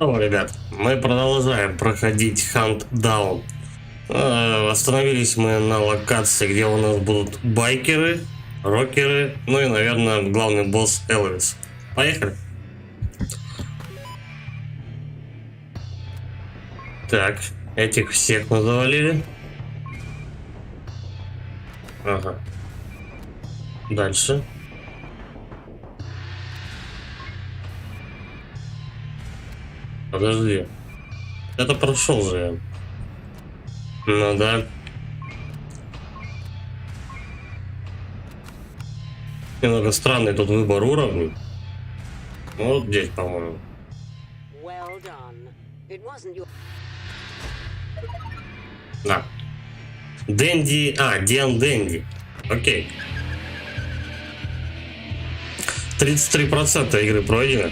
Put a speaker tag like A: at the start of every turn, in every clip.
A: О, ребят, мы продолжаем проходить Hunt Down. Остановились мы на локации, где у нас будут байкеры, рокеры, ну и, наверное, главный босс Элвис. Поехали. Так, этих всех мы завалили. Ага. Дальше. Подожди. Это прошел же я. Ну да. Немного странный тут выбор уровней. Вот здесь, по-моему. Да. Дэнди. Диан Дэнди. Окей. 33% игры пройдено.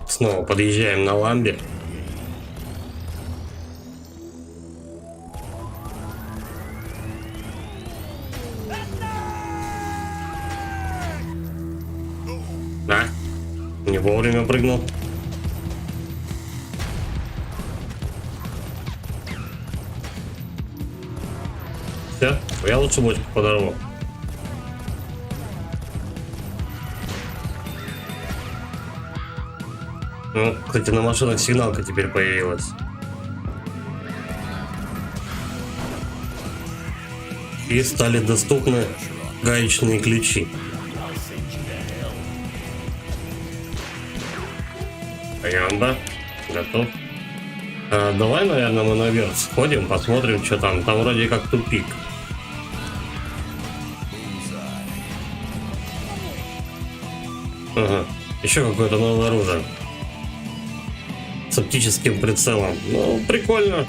A: Снова подъезжаем на ламбе. Да, не вовремя прыгнул. Все, я лучше бочку подорву. Ну, кстати, на машинах сигналка теперь появилась. И стали доступны гаечные ключи. Янда, готов. Давай, наверное, мы наверх сходим, посмотрим, что там. Там вроде как тупик. Ага. Еще какое-то новое оружие. С оптическим прицелом. Ну, прикольно.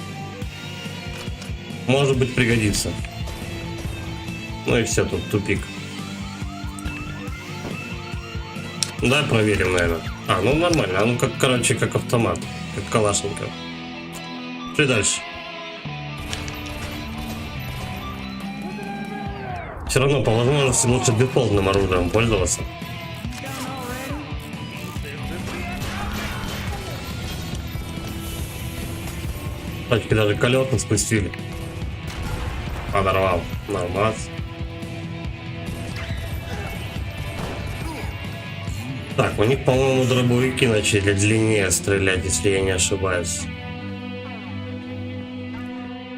A: Может быть, пригодится. Ну и все, тут тупик. Давай проверим, наверное. Ну нормально. Ну, как, короче, как автомат. Как Калашников. Что дальше? Все равно, по возможности, лучше дефолтным оружием пользоваться. Тачки даже колеса спустили. Подорвал. Нормально. Так, у них, по-моему, дробовики начали длиннее стрелять, если я не ошибаюсь.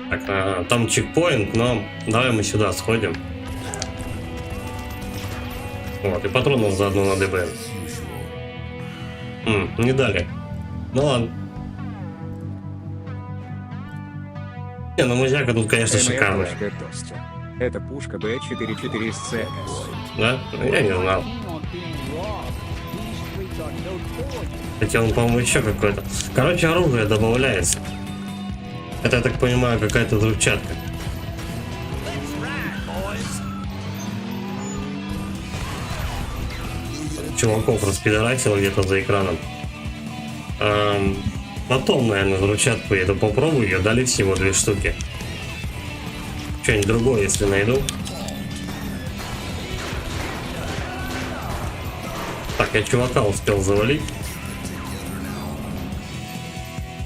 A: Так, там чекпоинт, но давай мы сюда сходим. Вот, и патронов заодно на ДБ. Не дали. Ну ладно. Не, ну музяка тут, конечно, шикарная.
B: Это пушка Б-44 с ЦС.
A: Да? Я не знал. Хотя он, по-моему, еще какой-то. Короче, оружие добавляется. Это, я так понимаю, какая-то взрывчатка. Чуваков распидорасило где-то за экраном. Потом, наверное, взрывчатку я попробую. Ее дали всего 2 штуки. Что-нибудь другое, если найду. Так, я чувака успел завалить.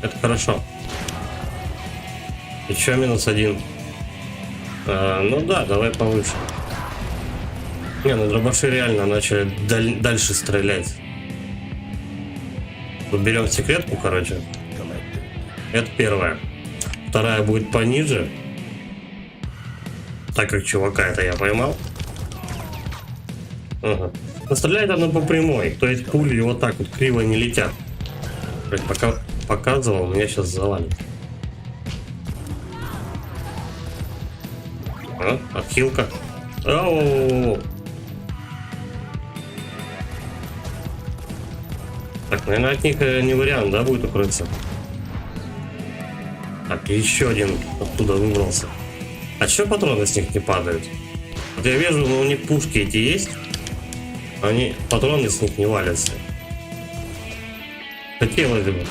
A: Это хорошо. Еще -1. Ну да, давай повыше. Не, ну дробаши реально начали дальше стрелять. Вот берем секретку, короче. Это первая. Вторая будет пониже. Так как чувака это я поймал. Ага. Но стреляет она по прямой. То есть пули вот так вот криво не летят. Пока показывал, меня сейчас завалит. Отхилка. Ау! Так, наверное, от них не вариант, да, будет укрыться. Так, еще один оттуда выбрался. А что патроны с них не падают? Вот я вижу, у них пушки эти есть. Они, патроны с них не валятся. Хотелось бы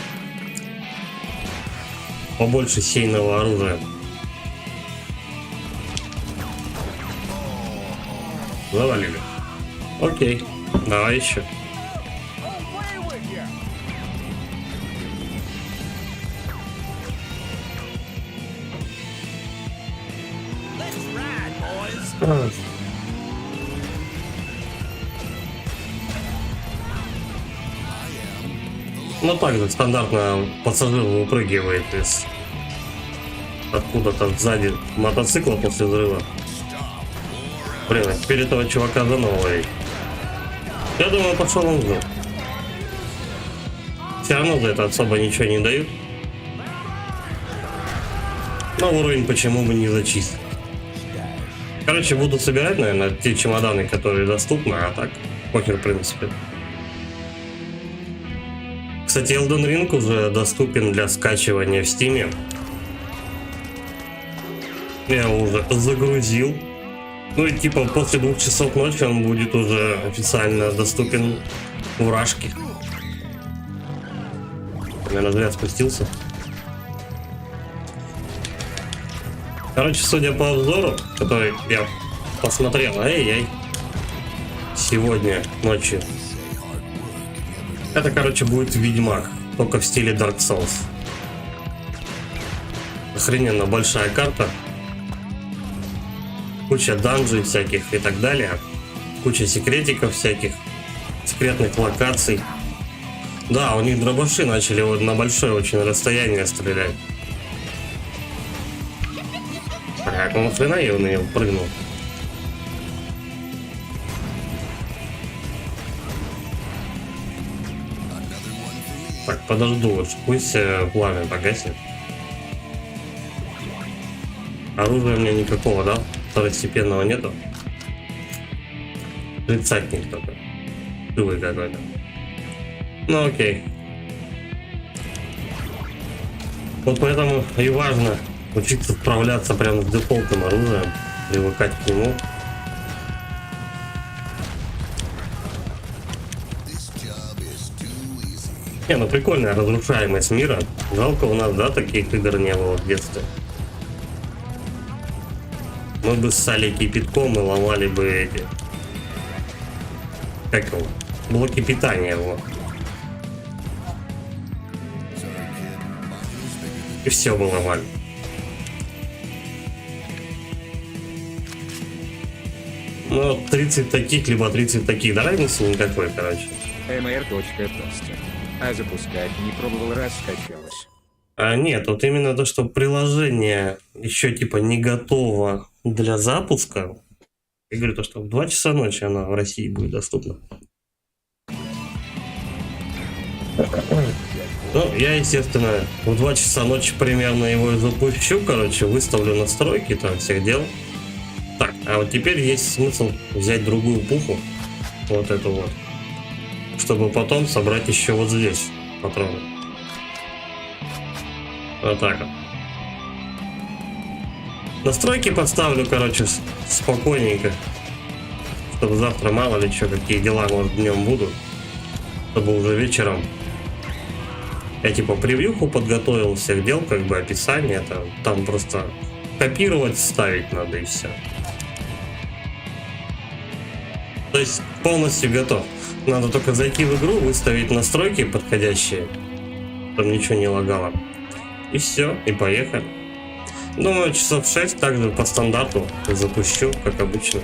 A: побольше сейного оружия. Завалили. Окей, давай еще. Ну так же стандартно пассажир выпрыгивает из откуда-то сзади мотоцикла после взрыва. Блин, а теперь этого чувака заново ловить. Я думаю, пошел он взрыв. Все равно за это особо ничего не дают. Но уровень почему бы не зачистить. Короче, буду собирать, наверное, те чемоданы, которые доступны, а так, похер, в принципе. Кстати, Elden Ring уже доступен для скачивания в Steam. Я его уже загрузил. Ну и типа после 2 часов ночи он будет уже официально доступен в Рашке. Наверное, зря спустился. Короче, судя по обзору, который я посмотрел, сегодня ночью. Это, короче, будет Ведьмак, только в стиле Dark Souls. Охрененно большая карта. Куча данжей всяких и так далее. Куча секретиков всяких. Секретных локаций. Да, у них дробаши начали вот на большое очень расстояние стрелять. Так, ну нахрена я на него прыгнул? Так, подожду, вот пусть пламя погасит. Оружия у меня никакого, да? Второстепенного нету. Тридцатник только. Живый какой-то. Ну окей. Вот поэтому и важно учиться справляться прямо с дефолтным оружием, привыкать к нему. Не, ну прикольная разрушаемость мира. Жалко у нас, да, таких игр не было в детстве. Мы бы ссали кипятком и ломали бы эти... Как его? Блоки питания его. И все бы ломали. Ну, 30 таких, либо 30 таких. Да разницы никакой, короче.
B: mr.toaster. А запускать не пробовал, раз скачалось.
A: А нет, вот именно то, что приложение еще типа не готово для запуска. Я говорю, то, что в 2 часа ночи она в России будет доступна. Ну, я, естественно, в 2 часа ночи примерно его запущу, короче, выставлю настройки там всех дел. Так, а вот теперь есть смысл взять другую пуху, вот эту вот, чтобы потом собрать еще вот здесь патроны. Вот так вот. Настройки поставлю, короче, спокойненько, чтобы завтра мало ли что, какие дела, может, днем будут, чтобы уже вечером я типа превьюху подготовил всех дел, как бы описание, там просто копировать, вставить надо и все. То есть полностью готов. Надо только зайти в игру, выставить настройки подходящие, чтобы ничего не лагало. И все, и поехали. Думаю, часов 6 также по стандарту запущу, как обычно.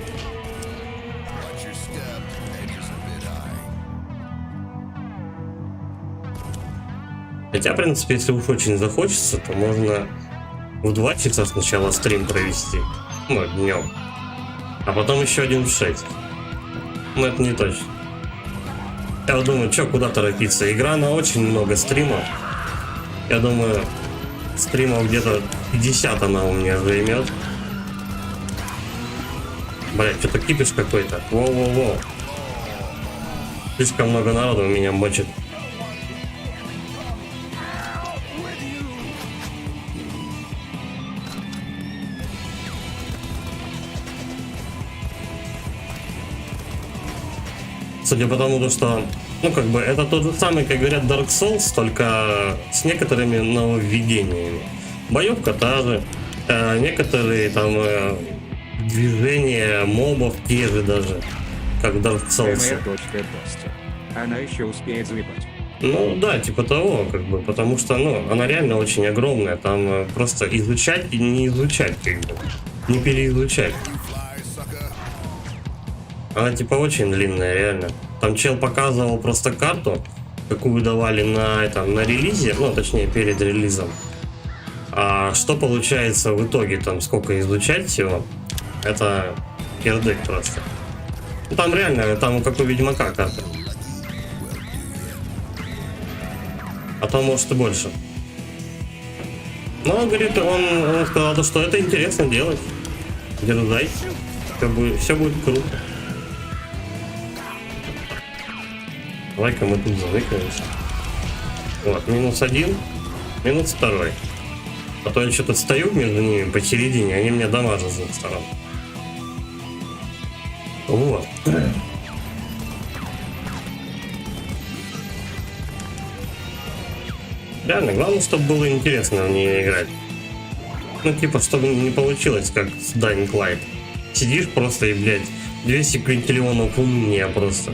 A: Хотя, в принципе, если уж очень захочется, то можно в 2 часа сначала стрим провести, ну, днем, а потом еще один в 6. Но это не точно. Я думаю, что куда торопиться. Игра на очень много стримов. Я думаю, стримов где-то 50 она у меня займет. Блять, что-то кипиш какой-то. Воу-воу-воу. Слишком много народу меня мочит. Судя по тому, что, ну, как бы, это тот же самый, как говорят, Dark Souls, только с некоторыми нововведениями. Боевка та же, некоторые там движения мобов те же даже, как в Dark Souls.
B: МР.Бастер. Она еще успеет заебать.
A: Ну да, типа того, как бы, потому что, ну, она реально очень огромная, там просто изучать и не изучать, как бы, не переизучать. Она типа очень длинная, реально. Там чел показывал просто карту, какую давали на релизе, ну, точнее, перед релизом. А что получается в итоге, там, сколько изучать всего, это кирдык просто. Ну, там реально, там как у Ведьмака карта. А то может и больше. Но он говорит, он сказал, что это интересно делать. Дерзай. Все будет круто. Давай-ка мы тут заныкаемся. Вот, -1, -2. А то я что-то стою между ними посередине, они меня дамажат с двух сторон. Вот. Реально, главное, чтобы было интересно в нее играть. Ну, типа, чтобы не получилось, как с Dying Light. Сидишь просто и, блядь, 200 квинтиллионов умнее просто.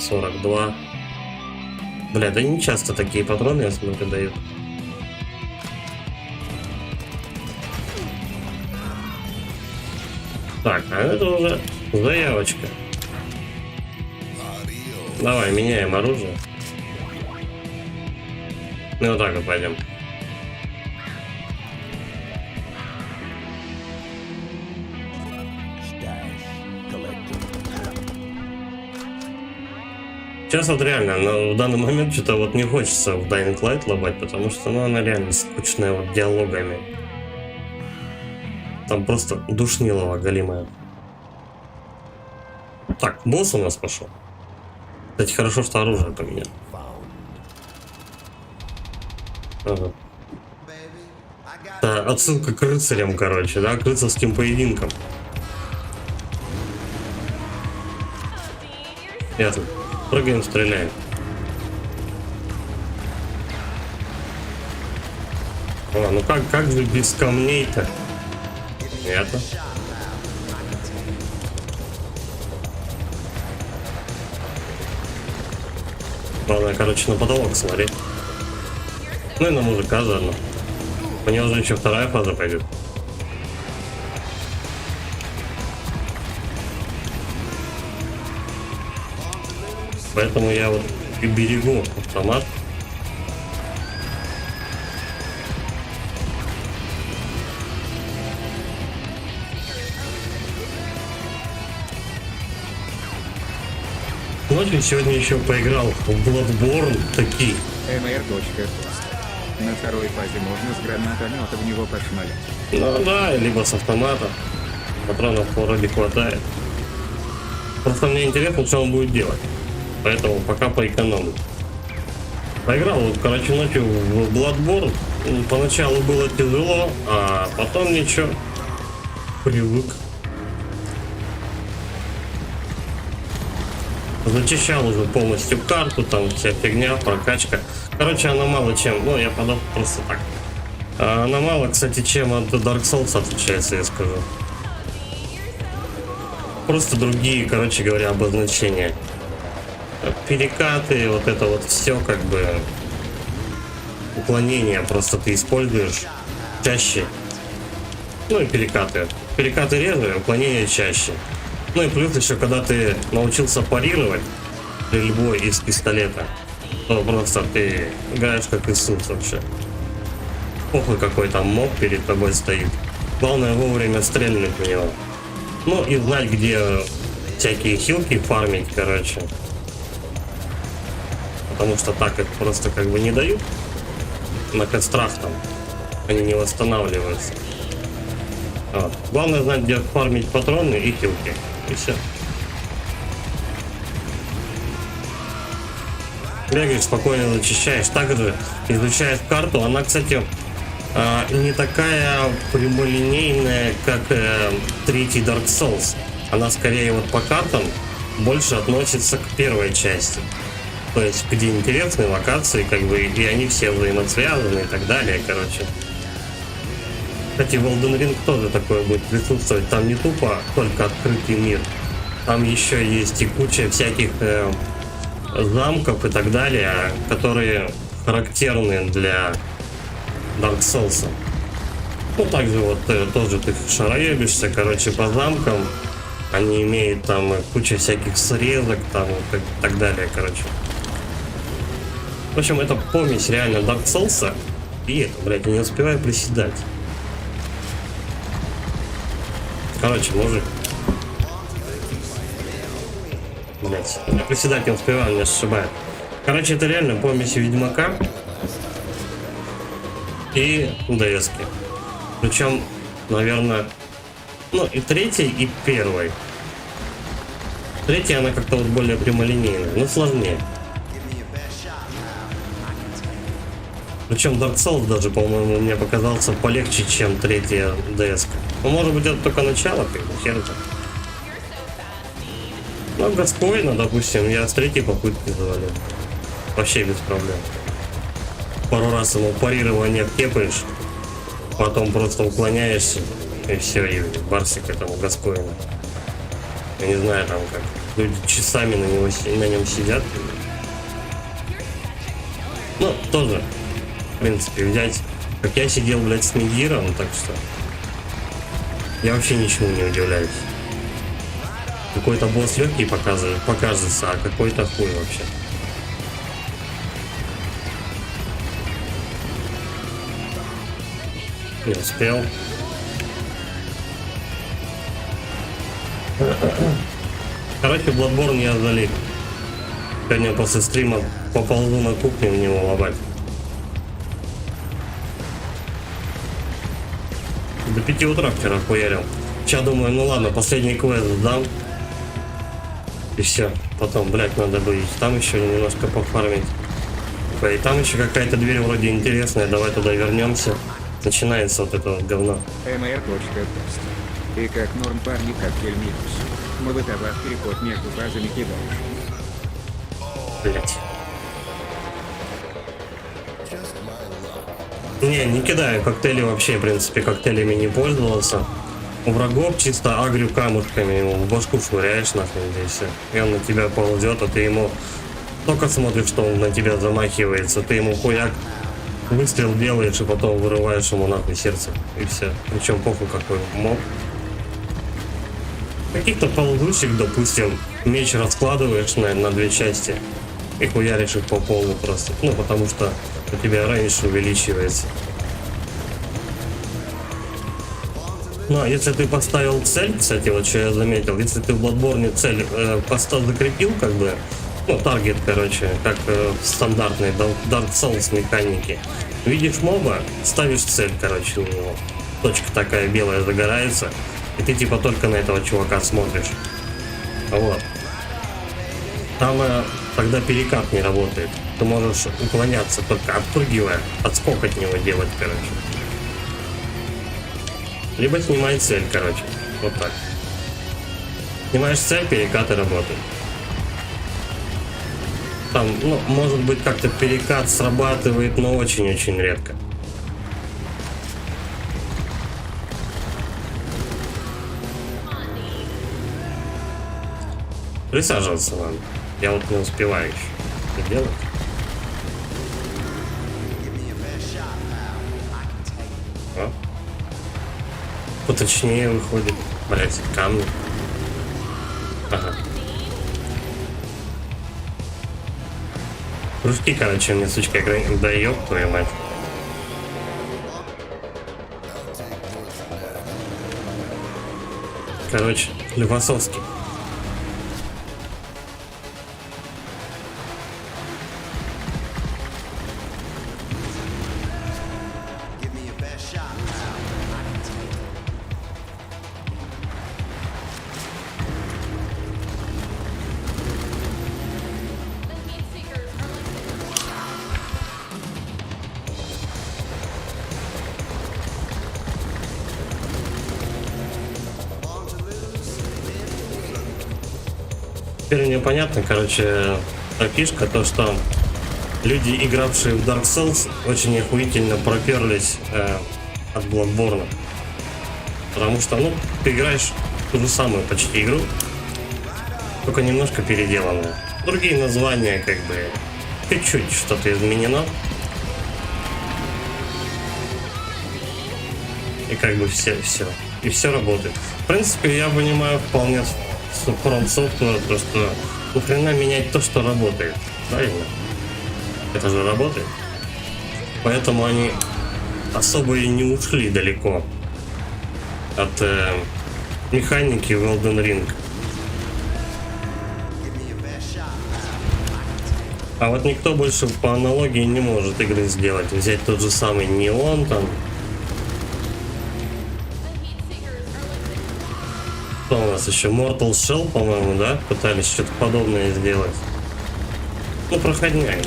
A: 42. Бля, да не часто такие патроны, я смотрю, дают. Так, а это уже заявочка. Давай, меняем оружие. Ну вот так вот пойдем. Сейчас вот реально, но в данный момент что-то вот не хочется в Dying Light ломать, потому что ну, она реально скучная вот диалогами. Там просто душнилово голимая. Так, босс у нас пошел. Кстати, хорошо, что оружие поменял. Ага. Это отсылка к рыцарям, короче, да, к рыцарским поединкам. Ясно. Прыгаем, стреляем. О, ну как же без камней-то? Понятно. Главное, короче, на потолок смотреть. Ну и на мужика заодно. У него же еще вторая фаза пойдет. Поэтому я вот и берегу автомат. Ночью сегодня еще поиграл в Bloodborne такие.
B: МР.Бастер. На второй фазе можно с гранатомета в него пошмалить.
A: Ну да, либо с автомата. Патронов вроде хватает. Просто мне интересно, что он будет делать. Поэтому пока поэкономлю. Поиграл вот, короче, ночью в Bloodborne. Поначалу было тяжело, а потом ничего. Привык. Зачищал уже полностью карту, там вся фигня, прокачка. Короче, она мало чем, ну я подал просто так. Она мало, кстати, чем от Dark Souls отличается, я скажу. Просто другие, короче говоря, обозначения. Перекаты, вот это вот все как бы уклонения просто ты используешь чаще. Ну и перекаты. Перекаты реже, уклонения чаще. Ну и плюс еще, когда ты научился парировать стрельбой из пистолета, то просто ты играешь как Иисус вообще. Похуй какой там моб перед тобой стоит. Главное вовремя стрельнуть в него. Ну и знать, где всякие хилки фармить, короче. Потому что так их просто как бы не дают. На кострах там. Они не восстанавливаются. Вот. Главное знать, где фармить патроны и хилки. И все. Бегаешь, спокойно зачищаешь. Также изучаешь карту. Она, кстати, не такая прямолинейная, как третий Dark Souls. Она скорее вот по картам больше относится к первой части. То есть, где интересные локации, как бы, и они все взаимосвязаны и так далее, короче. Кстати, в Elden Ring тоже такое будет присутствовать. Там не тупо только открытый мир. Там еще есть и куча всяких замков и так далее, которые характерны для Dark Souls. Ну, также вот тоже ты шароебишься, короче, по замкам. Они имеют там куча всяких срезок там и так далее, короче. В общем, это помесь реально Dark Souls. И это, блядь, я не успеваю приседать. Короче, мужик. Блять, я приседать не успеваю, меня сшибает. Короче, это реально помесь Ведьмака и ДСки. Причем, наверное, ну и третий, и первый. Третья, она как-то вот более прямолинейная, но сложнее. Причем Dark Souls даже, по-моему, мне показался полегче, чем третья ДС. Ну, может быть, это только начало, как бы, хер это. Ну, Гаскоина, допустим, я с третьей попытки завалил. Вообще без проблем. Пару раз ему парирование вкепаешь, потом просто уклоняешься, и все, и барсик этому Гаскоину. Я не знаю, там как. Люди часами на нем сидят. Ну, тоже, в принципе, взять, как я сидел, блядь, с Мегиром, так что я вообще ничему не удивляюсь. Какой-то босс легкий покажется, а какой-то хуй вообще. Не успел. Короче, Bloodborne я залил. Сегодня после стрима поползу на кухню в него лобать. До 5 утра вчера хуярил. Сейчас думаю, ну ладно, последний квест сдам. И все. Потом, блять, надо будет там еще немножко пофармить. И там еще какая-то дверь вроде интересная. Давай туда вернемся. Начинается вот это вот говно.
B: mr.тест. И как норм парни коктейль минус. Молотовав переход между фазами кидаешь.
A: Блять. Не кидаю коктейли вообще, в принципе, коктейлями не пользовался. У врагов чисто агрю камушками, ему в башку швыряешь нахрен здесь. И он на тебя ползет, а ты ему только смотришь, что он на тебя замахивается, ты ему хуяк выстрел делаешь и потом вырываешь ему нахуй сердце. И все. Причем похуй какой моб. Каких-то ползущих, допустим, меч раскладываешь на две части и хуяришь их по полу просто. Ну, потому что у тебя раньше увеличивается. Ну, а если ты поставил цель, кстати, вот что я заметил, если ты в Bloodborne цель закрепил, как бы, ну, таргет, короче, как в стандартной Dark Souls механике, видишь моба, ставишь цель, короче, на него. Точка такая белая загорается, и ты типа только на этого чувака смотришь. Вот. Там тогда перекат не работает. Ты можешь уклоняться, только отпрыгивая, отскок от него делать, короче. Либо снимай цель, короче. Вот так. Снимаешь цель, перекаты работают. Там, ну, может быть, как-то перекат срабатывает, но очень-очень редко. Присаживаться надо. Я вот не успеваю еще это делать. А? Поточнее выходит. Блять, камни. Ага. Кружки, короче, мне, сучка, да ёб твою мать. Короче, Левасовский. Теперь мне понятно, короче, фишка, то, что люди, игравшие в Dark Souls, очень охуительно проперлись от Bloodborne. Потому что, ну, ты играешь ту же самую почти игру, только немножко переделанную. Другие названия, как бы, чуть-чуть что-то изменено. И как бы все. И все работает. В принципе, я понимаю вполне From Software, то что нахрена менять то, что работает. Правильно? Это же работает. Поэтому они особо и не ушли далеко от механики в Elden Ring. А вот никто больше по аналогии не может игры сделать. Взять тот же самый Неон там. Что у нас еще? Mortal Shell, по-моему, да? Пытались что-то подобное сделать. Ну, проходняк.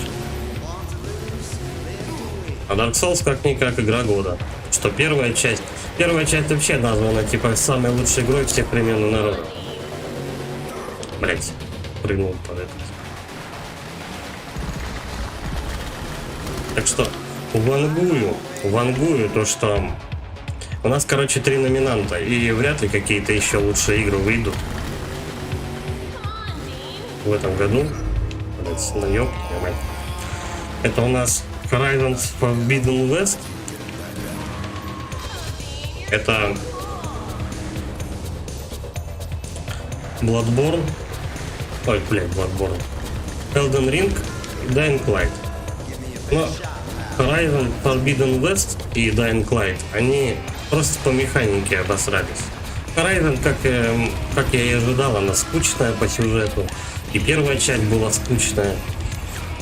A: А Dark Souls как-никак игра года. Что первая часть вообще названа типа самой лучшей игрой всех времен и народа. Блять, прыгнул под это. Так что вангую то, что у нас, короче, 3 номинанта, и вряд ли какие-то еще лучшие игры выйдут в этом году. Блять, наёб, это у нас Horizon Forbidden West. Это Bloodborne. Ой, блядь, Bloodborne. Elden Ring и Dying Light. Но Horizon Forbidden West и Dying Light, они просто по механике обосрались. Horizon, как я и ожидал, она скучная по сюжету. И первая часть была скучная.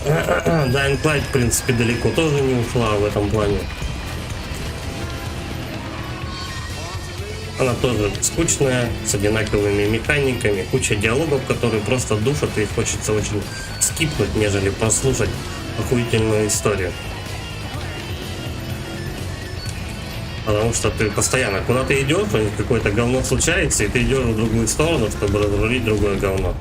A: Dying Light, в принципе, далеко тоже не ушла в этом плане. Она тоже скучная, с одинаковыми механиками, куча диалогов, которые просто душат, и хочется очень скипнуть, нежели прослушать охуительную историю. Потому что ты постоянно куда ты идешь, какое-то говно случается, и ты идешь в другую сторону, чтобы разрулить другое говно.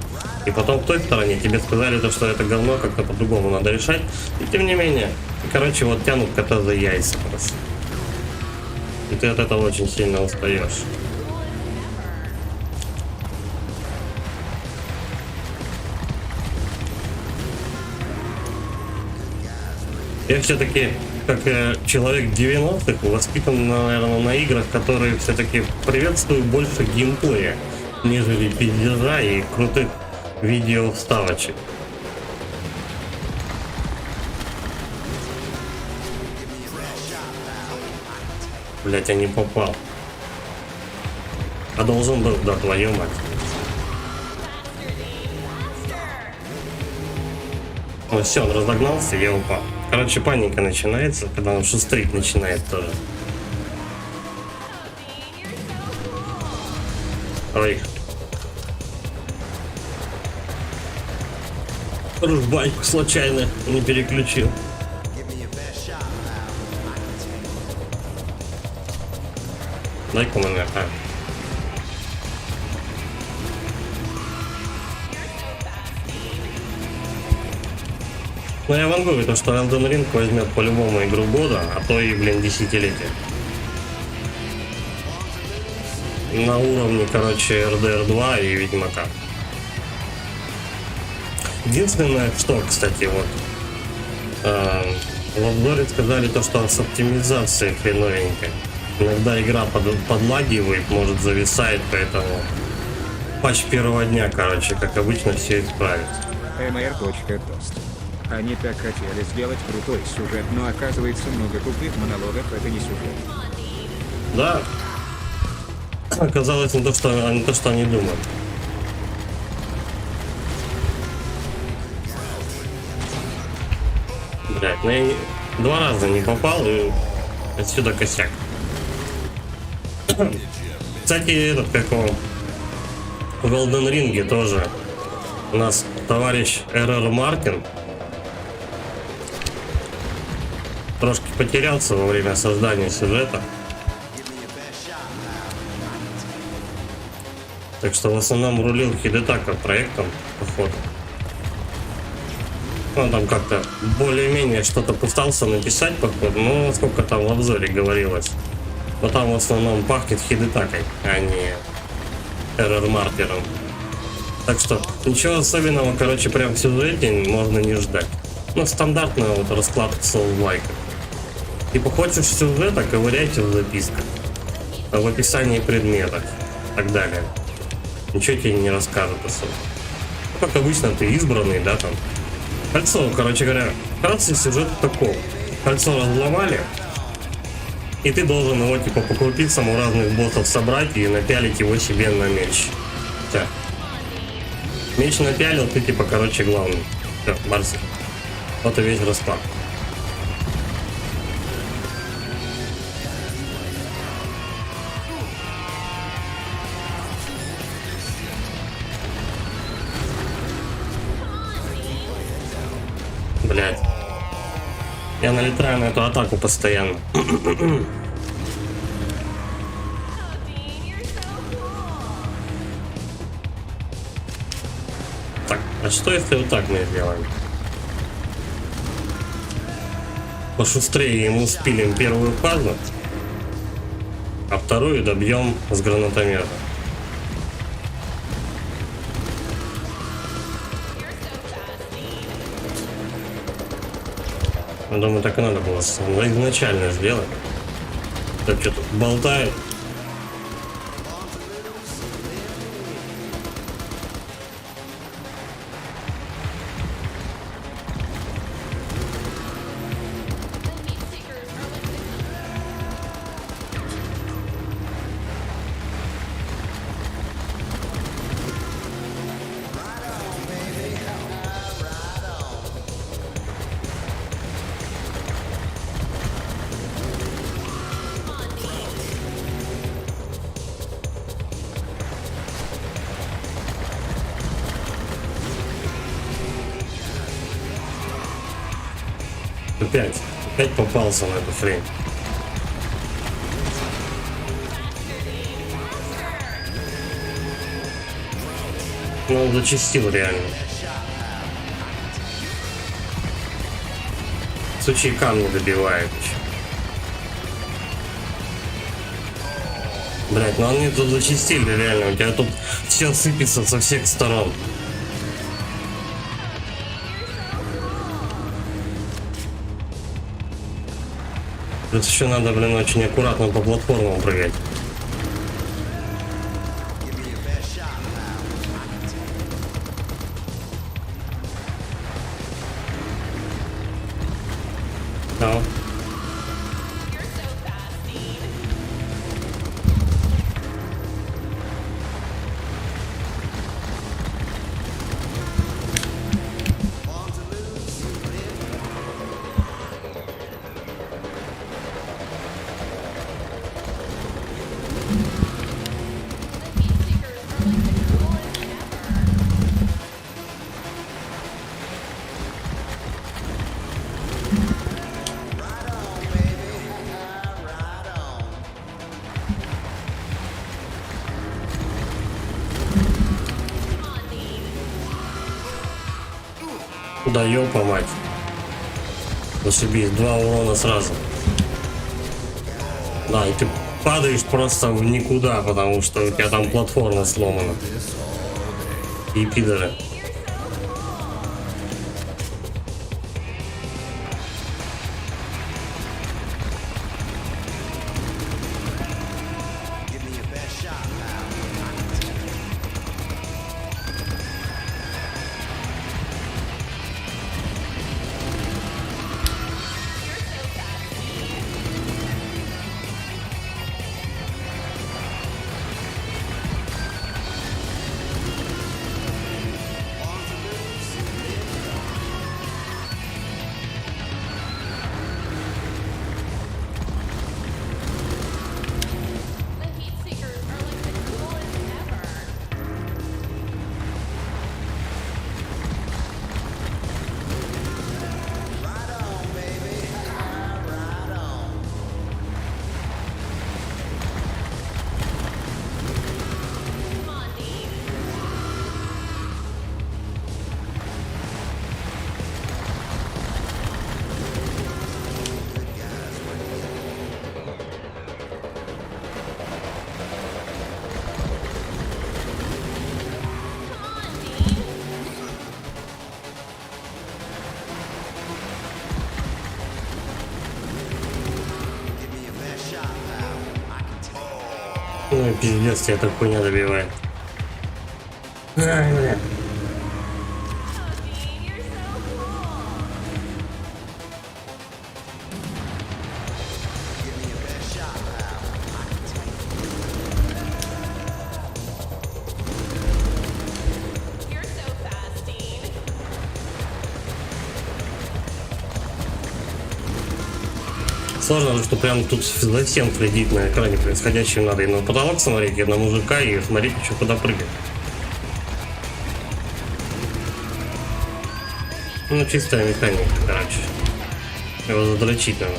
A: И потом в той стороне тебе сказали, что это говно как-то по-другому надо решать. И тем не менее, короче, вот тянут кота за яйца просто. И ты от этого очень сильно устаешь. Я все-таки, как человек 90-х, воспитан, наверное, на играх, которые все-таки приветствуют больше геймплея, нежели пиздежа и крутых видео вставочек. Блять, я не попал. А должен был, да, твою мать. Ну все, он разогнался, я упал. Короче, паника начинается, когда он шустрить начинает тоже. Ой. Ружбайку случайно не переключил. Дай-ка мне, Ну я вам говорю, то, что Elden Ring возьмет по-любому игру года, а то и, блин, десятилетие. На уровне, короче, RDR 2 и Ведьмака. Единственное, что, кстати, вот в обзоре сказали то, что с оптимизацией хреновенькой. Иногда игра подлагивает, может зависает, поэтому патч первого дня, короче, как обычно, все исправит.
B: mr.tost. Они так хотели сделать крутой сюжет, но оказывается много тупых монологов, это не сюжет.
A: Да. Оказалось не то, что они думают. Блять, ну я 2 раза не попал, и отсюда косяк. Кстати, этот, как он, в Elden Ring тоже у нас товарищ R.R. Мартин трошки потерялся во время создания сюжета. Так что в основном рулил Хидетака проектом, походу. Он там как-то более-менее что-то пытался написать, походу, но сколько там в обзоре говорилось. Но там в основном пахнет хидетакой, а не эррор-маркером. Так что ничего особенного, короче, прям в сюжете можно не ждать. Ну, стандартная вот раскладка соулайка. Типа, хочешь сюжета, ковыряйте в записках, в описании предметов и так далее. Ничего тебе не расскажут особо. Как обычно, ты избранный, да, там. Кольцо, короче говоря, вкратце сюжет такой. Кольцо разломали, и ты должен его, типа, по крупицам у разных боссов собрать и напялить его себе на меч. Все. Меч напялил, ты, типа, короче, главный. Все, барсик. Вот и весь расклад. Блять. Я налетаю на эту атаку постоянно. Так, а что если вот так мы сделаем? Пошустрее ему спилим первую фазу, а вторую добьем с гранатомета. Я думаю, так и надо было изначально сделать. Так что тут болтает. Опять попался на эту хрень. Ну, он зачастил реально. Сучьи камни добивает еще. Блять, ну они тут зачастили реально. У тебя тут все сыпется со всех сторон. Тут еще надо, блин, очень аккуратно по платформам прыгать. Да. Да ёпа мать. Зашибись, 2 урона сразу. Да, и ты падаешь просто в никуда, потому что у тебя там платформа сломана. И пидоры. Ну и пиздец, тебя эта хуйня добивает. Ай, бля. Сложно, что прям тут за всем следить на экране происходящим надо. И на потолок смотреть, и на мужика, и смотреть еще куда прыгать. Ну, чистая механика, короче. Его задрочить надо.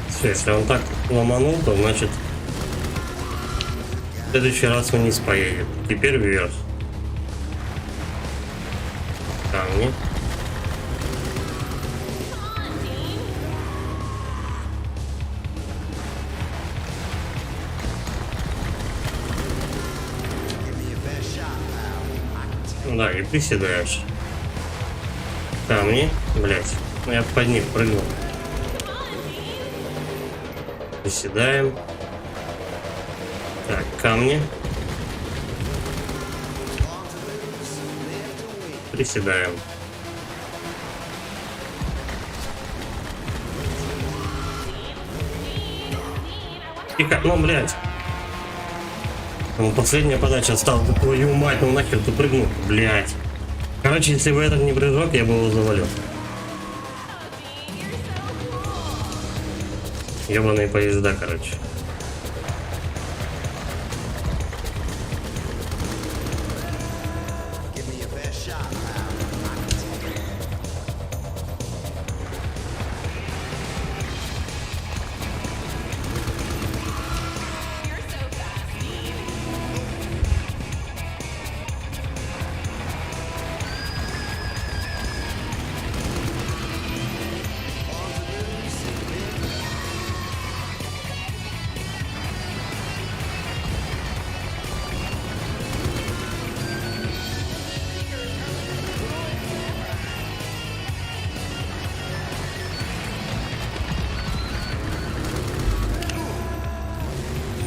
A: Все, если он так ломанул, то значит в следующий раз вниз поедет. Теперь вверх. Камни. Да, и приседаешь. Камни. Блять. Ну я под них прыгнул. Приседаем. Так, камни. Приседаем. И как, ну, блядь. Ну, последняя подача осталась. Твою мать, ну нахер ты прыгнул, блядь. Короче, если бы этот не прыжок, я бы его завалил. Ебаные поезда, короче.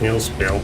A: Не успел.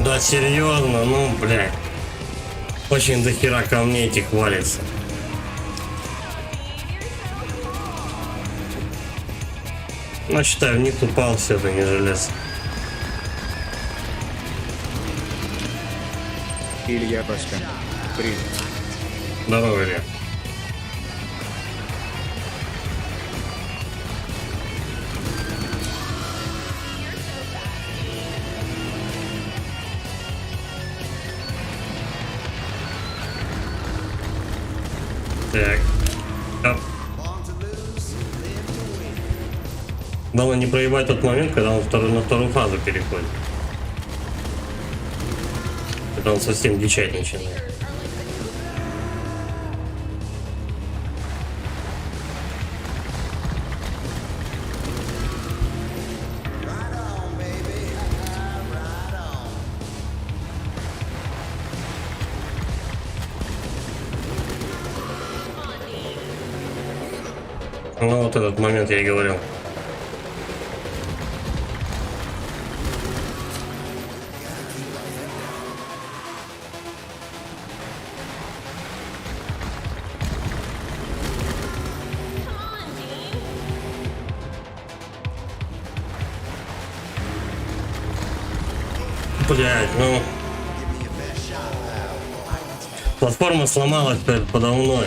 A: Да серьезно, ну блядь. Очень дохера камней этих валится. Ну считай, вниз упал, все, это не желез.
B: Илья Паскан. Привет.
A: Здорово, Илья. Так. Оп. Главное не проебать тот момент, когда он на вторую фазу переходит. Когда он совсем дичать начинает. Ну вот этот момент я и говорил. Блять, ну... Платформа сломалась подо мной.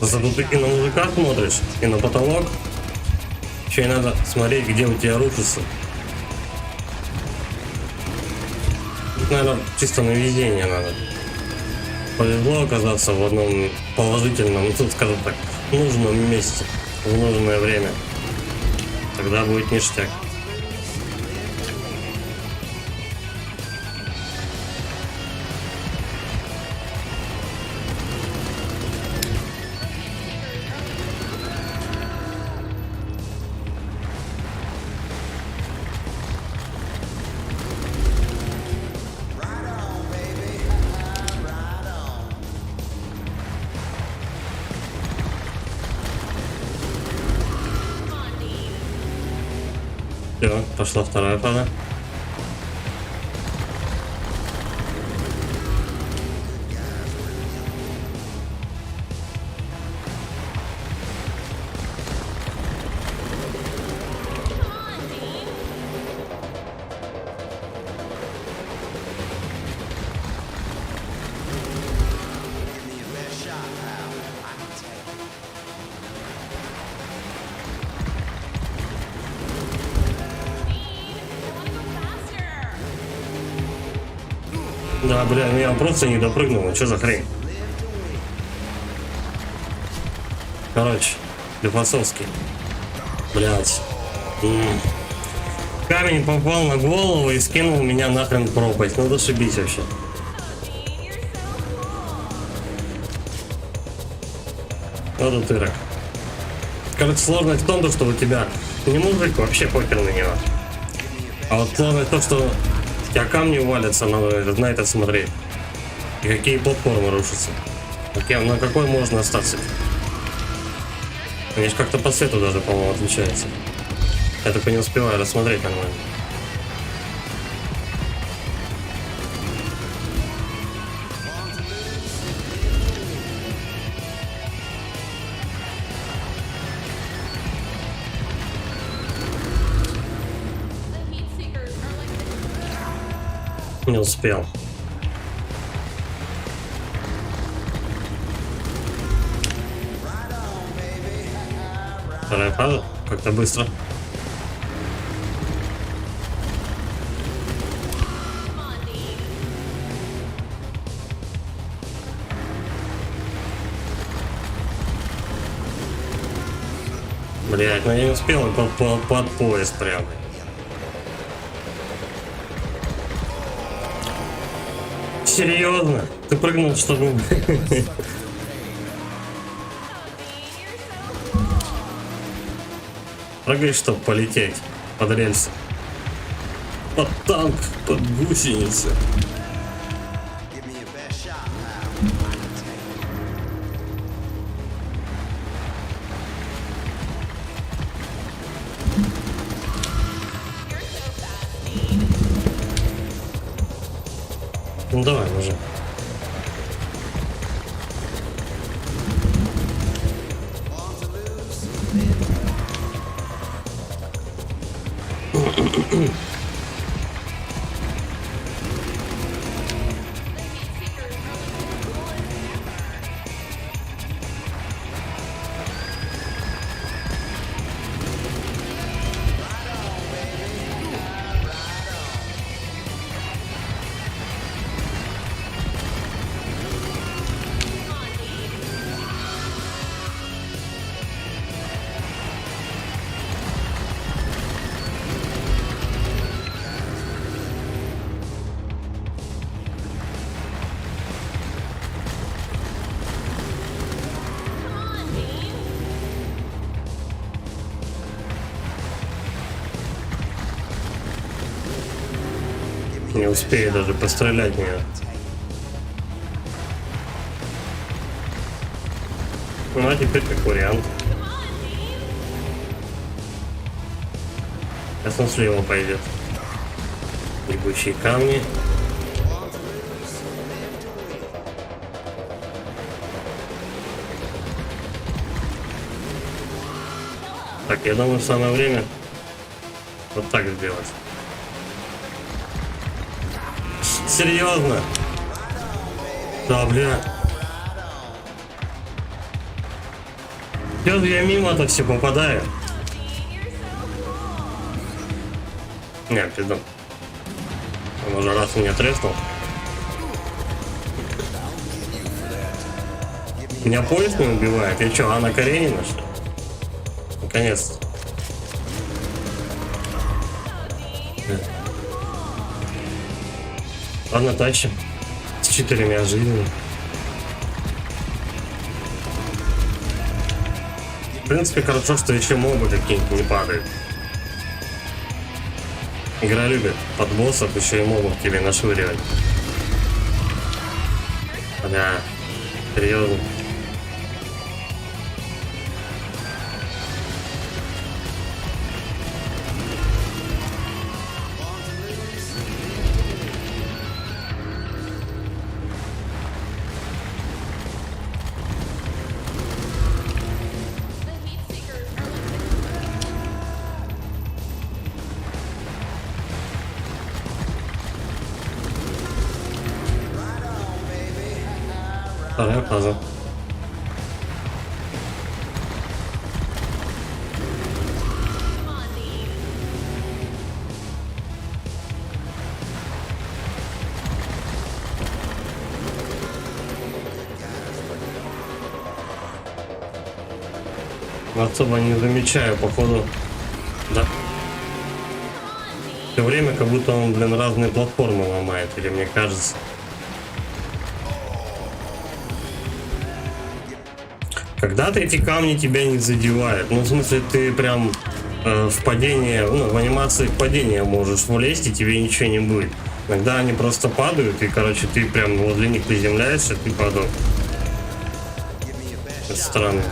A: Зато ты и на мужика смотришь, и на потолок. Еще и надо смотреть, где у тебя рушится. Тут, наверное, чисто на везение надо. Повезло оказаться в одном положительном, тут, скажем так, нужном месте в нужное время. Тогда будет ништяк. Все, пошла вторая пара. Да, бля, ну я просто не допрыгнул, что за хрень? Короче, Лефасовский. Блять. Камень попал на голову и скинул меня нахрен в пропасть. Ну зашибись вообще. Вот утырок. Короче, сложность в том, что у тебя не мужик, вообще похер на него. А вот сложность в том, что у тебя камни валятся, надо на это смотреть. И какие платформы рушатся. На какой можно остаться? Они же как-то по цвету даже, по-моему, отличаются. Я только не успеваю рассмотреть нормально. Не успел. Вторая фаза. Как-то быстро. Блять, ну я не успел под поезд прям. Серьезно? Ты прыгнул, чтобы... Прыгаешь, чтобы полететь под рельсы. Под танк, под гусеницы. Ну давай, мужик. Не успею даже пострелять в нее. Ну а теперь как вариант. Сейчас он слева пойдет. Ебучие камни. Так, я думаю, самое время вот так сделать. Серьезно? Да, бля. Сейчас я мимо-то все попадаю. Не, пизда. Он уже раз меня треснул. Меня поезд не убивает? Я что, Анна Каренина, что ли? Наконец-то. Ладно, тащим. С 4 жизнями. В принципе, хорошо, что еще мобы какие-нибудь не падают. Игра любит под боссов еще и мобов тебе нашвыривать. Да, серьезно. Вторая фаза. Особо не замечаю, походу. Да. Все время как будто он, блин, разные платформы ломает, или мне кажется. Когда-то эти камни тебя не задевают. Ну, в смысле, ты прям в падение, ну, в анимации падения можешь влезть, и тебе ничего не будет. Иногда они просто падают, и, короче, ты прям возле них приземляешься, ты падал. Это странно.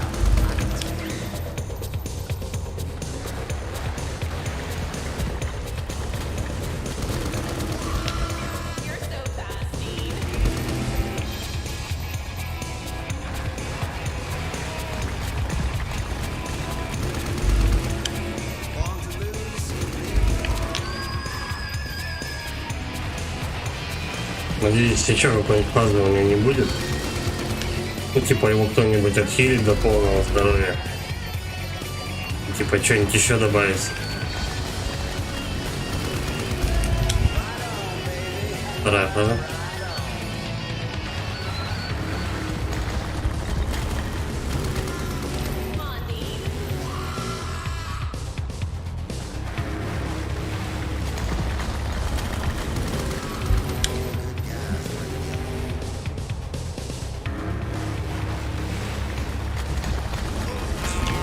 A: Надеюсь, сейчас какой-нибудь фазы у него не будет. Ну, типа, его кто-нибудь отхилит до полного здоровья. И, типа, что-нибудь еще добавить. Вторая фаза.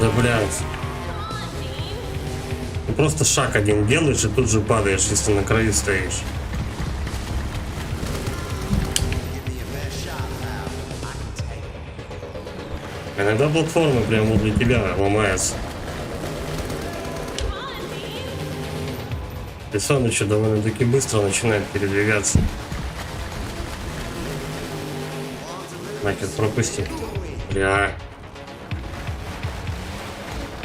A: Да, блядь. Ты просто шаг один делаешь и тут же падаешь, если на краю стоишь. Иногда платформы прямо для тебя ломаются. И сам еще довольно-таки быстро начинает передвигаться. Нахер, пропусти. Бля.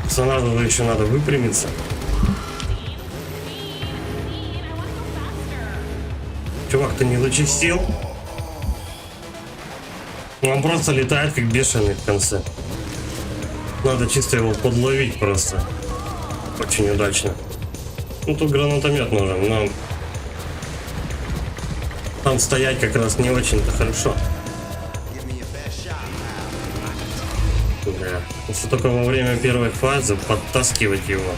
A: Персонажу еще надо выпрямиться. Чувак, ты не зачистил? Он просто летает как бешеный в конце. Надо чисто его подловить просто. Очень удачно. Ну тут гранатомет нужен, но там стоять как раз не очень-то хорошо. Да. Если только во время первой фазы подтаскивать его.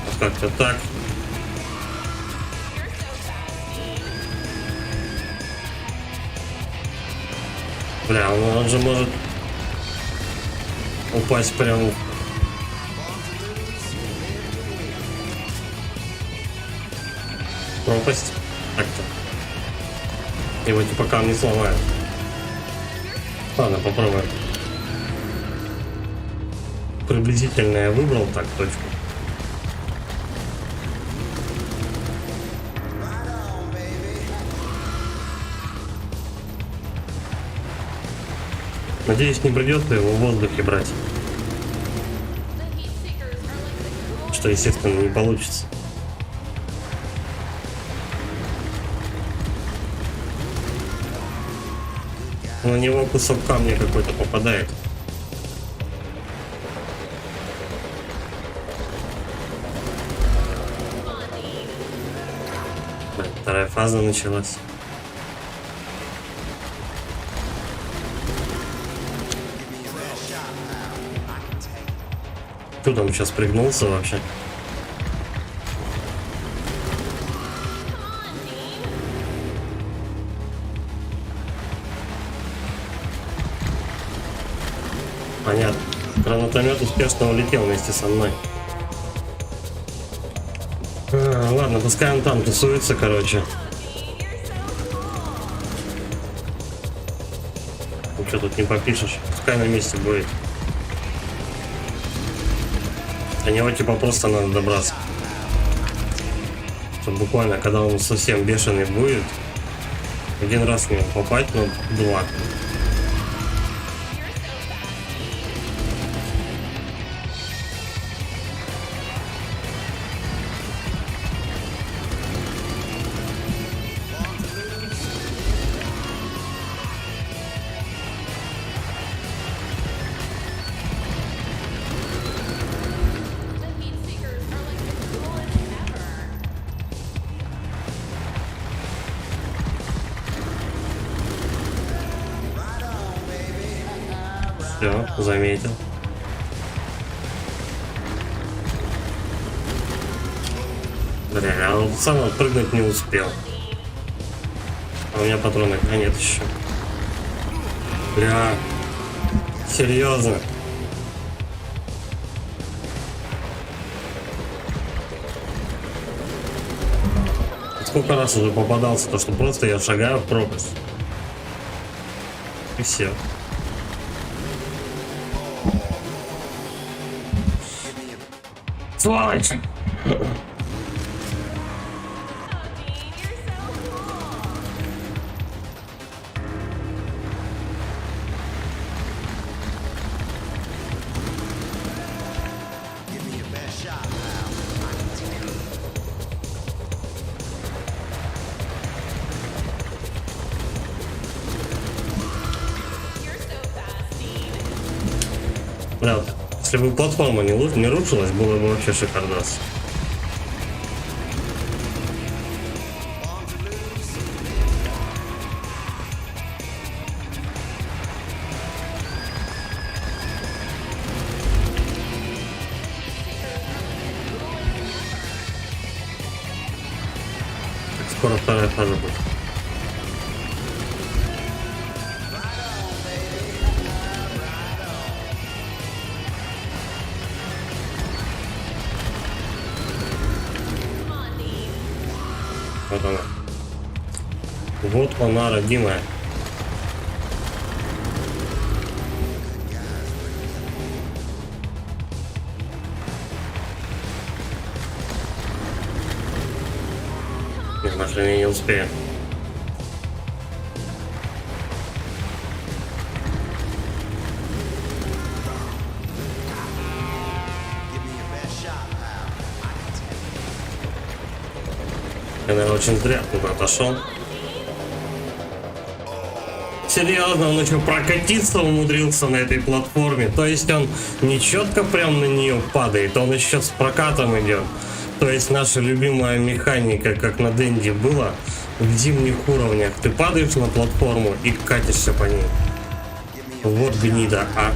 A: Вот как-то так. Бля, он же может упасть прямо в пропасть. Так-то. Его типа пока он не сломает. Ладно, попробуем. Приблизительно я выбрал так точку. Надеюсь, не придется его в воздухе брать. Что, естественно, не получится. На него кусок камня какой-то попадает. Вторая фаза началась. Кто там сейчас пригнулся вообще? Понятно. Гранатомет успешно улетел вместе со мной. Ладно, пускай он там тусуется, короче. Ничего тут не попишешь. Пускай на месте будет. До него типа просто надо добраться. Чтобы буквально, когда он совсем бешеный будет, один раз в него попасть, ну, два. Все, заметил. Бля, а он сам отпрыгнуть не успел. А у меня патронов нет еще. Бля, серьезно. Сколько раз уже попадался, то что просто я шагаю в пропасть. И все. Сволочь! Да, если бы платформа не рушилась, было бы вообще шикардос. Так скоро вторая фаза будет. Вот она. Вот она, родимая. Нахрен я не успею. Я, наверное, очень зря туда отошел. Серьезно, он еще прокатиться умудрился на этой платформе. То есть он не четко прям на нее падает, он еще с прокатом идет. То есть наша любимая механика, как на Денди было, в зимних уровнях. Ты падаешь на платформу и катишься по ней. Вот гнида, а.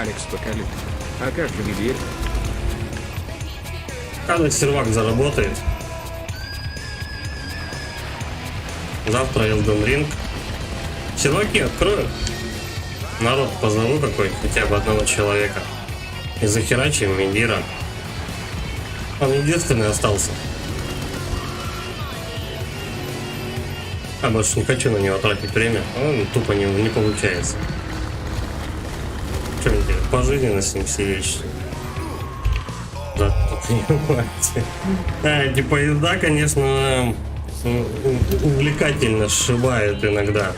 B: Алекс покажи. А как же медведь?
A: Когда сервак заработает. Завтра Elden Ring. Серваки откроют. Народ позову какой, хотя бы одного человека. И захерачим Медира. Он единственный остался. А больше не хочу на него тратить время. Он тупо не получается. Что мне делать? Пожизненно с ним сидеть. Да, понимаете. Эти поезда, конечно, увлекательно сшибают иногда.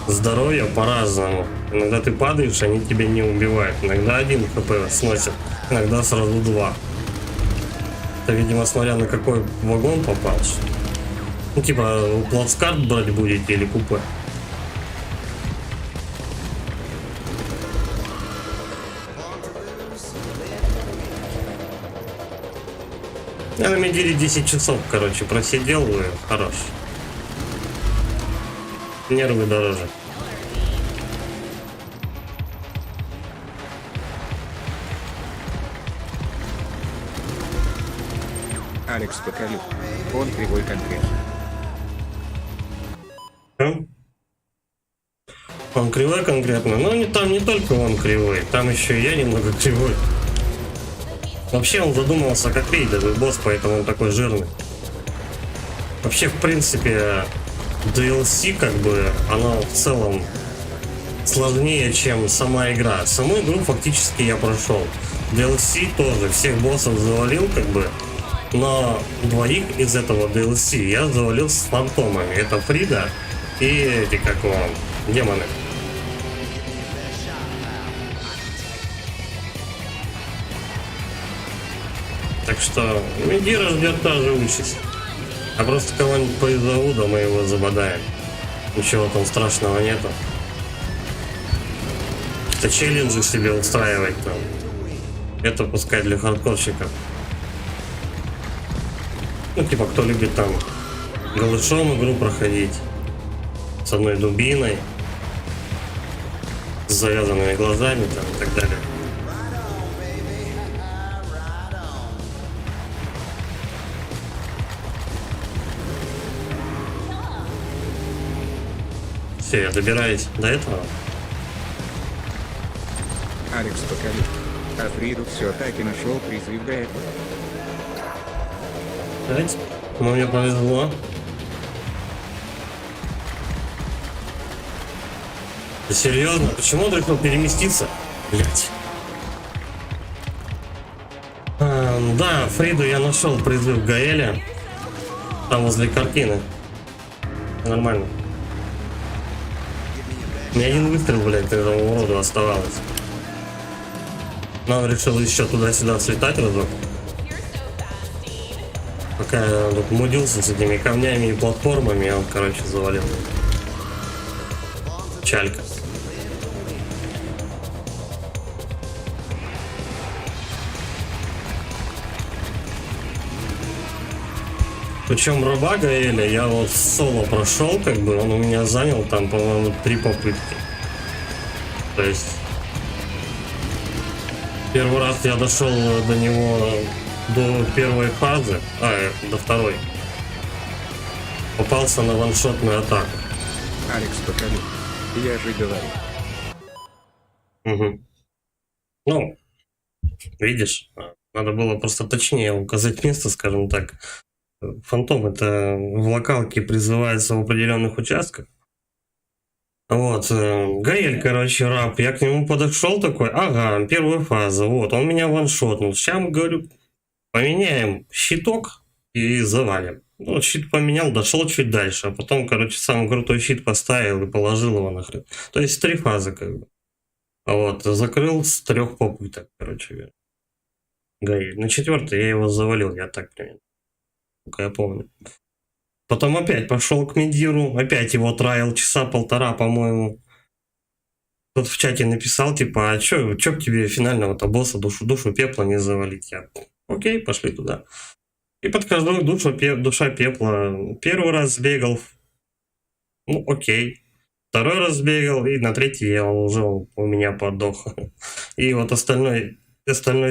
A: Здоровье по-разному. Иногда ты падаешь, они тебя не убивают. Иногда 1 хп сносят, иногда сразу 2. Это, видимо, смотря на какой вагон попал. Ну, типа, плацкарт брать будете или купе? Я на Медире 10 часов, короче, просидел, и хорош. Нервы дороже.
B: Алекс покажи. Он кривой конкретно.
A: Он кривой конкретно, но там не только он кривой, там еще и я немного кривой. Вообще он задумывался как рейдовый босс, поэтому он такой жирный. Вообще, в принципе, DLC, как бы, оно в целом сложнее, чем сама игра. Саму игру фактически я прошел. DLC тоже, всех боссов завалил, как бы, но 2 из этого DLC я завалил с фантомами. Это Фрида и эти, как его, демоны. Так что Медира ждет та же участь. А просто кого-нибудь призову, да мы его забодаем. Ничего там страшного нету. Это челленджи себе устраивать там. Это пускай для хардкорщиков. Ну, типа, кто любит там голышом игру проходить. С одной дубиной. С завязанными глазами там и так далее. Все, я добираюсь до этого.
B: Алекс покажи. А Фриду все-таки нашел призыв Гаэля.
A: Давайте. Ну, мне повезло. Да серьезно? Почему он решил переместиться? Блять. Да, Фриду я нашел призыв Гаэля. Там возле картины. Нормально. У меня 1 выстрел, блядь, этому уроду оставалось. Но он решил еще туда-сюда слетать разок. Пока я тут мудился с этими камнями и платформами, он, короче, завалил. Чалька. Причем раба Гаэля я вот соло прошел, как бы, он у меня занял там, по-моему, 3 попытки. То есть первый раз я дошел до него до первой фазы, до второй. Попался на ваншотную атаку.
B: Алекс покажи. Я же говорю.
A: Угу. Ну, видишь, надо было просто точнее указать место, скажем так. Фантом это в локалке призывается в определенных участках. Вот, Гаэль, короче, раб, я к нему подошел такой, ага, первая фаза, вот, он меня ваншотнул. Сейчас, говорю, поменяем щиток и завалим. Ну, щит поменял, дошел чуть дальше, а потом, короче, самый крутой щит поставил и положил его нахрен. То есть 3 фазы, как бы. Вот, закрыл с 3 попыток, короче. Гаэль. На 4-й я его завалил, я так примерно. Только я помню. Потом опять пошел к Медиру, опять его траил 1.5 часа, по-моему. Тут в чате написал, типа, а чё к тебе финального-то босса душу пепла не завалить? Я, окей, пошли туда. И под каждую душа пепла 1 раз сбегал. Ну, окей. второй раз бегал, и на третий я уже у меня подох. И вот остальной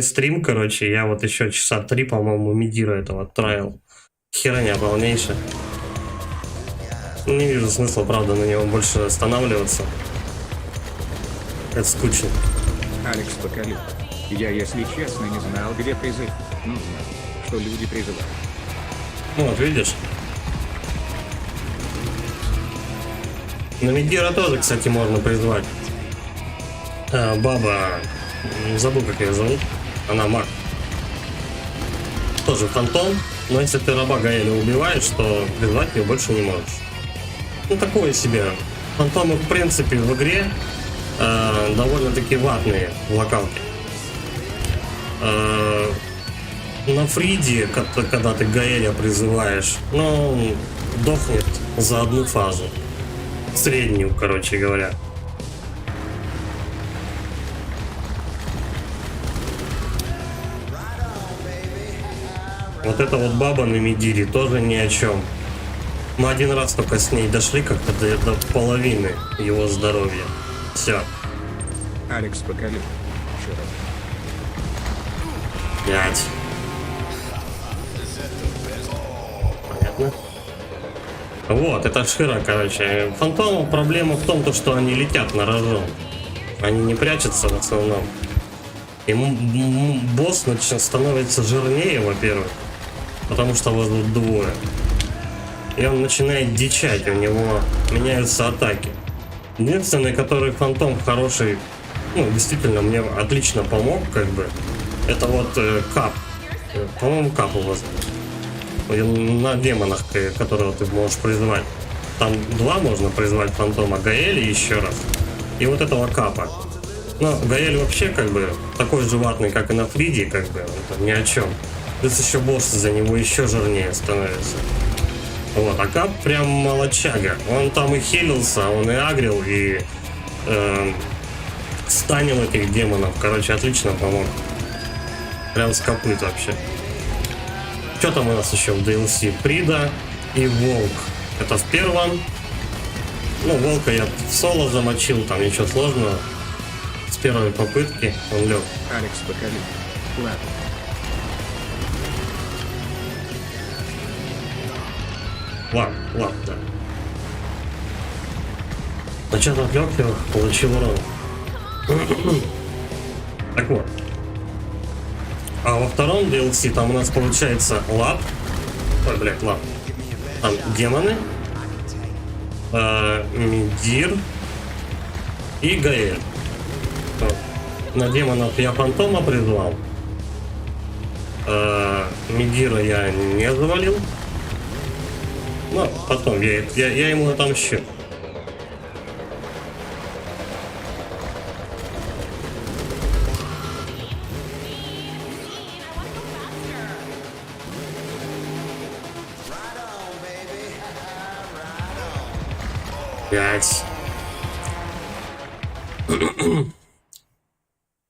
A: стрим, короче, я вот еще часа 3, по-моему, медира этого траил. Херня полнейшая. Не вижу смысла, правда, на него больше останавливаться. Это скучно.
B: Алекс Поколюб. Я, если честно, не знал, где призыв. Ну, знал, что люди призывают.
A: Ну вот, видишь? На Медира тоже, кстати, можно призвать. Баба, забыл, как ее зовут. Она маг. Тоже фантом, но если ты раба Гаэля убиваешь, то призвать ее больше не можешь. Ну, такое себе. Фантомы, в принципе, в игре довольно-таки ватные в локалке. На Фриде, когда ты Гаэля призываешь, ну, он дохнет за одну фазу. Среднюю, короче говоря. Вот эта вот баба на Медире тоже ни о чем. Мы один раз только с ней дошли как-то до половины его здоровья. Все.
B: Алекс Поколюб. Черт.
A: 5. Понятно. Вот, это Шира, короче. Фантомов проблема в том, что они летят на рожон. Они не прячутся в основном. И босс становится жирнее, во-первых. Потому что вас тут двое. И он начинает дичать, у него меняются атаки. Единственный, который фантом хороший, ну, действительно, мне отлично помог, как бы, это вот Кап. По-моему, Кап у вас. На демонах, которого ты можешь призвать. Там 2 можно призвать фантома, Гаэля еще раз. И вот этого Капа. Но Гаэль вообще, как бы, такой же ватный, как и на Фриде, как бы, это ни о чем. Плюс еще босс за него еще жирнее становится. Вот, а Кап прям молодчага. Он там и хилился, он и агрил, и станил этих демонов. Короче, отлично помог. Прям с копыт вообще. Что там у нас еще в DLC? Фрида и Волк. Это в первом. Ну, Волка я в соло замочил, там ничего сложного. С первой попытки он лег.
B: Алекс Поколюб. Ладно.
A: Ладно, да. Сначала отвлек его, получил урон. Так вот. А во втором DLC там у нас получается лап. Ой, блядь, лап. Там демоны. Медир. И Гаэль. Вот. На демонов я фантома призвал. Медира я не завалил. Но потом я ему отомщу.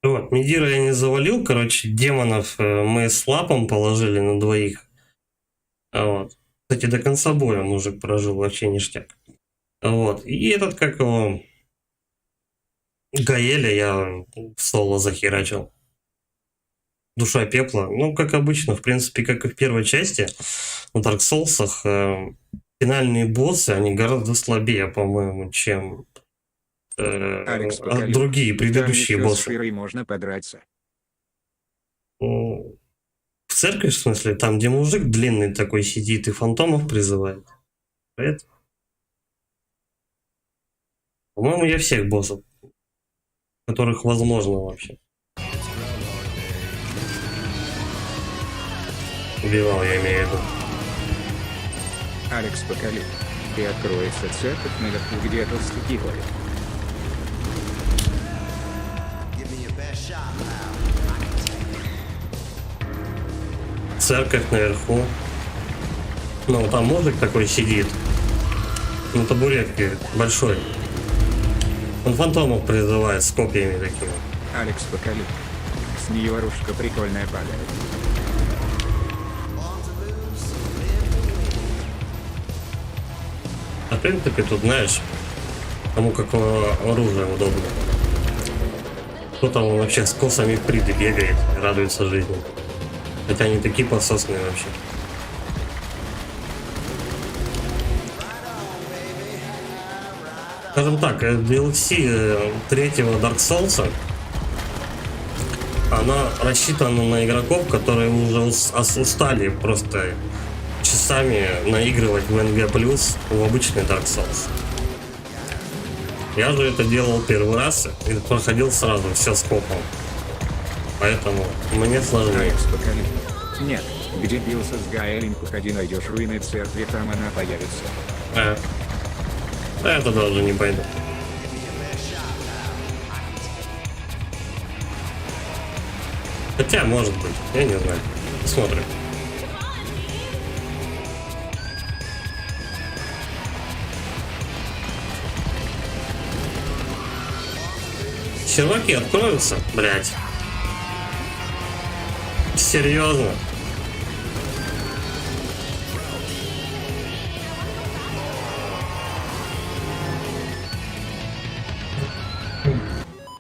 A: Вот, Медира я не завалил, короче, демонов мы с лапом положили на двоих. Вот. Кстати, до конца боя мужик прожил, вообще ништяк. Вот, и этот, как его, Гаэля я в соло захерачил. Душа пепла, ну, как обычно, в принципе, как и в первой части, в Dark Souls'ах финальные боссы, они гораздо слабее, по-моему, чем другие предыдущие боссы.
B: С Широй можно подраться.
A: В церкви, в смысле, там, где мужик длинный такой сидит и фантомов призывает. Это? По-моему, я всех боссов, которых возможно вообще. Убивал, я имею в виду.
B: Алекс Поколюб. И откроется церковь наверху, где толстяки ходят.
A: Церковь наверху. Ну, там мужик такой сидит. На табуретке большой. Он фантомов призывает с копьями такими.
B: Алекс Поколюб. С нее ворушка прикольная падает.
A: А в принципе тут, знаешь, Кому какое оружие удобно. Кто там вообще с косами приды бегает, радуется жизни. Хотя они такие пососные вообще. Скажем так, DLC третьего Dark Souls, она рассчитана на игроков, которые уже устали просто часами наигрывать в NG+, в обычный Dark Souls. Я же это делал первый раз и проходил сразу все скопом. Поэтому мне сложнее.
B: Алекс, покажи. Нет, где бился с Гаэлин, походи, найдешь руины церкви, там она появится.
A: Да, это даже не пойду. Хотя, может быть, я не знаю. Посмотрим. Серваки откроются, блять. Серьезно.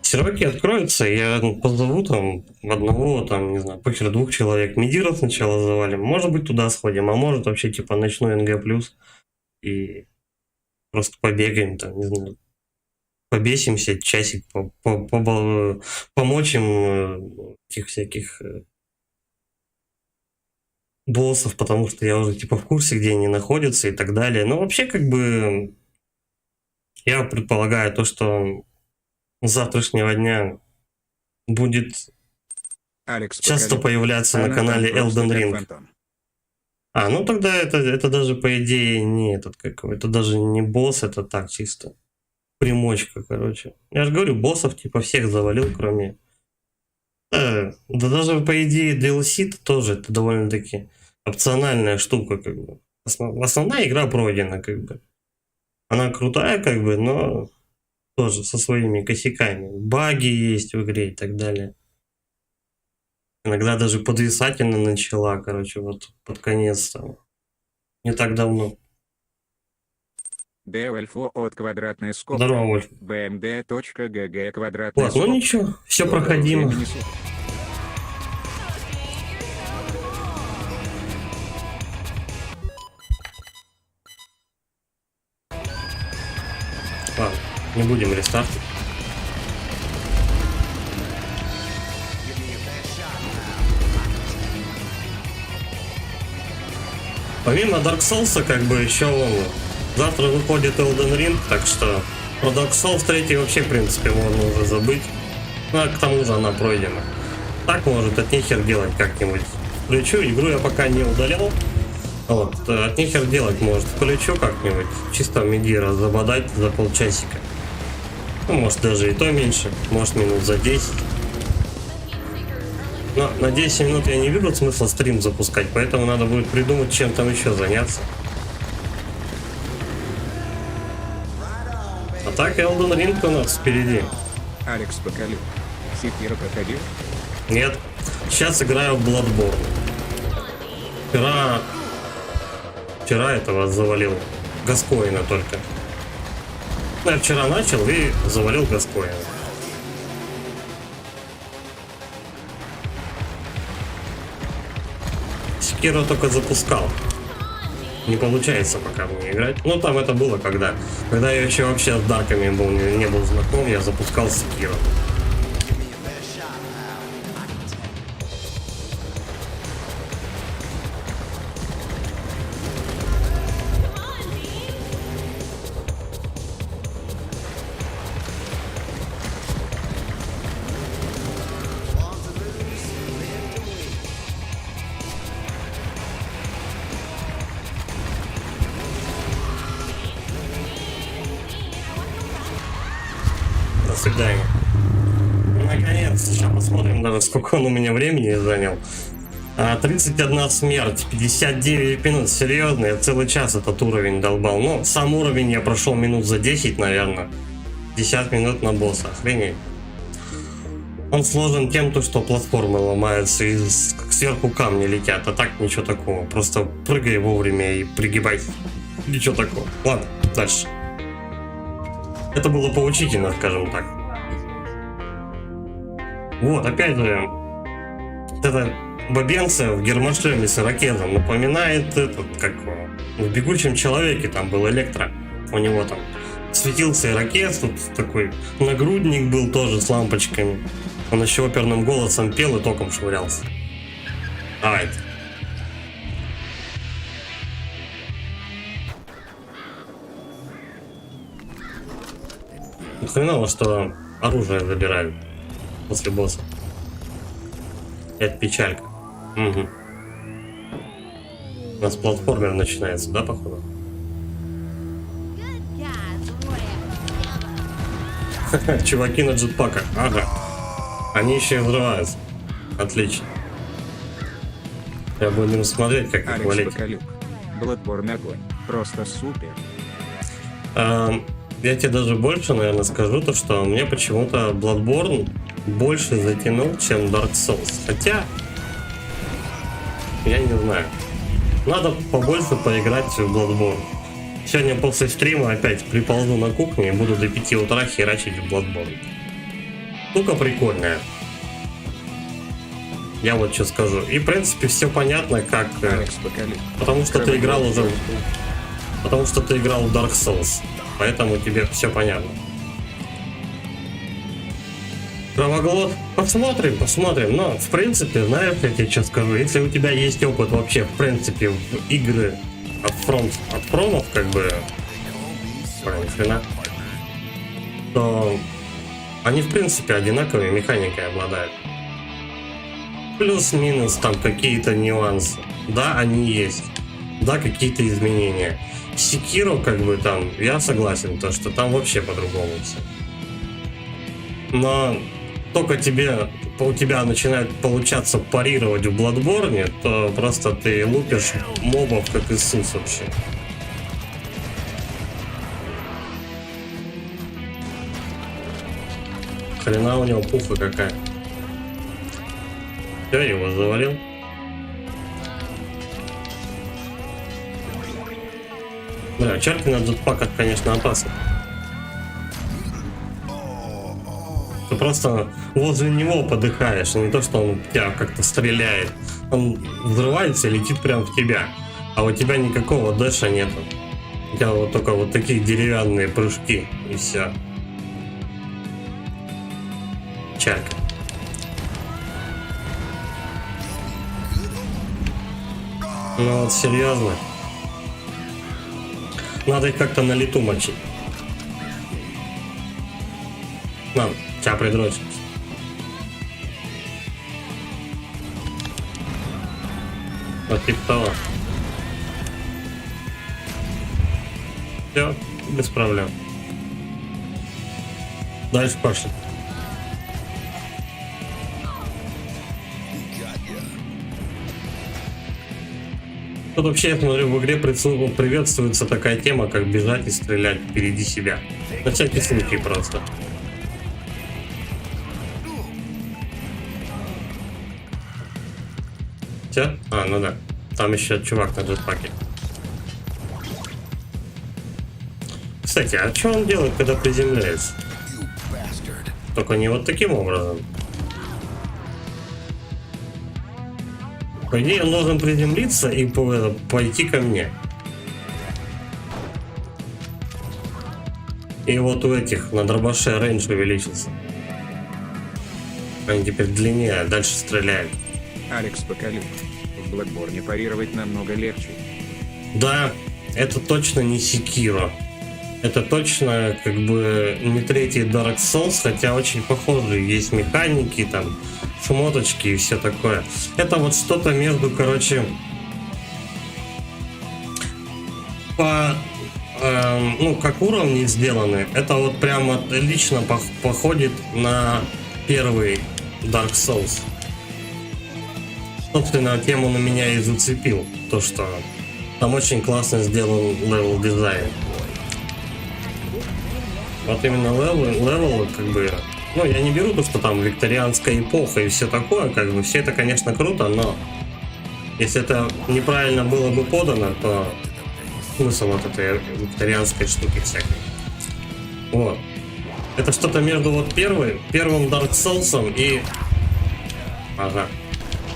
A: Серваки откроются, я позову там одного, там, не знаю, похер 2 человек. Мидира сначала завалим. Может быть, туда сходим, а может вообще типа ночной НГ+, и просто побегаем там, не знаю. Побесимся, часик, помочь им этих всяких боссов, потому что я уже типа в курсе, где они находятся и так далее. Но вообще как бы я предполагаю то, что с завтрашнего дня будет
B: Алекс,
A: часто появляться на канале Elden Ring. Ну тогда это даже по идее не этот какой, это даже не босс, это так чисто. Примочка, короче. Я же говорю, боссов типа всех завалил, кроме... Да даже по идее DLC-то тоже это довольно-таки опциональная штука, как бы. Основная игра пройдена, как бы. Она крутая, как бы, но тоже со своими косяками. Баги есть в игре и так далее. Иногда даже подвисать она начала, короче, вот под конец там. Не так давно.
B: Девальфо от квадратной скобки.
A: Здорово, Вольф.
B: bmd.gg квадратная
A: Вот, ну
B: скобка.
A: ничего, все проходимо. Ладно, не будем рестартить. Помимо Dark Souls, как бы еще завтра выходит Elden Ring, так что про Dark Souls 3 вообще, в принципе, можно уже забыть. Ну, а к тому же она пройдена. Так, может, от нехер делать как-нибудь. Включу, игру я пока не удалял. Вот, от нехер делать, может, включу как-нибудь. Чисто Мидира забодать за полчасика. Ну, может, даже и то меньше. Может, минут за 10. Но на 10 минут я не вижу смысла стрим запускать, поэтому надо будет придумать, чем там еще заняться. А так Elden Ring у нас впереди.
B: Алекс, покажи. Секира проходил?
A: Нет. Сейчас играю в Bloodborne. Вчера этого завалил. Гаскоина только. Ну, я вчера начал и завалил Гаскоина. Секиру только запускал. Не получается пока мне играть. Ну там это было когда я еще вообще с Дарками не был знаком, я запускал Секиру. До свидания. Наконец, сейчас посмотрим даже, сколько он у меня времени занял. 31 смерть, 59 минут. Серьезно, я целый час этот уровень долбал. Ну, сам уровень я прошел минут за 10, наверное. 50 минут на босса, охренеть. Он сложен тем, что платформы ломаются и сверху камни летят, а так ничего такого. Просто прыгай вовремя и пригибай. Ничего такого. Ладно, дальше. Это было поучительно, скажем так. Вот, опять же, вот эта бабенция в гермошлеме с ракетом напоминает этот, как в «Бегущем человеке» там был Электро. У него там светился ирокез, тут такой нагрудник был тоже с лампочками. Он еще оперным голосом пел и током швырялся. Давайте. Хреново, что оружие забирают после босса. Это печалька. Угу. У нас платформер начинается, да, походу? Чуваки на джетпаках. Ага. Они еще и взрываются. Отлично. Я будем смотреть, как их валить.
B: Bloodborne огонь. Просто супер.
A: Я тебе даже больше, наверное, скажу, то, что мне почему-то Bloodborne больше затянул, чем Dark Souls. Хотя, я не знаю. Надо побольше поиграть в Bloodborne. Сегодня после стрима опять приползу на кухню и буду до 5 утра херачить в Bloodborne. Штука прикольная. Я вот что скажу. И в принципе все понятно, как... Потому что ты играл уже... Потому что ты играл в Dark Souls. Поэтому тебе все понятно. Кровоглот. Посмотрим. Но, в принципе, знаешь, я тебе что скажу. Если у тебя есть опыт вообще, в принципе, в игры от фромов, как бы... Хрена. То они, в принципе, одинаковой механикой обладают. Плюс-минус там какие-то нюансы. Да, они есть. Да, какие-то изменения. Секиро, как бы там, я согласен, то, что там вообще по-другому все. Но только у тебя начинает получаться парировать в Bloodborne, то просто ты лупишь мобов как Иисус вообще. Хрена у него пуха какая. Все, его завалил. Да, чарки на джетпаках, конечно, опасно. Ты просто возле него подыхаешь, не то, что он тебя как-то стреляет. Он взрывается и летит прямо в тебя. А у тебя никакого дэша нету. У тебя вот только вот такие деревянные прыжки и все. Чарка. Ну вот серьезно. Надо их как-то на лету мочить. Надо, тебя придрочить. Вот типа того. Все, без проблем. Дальше пошли. Тут вообще, я смотрю, в игре приветствуется такая тема, как бежать и стрелять впереди себя. На всякий случай просто. Все? А, ну да. Там еще чувак на джетпаке. Кстати, а что он делает, когда приземляется? Только не вот таким образом. По идее, он должен приземлиться и пойти ко мне. И вот у этих на дробаше рейндж увеличился. Они теперь длиннее, а дальше стреляют.
B: Алекс Бакалюк. В Bloodborne парировать намного легче.
A: Да, это точно не Sekiro. Это точно как бы не третий Dark Souls, хотя очень похожие есть механики, там, шмоточки и все такое. Это вот что-то между, короче, ну, как уровни сделаны, это вот прямо лично походит на первый Dark Souls. Собственно, тему на меня и зацепил, то что там очень классно сделан левел дизайн. Вот именно левел, как бы, ну, я не беру то, что там викторианская эпоха и все такое, как бы, все это, конечно, круто, но если это неправильно было бы подано, то смысл вот этой викторианской штуки всякой. Вот. Это что-то между вот первым Dark Souls и... Ага.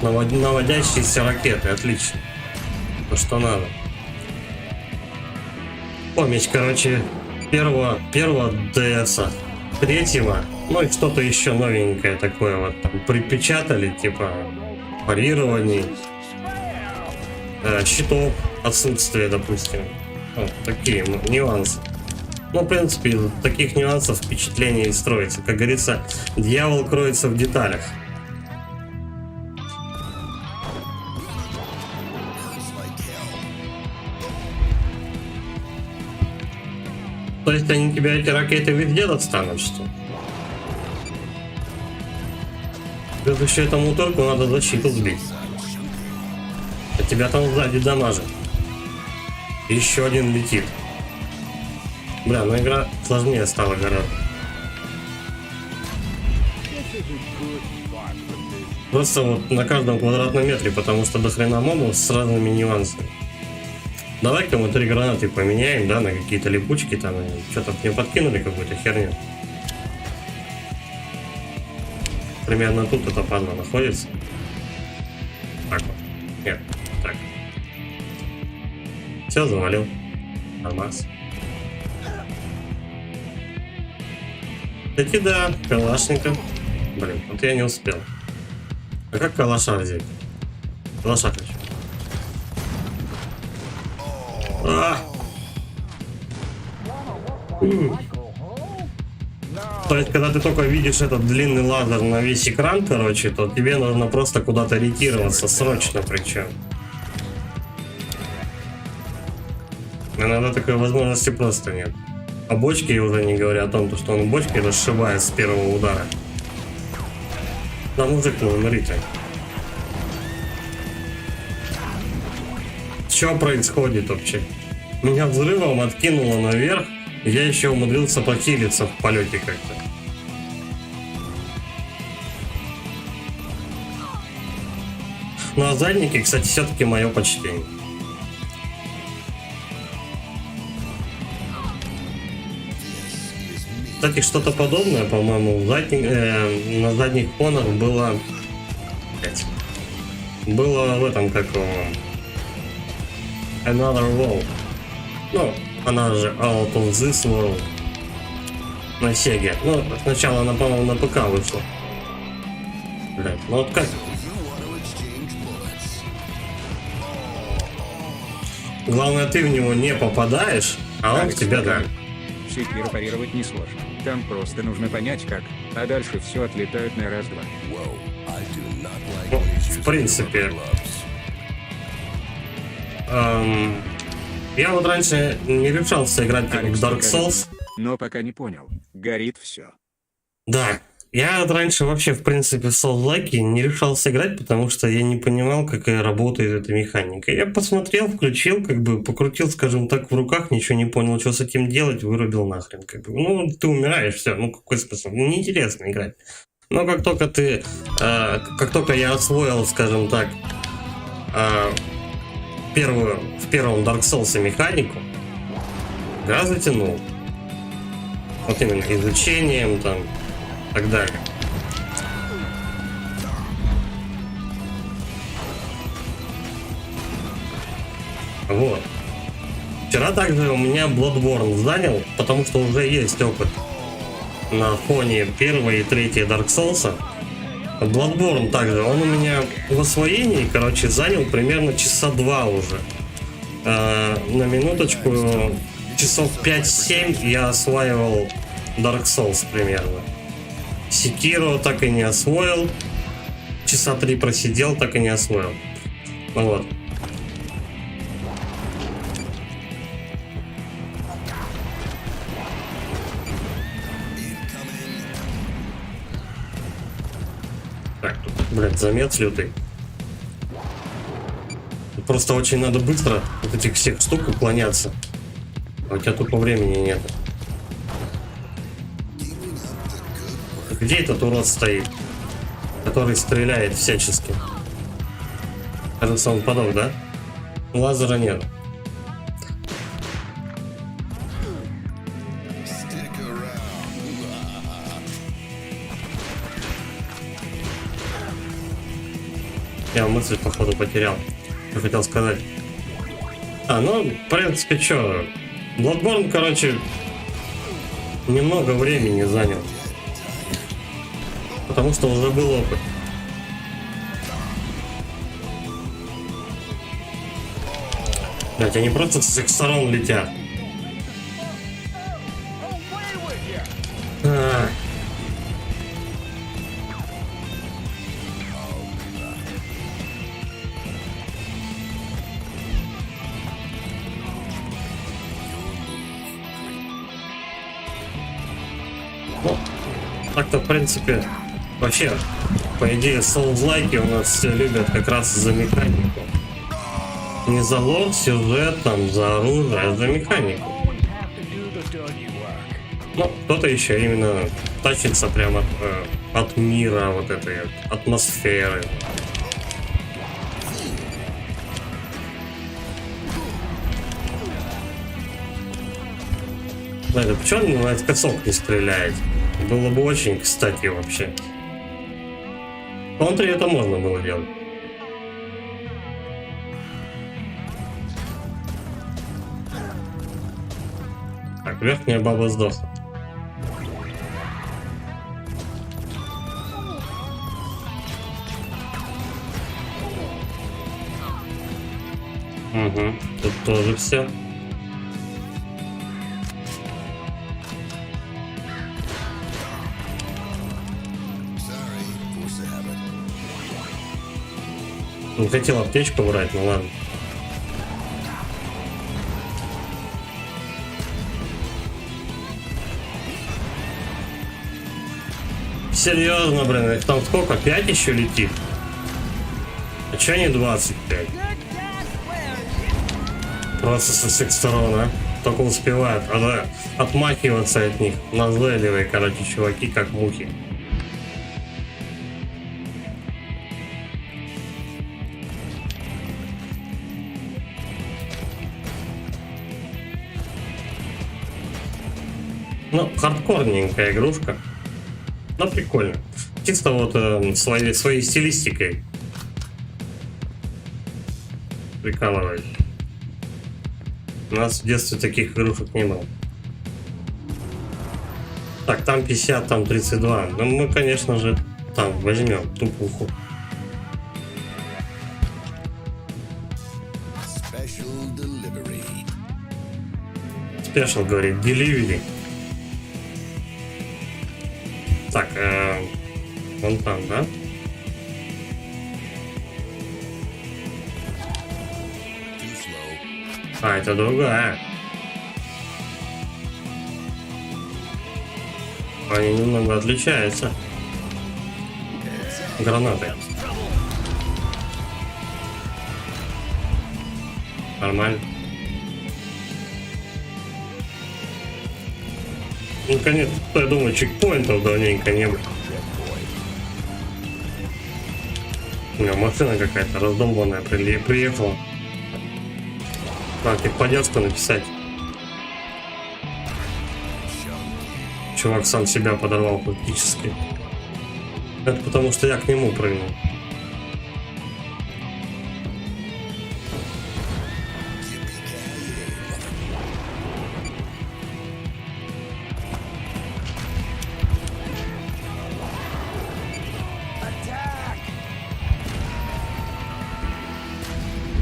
A: Наводящиеся ракеты, отлично. То, что надо. Помесь, короче, первого DS-а, третьего, ну и что-то еще новенькое такое вот там припечатали, типа парирований, щитов, отсутствие, допустим. Вот такие нюансы. Ну, в принципе, из таких нюансов впечатление и строится. Как говорится, дьявол кроется в деталях. То есть они тебя, эти ракеты, везде достанут, что ли? Плюс еще этому турку надо защиту сбить. А тебя там сзади дамажит. Еще один летит. Бля, ну игра сложнее стала гораздо. Просто вот на каждом квадратном метре, потому что до хрена мобов с разными нюансами. Давай-ка мы 3 гранаты поменяем, да, на какие-то липучки там. Что-то мне подкинули какую-то херню. Примерно тут эта панна находится. Так вот. Нет, так. Все, завалил. Нормас. Таки да, калашника. Блин, вот я не успел. А как калаша взять? Калаша хочу. То есть, когда ты только видишь этот длинный лазер на весь экран, короче, то тебе нужно просто куда-то ориентироваться, срочно причем. Иногда такой возможности просто нет. А бочки, уже не говоря о том, что он бочки расшибает с первого удара. Да, мужик, ну умри-то. Что происходит вообще? Меня взрывом откинуло наверх, и я еще умудрился похилиться в полете как-то. Ну а задники, кстати, все-таки мое почтение. Кстати, что-то подобное, по-моему, на задних фонах было... Было в этом, как Another World. Ну, она же Out of This World. На Сеге. Ну, сначала она, по-моему, на ПК вышла. Блядь, ну вот как? Главное, ты в него не попадаешь, а он в тебя да.
B: Секиру парировать несложно. Там просто нужно понять как, а дальше все отлетает на раз-два.
A: Ну, в принципе. Я вот раньше не решался играть типа в Dark Souls.
B: Но пока не понял. Горит все.
A: Да. Я вот раньше вообще, в принципе, в Souls-like не решался играть, потому что я не понимал, как работает эта механика. Я посмотрел, включил, как бы покрутил, скажем так, в руках, ничего не понял, что с этим делать, вырубил нахрен. Как бы. Ну, ты умираешь, все, ну какой смысл? Ну, неинтересно играть. Но как только я освоил, скажем так, в первом Dark Souls механику, я затянул. Вот именно изучением там и так далее. Вот. Вчера также у меня Bloodborne занял, потому что уже есть опыт на фоне первой и третьей Dark Souls. Bloodborne также, он у меня в освоении, короче, занял примерно часа 2 уже. На минуточку, часов 5-7 я осваивал Dark Souls примерно. Sekiro так и не освоил. Часа 3 просидел, так и не освоил. Ну вот. Так, тут, блядь, замес лютый. Просто очень надо быстро от этих всех штук уклоняться. А у тебя тупо времени нет. Где этот урод стоит? Который стреляет всячески. Кажется, он подох, да? Лазера нет. Я мысль, походу, потерял. Что хотел сказать. Ну, в принципе, что? Bloodborne, короче, немного времени занял. Потому что уже был опыт. Блять, они просто с всех сторон летят. Ну, так-то, в принципе, вообще, по идее, соулс-лайки у нас все любят как раз за механику. Не за лор, сюжет, там, за оружие, а за механику. Ну, кто-то еще именно тащится прямо от мира, вот этой атмосферы. Да, почему он на косок не стреляет? Было бы очень кстати вообще. В контре это можно было делать. Так, верхняя баба сдохла. Угу, тут тоже все. Не хотел аптечку брать, ну ладно. Серьезно, блин, их там сколько? 5 еще летит? А че не 25? Просто со всех сторон, а? Только успевают отмахиваться от них. Назойливые, короче, чуваки, как мухи. Ну, хардкорненькая игрушка. Но прикольно. Чисто вот своей стилистикой. Прикалывает. У нас в детстве таких игрушек не было. Так, там 50, там 32. Ну, мы, конечно же, там возьмем тупуху. Спешл говорит, delivery. Так, вон там, да? А, это другая. Они немного отличаются. Гранаты. Нормально. Наконец-то, я думаю, чекпоинтов давненько не было. У меня машина какая-то раздолбанная приехала. Так, техподдержку написать. Чувак сам себя подорвал фактически. Это потому что я к нему прыгнул.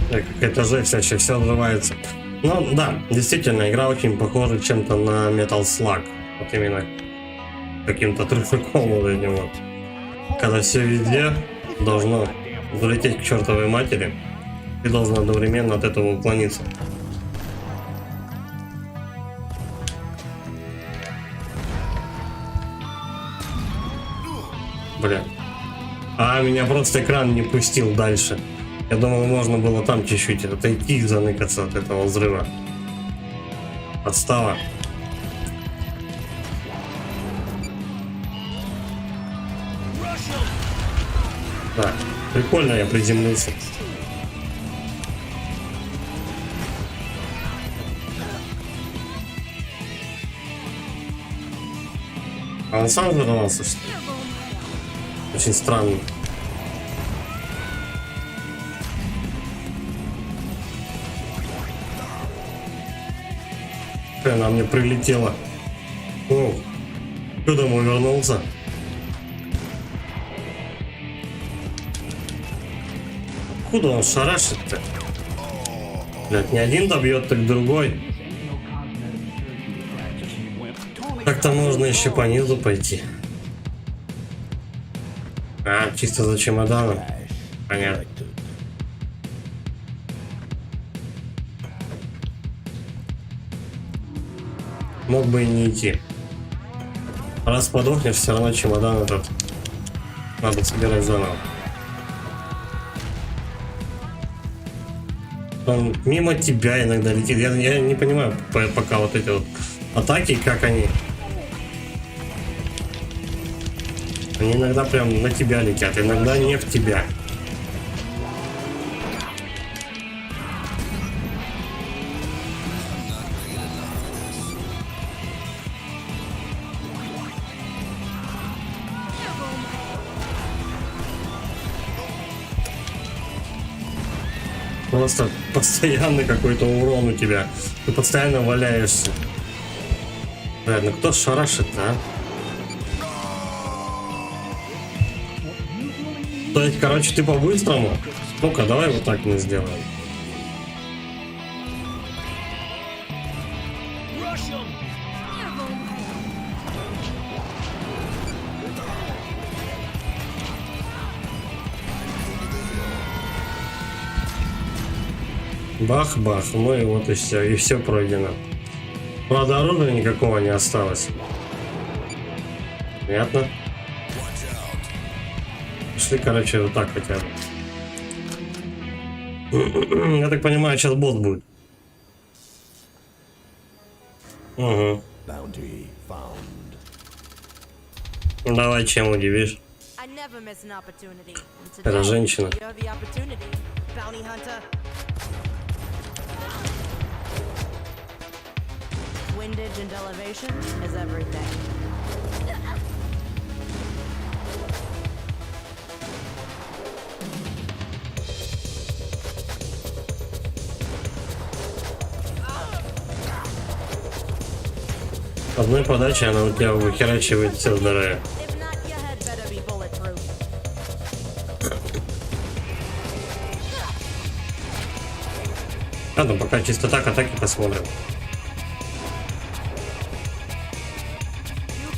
A: Какая-то жесть, вообще все взрывается. Ну да, действительно, игра очень похожа чем-то на Metal Slug. Вот именно каким-то трешаком вот этим вот. Когда все везде должно залететь к чертовой матери, ты должен одновременно от этого уклониться. Бля. А меня просто экран не пустил дальше. Я думал, можно было там чуть-чуть отойти и заныкаться от этого взрыва. Подстава. Да, прикольно я приземлился. А он сам взорвался, что ли? Очень странно. Она мне прилетела. О, кто домой вернулся? Откуда он шарашит-то? Блядь, не один добьет, так другой. Так-то можно еще по низу пойти. А, чисто за чемоданом. Понятно. Мог бы и не идти. Раз подохнешь, все равно чемодан этот надо собирать заново. Он мимо тебя иногда летит. Я не понимаю пока вот эти вот атаки, как они. Они иногда прям на тебя летят, иногда не в тебя. Просто постоянный какой-то урон у тебя. Ты постоянно валяешься. Блядь, ну кто шарашит-то, а? То есть, короче, ты по-быстрому? Ну-ка, давай вот так мы сделаем. Бах-бах, ну и вот и все пройдено. Правда, оружия никакого не осталось. Понятно? Пошли, короче, вот так хотя бы. Я так понимаю, сейчас босс будет. Угу. Давай, чем удивишь? Это женщина.
C: Windage and elevation is everything.
A: Одной подачи она у тебя выхерачивает все здоровье.
C: If not, your head better be bulletproof.
A: Ладно, пока чисто так атаки посмотрим.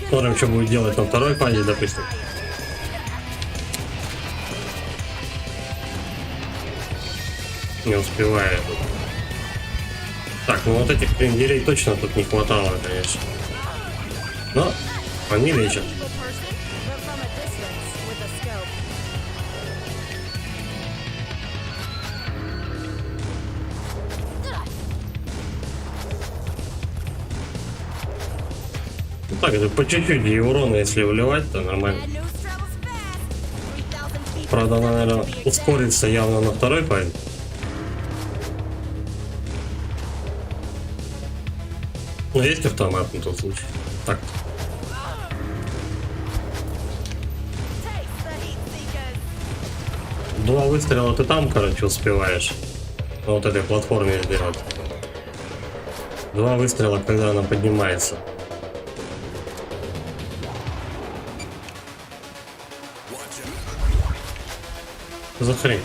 A: Посмотрим, что будет делать на второй фазе, допустим. Не успеваю. Так, ну вот этих кренделей точно тут не хватало, конечно. Но они лечат.
C: Evil person, but from a distance with a scope.
A: Ну так, это по чуть-чуть и урона, если вливать, то нормально.
C: Bad news travels fast. 3,000 people
A: Правда, она, наверное,
C: dead.
A: ускорится явно на второй фазе. Но есть автомат на тот случай. Так.
C: Taste the heat seekers.
A: 2 выстрела ты там, короче, успеваешь. На вот этой платформе сделать. 2 выстрела, когда она поднимается. За хрень.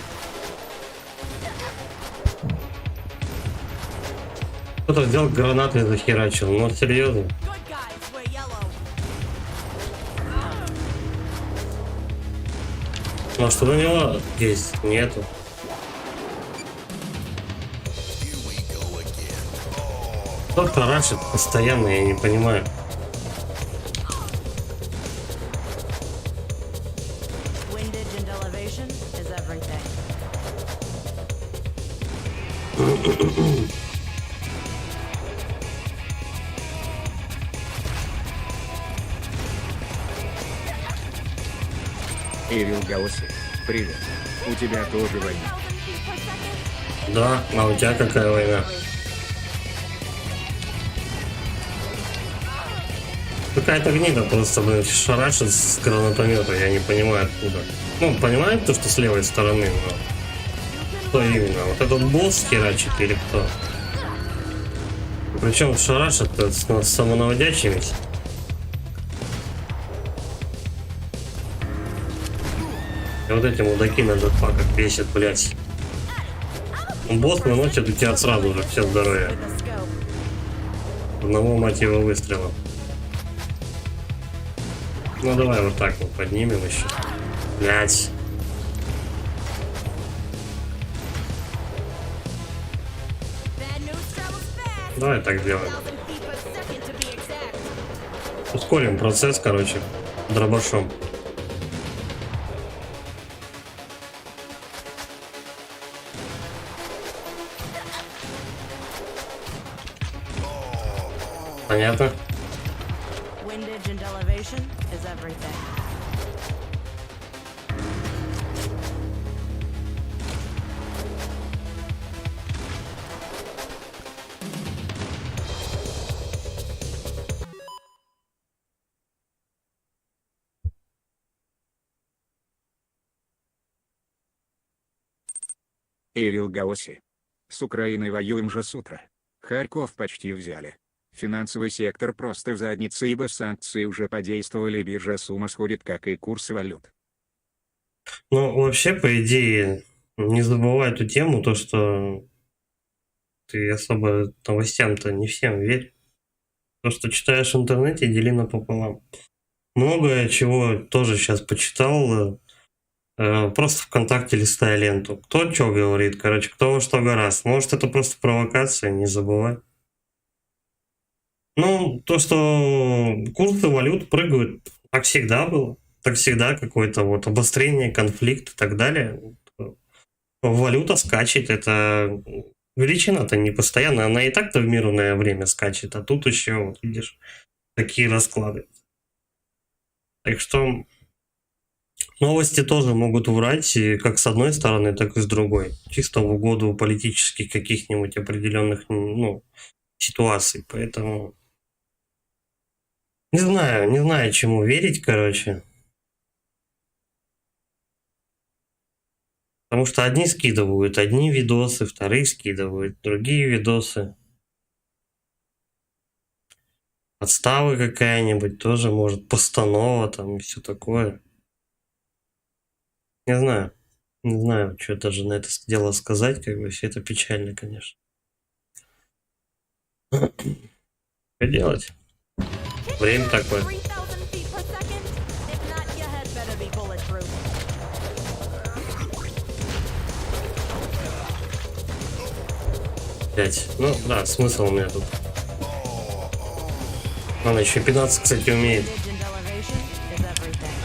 A: Кто-то взял гранаты и захерачил. Ну, серьезно.
C: Good guys wear yellow.
A: Ну, а что у него есть? Нету. Кто тарашит постоянно, я не понимаю.
C: Windage and elevation is everything.
B: Ирил Гаусси, привет. У тебя тоже война.
C: 1,000 feet per second.
A: Да, а у тебя какая война? Какая-то гнида просто, блин, шарашит с гранатомета, я не понимаю откуда. Ну, понимаю то, что с левой стороны, но... Кто именно? Вот этот босс херачит или кто? Причем шарашат с самонаводящимися. И вот эти мудаки на джетпаках бесит, блять. Босс наносит у тебя сразу же все здоровье.
C: With a scope.
A: Одного, мать его, выстрела. Ну давай вот так вот поднимем еще. Блять.
C: Bad news travels fast.
A: Давай так сделаем.
C: 1,000 feet per second to be exact.
A: Ускорим процесс, короче, дробашом. Понятно?
C: Windage and elevation is everything.
B: Ирил Гаоси. С Украиной воюем же с утра. Харьков почти взяли. Финансовый сектор просто в заднице, ибо санкции уже подействовали, биржа с ума сходит, как и курсы валют.
A: Ну, вообще, по идее, не забывай эту тему, то, что ты особо новостям-то не всем верь. То, что читаешь в интернете, дели напополам. Многое чего тоже сейчас почитал, просто ВКонтакте листая ленту. Кто что говорит, короче, кто во что гораст. Может, это просто провокация, не забывай. Ну, то, что курсы валют прыгают, так всегда было. Так всегда какое-то вот обострение, конфликт и так далее. Валюта скачет, это величина-то не постоянно. Она и так-то в мирное время скачет, а тут еще, вот видишь, такие расклады. Так что новости тоже могут врать и как с одной стороны, так и с другой. Чисто в угоду политических каких-нибудь определенных, ну, ситуаций. Поэтому не знаю, чему верить, короче. Потому что одни скидывают одни видосы, вторые скидывают другие видосы. Подстава какая-нибудь тоже, может, постанова там и все такое. Не знаю, что даже на это дело сказать, как бы все это печально, конечно. Что делать? Время такое.
C: 3,000 feet per second. If not, your head better be bulletproof.
A: Пять. Ну да, смысл у меня тут. Она еще 15, кстати, умеет.
C: Windage and elevation is everything.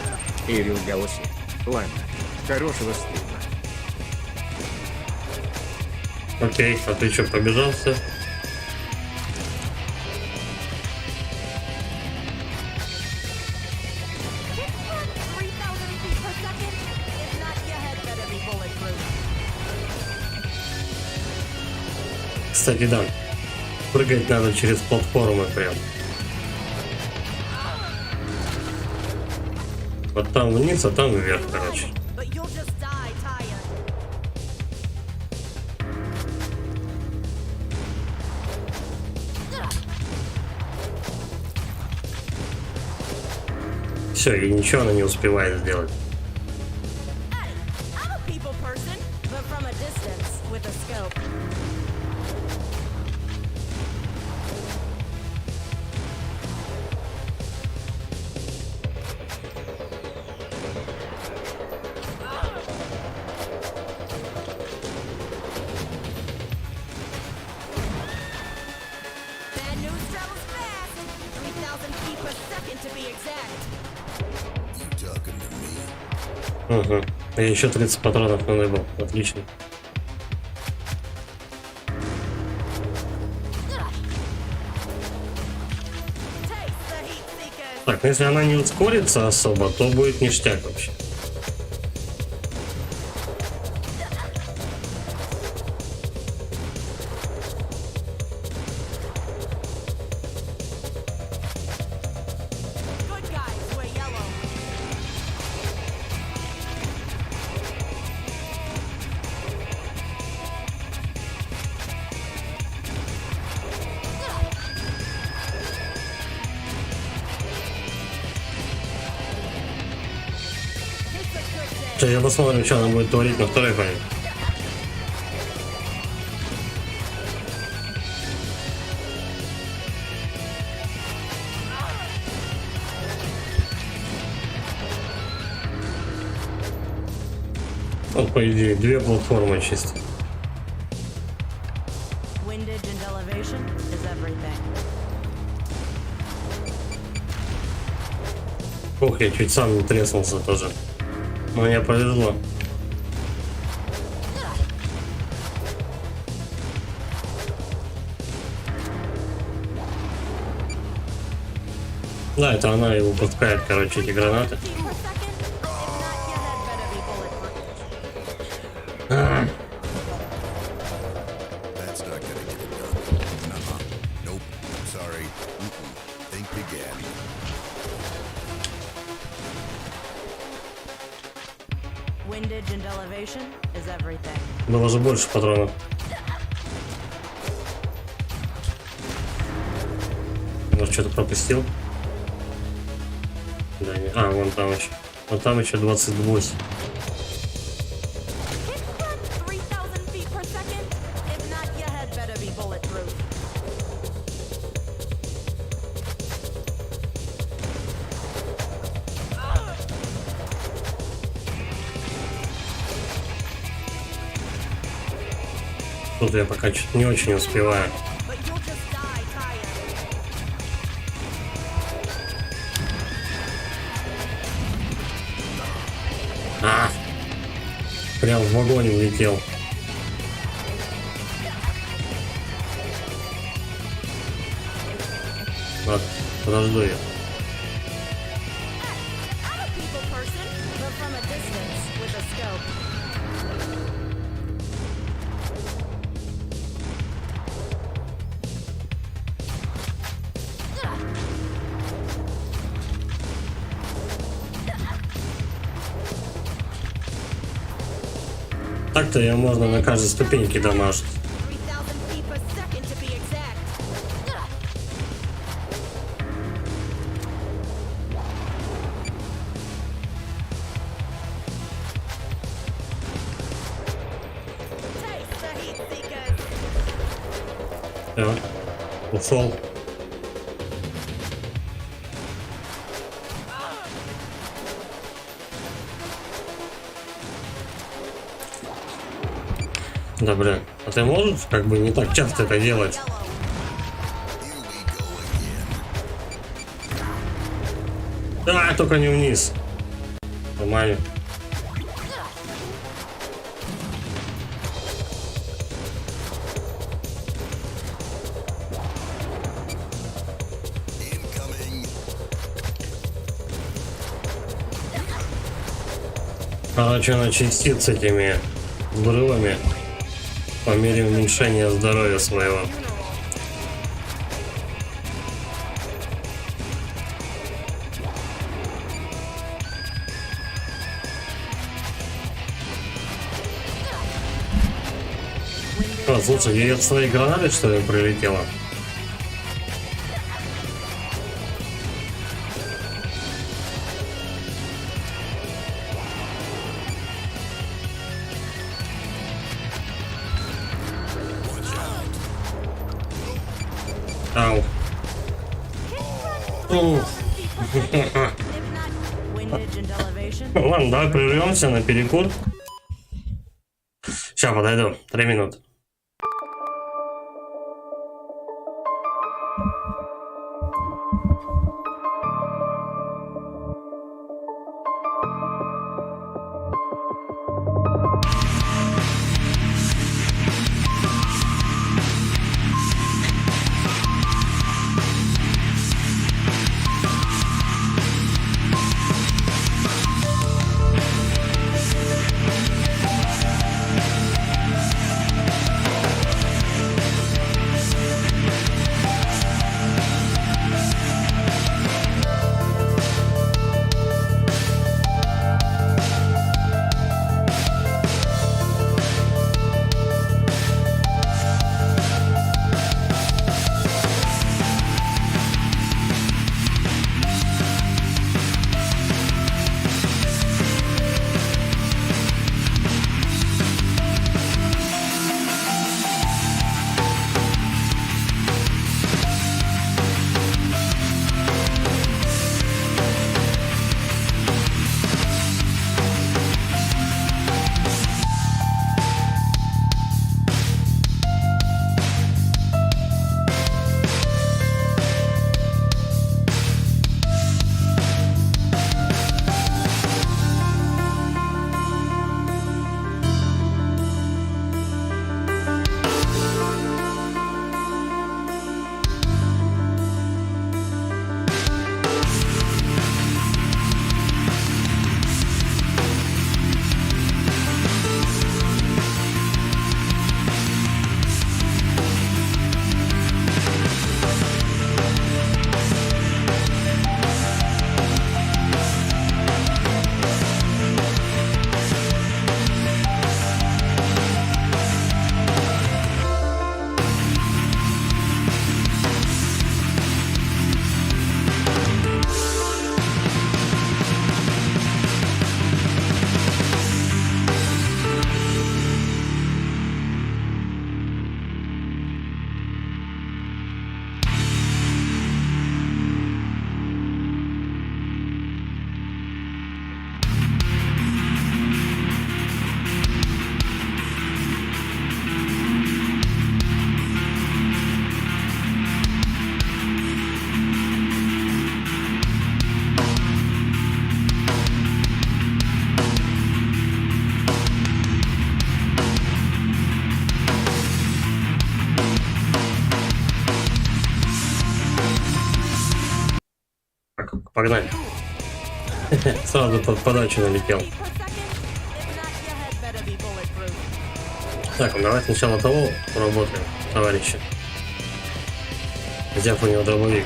B: Ирил Гаоси. Ладно. Хорошего стрима.
A: Окей, а ты что, побежался?
C: Kick front 3,000 feet per second. If not, your head better be bulletproof.
A: Кстати, да. Прыгать надо через платформы прям. Вот там вниз, а там вверх, короче.
C: But you'll just die tired.
A: Все, и ничего она не успевает сделать.
C: Hey, I'm a people person, but from a distance with a scope. Bad news travels fast. 3,000 feet per second to be exact.
A: Угу. И еще 30 патронов на был. Отлично.
C: Taste the heat seekers.
A: Так, ну если она не ускорится особо, то будет ништяк вообще.
C: Good guys wear yellow.
A: Сейчас посмотрим, что она будет творить на второй фазе. Вот, по идее, две платформы чисто.
C: Windage and elevation is everything.
A: Ух, я чуть сам не треснулся тоже. Но мне повезло. Да, это она и выпускает, короче, эти гранаты.
C: Feet per second? If not, your head better be bulletproof.
D: That's not gonna get it done. Nuh-uh. Nope. Sorry. Mm-mm. Think again.
C: Windage and elevation is everything.
A: Было же больше патронов. Может, что-то пропустил? Да, не. А, вон там еще. Вон там еще 28.
C: Hit crunch 3,000 feet per second? If not, your head better be bulletproof.
A: Тут я пока что-то не очень успеваю.
C: But you'll just die tired.
A: А! Прям в вагоне влетел. Ладно, подожду я.
C: I'm a people person, but from a distance with a scope.
A: Так-то ее можно на каждой ступеньке дамажить.
C: 3,000 feet per second to be exact. Taste the heat seekers.
A: Все, ушел. Да, бля, а ты можешь как бы не так часто это делать?
D: Here we go again.
A: Да, только не вниз. Нормально.
D: Incoming.
A: Короче, начистить с этими взрывами по мере уменьшения здоровья своего. А, слушай, я от своей гранаты что ли прилетела? Ау. Ух.
C: If not, windage and elevation.
A: Ладно, давай прервемся на перекур. Сейчас подойду. 3 минуты. Так, погнали. Сразу под подачу налетел.
C: Feet per second? If not, your head better be bulletproof.
A: Так, ну давай сначала того поработаем, товарищи. Взяв у него дробовик.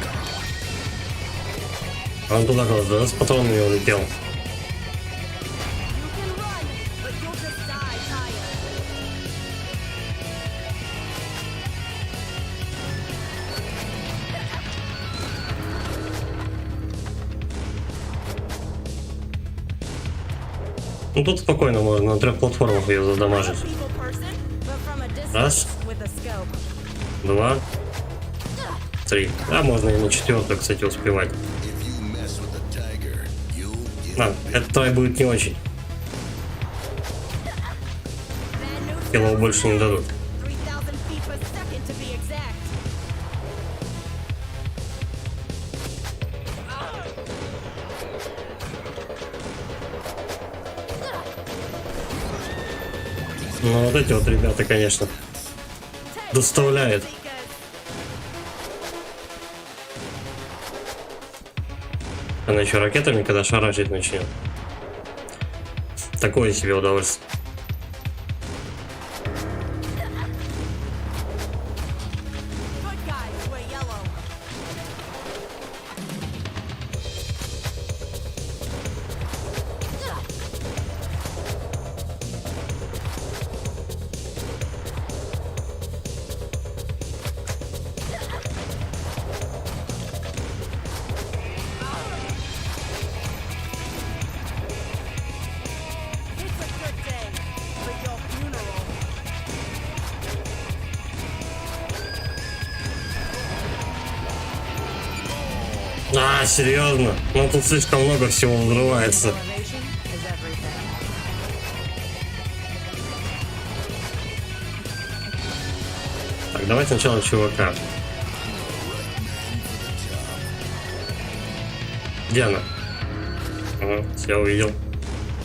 A: А он туда как раз с патронами улетел.
C: You can run, but you'll just die tired.
A: Ну тут спокойно можно на 3 платформах ее
C: I'm a
A: задамажить.
C: people person, but from a distance
A: Раз.
C: with a scope.
A: 2, 3. А можно и на 4, кстати, успевать.
D: If you mess with the tiger, you'll get
A: А, это твой будет не очень.
C: Bad news,
A: Кило больше не дадут.
C: 3,000 feet per second to be exact.
A: Ну вот эти вот ребята, конечно, доставляют.
C: Seekers.
A: Она еще ракетами, когда шарашить начнет. Такое себе удовольствие.
C: Good guys, we're yellow. It's a good day for your funeral.
A: А, серьезно? Ну тут слишком много всего взрывается.
C: Elevation is everything.
A: Так, давай сначала чувака. Где она? Ага, я увидел.
C: Can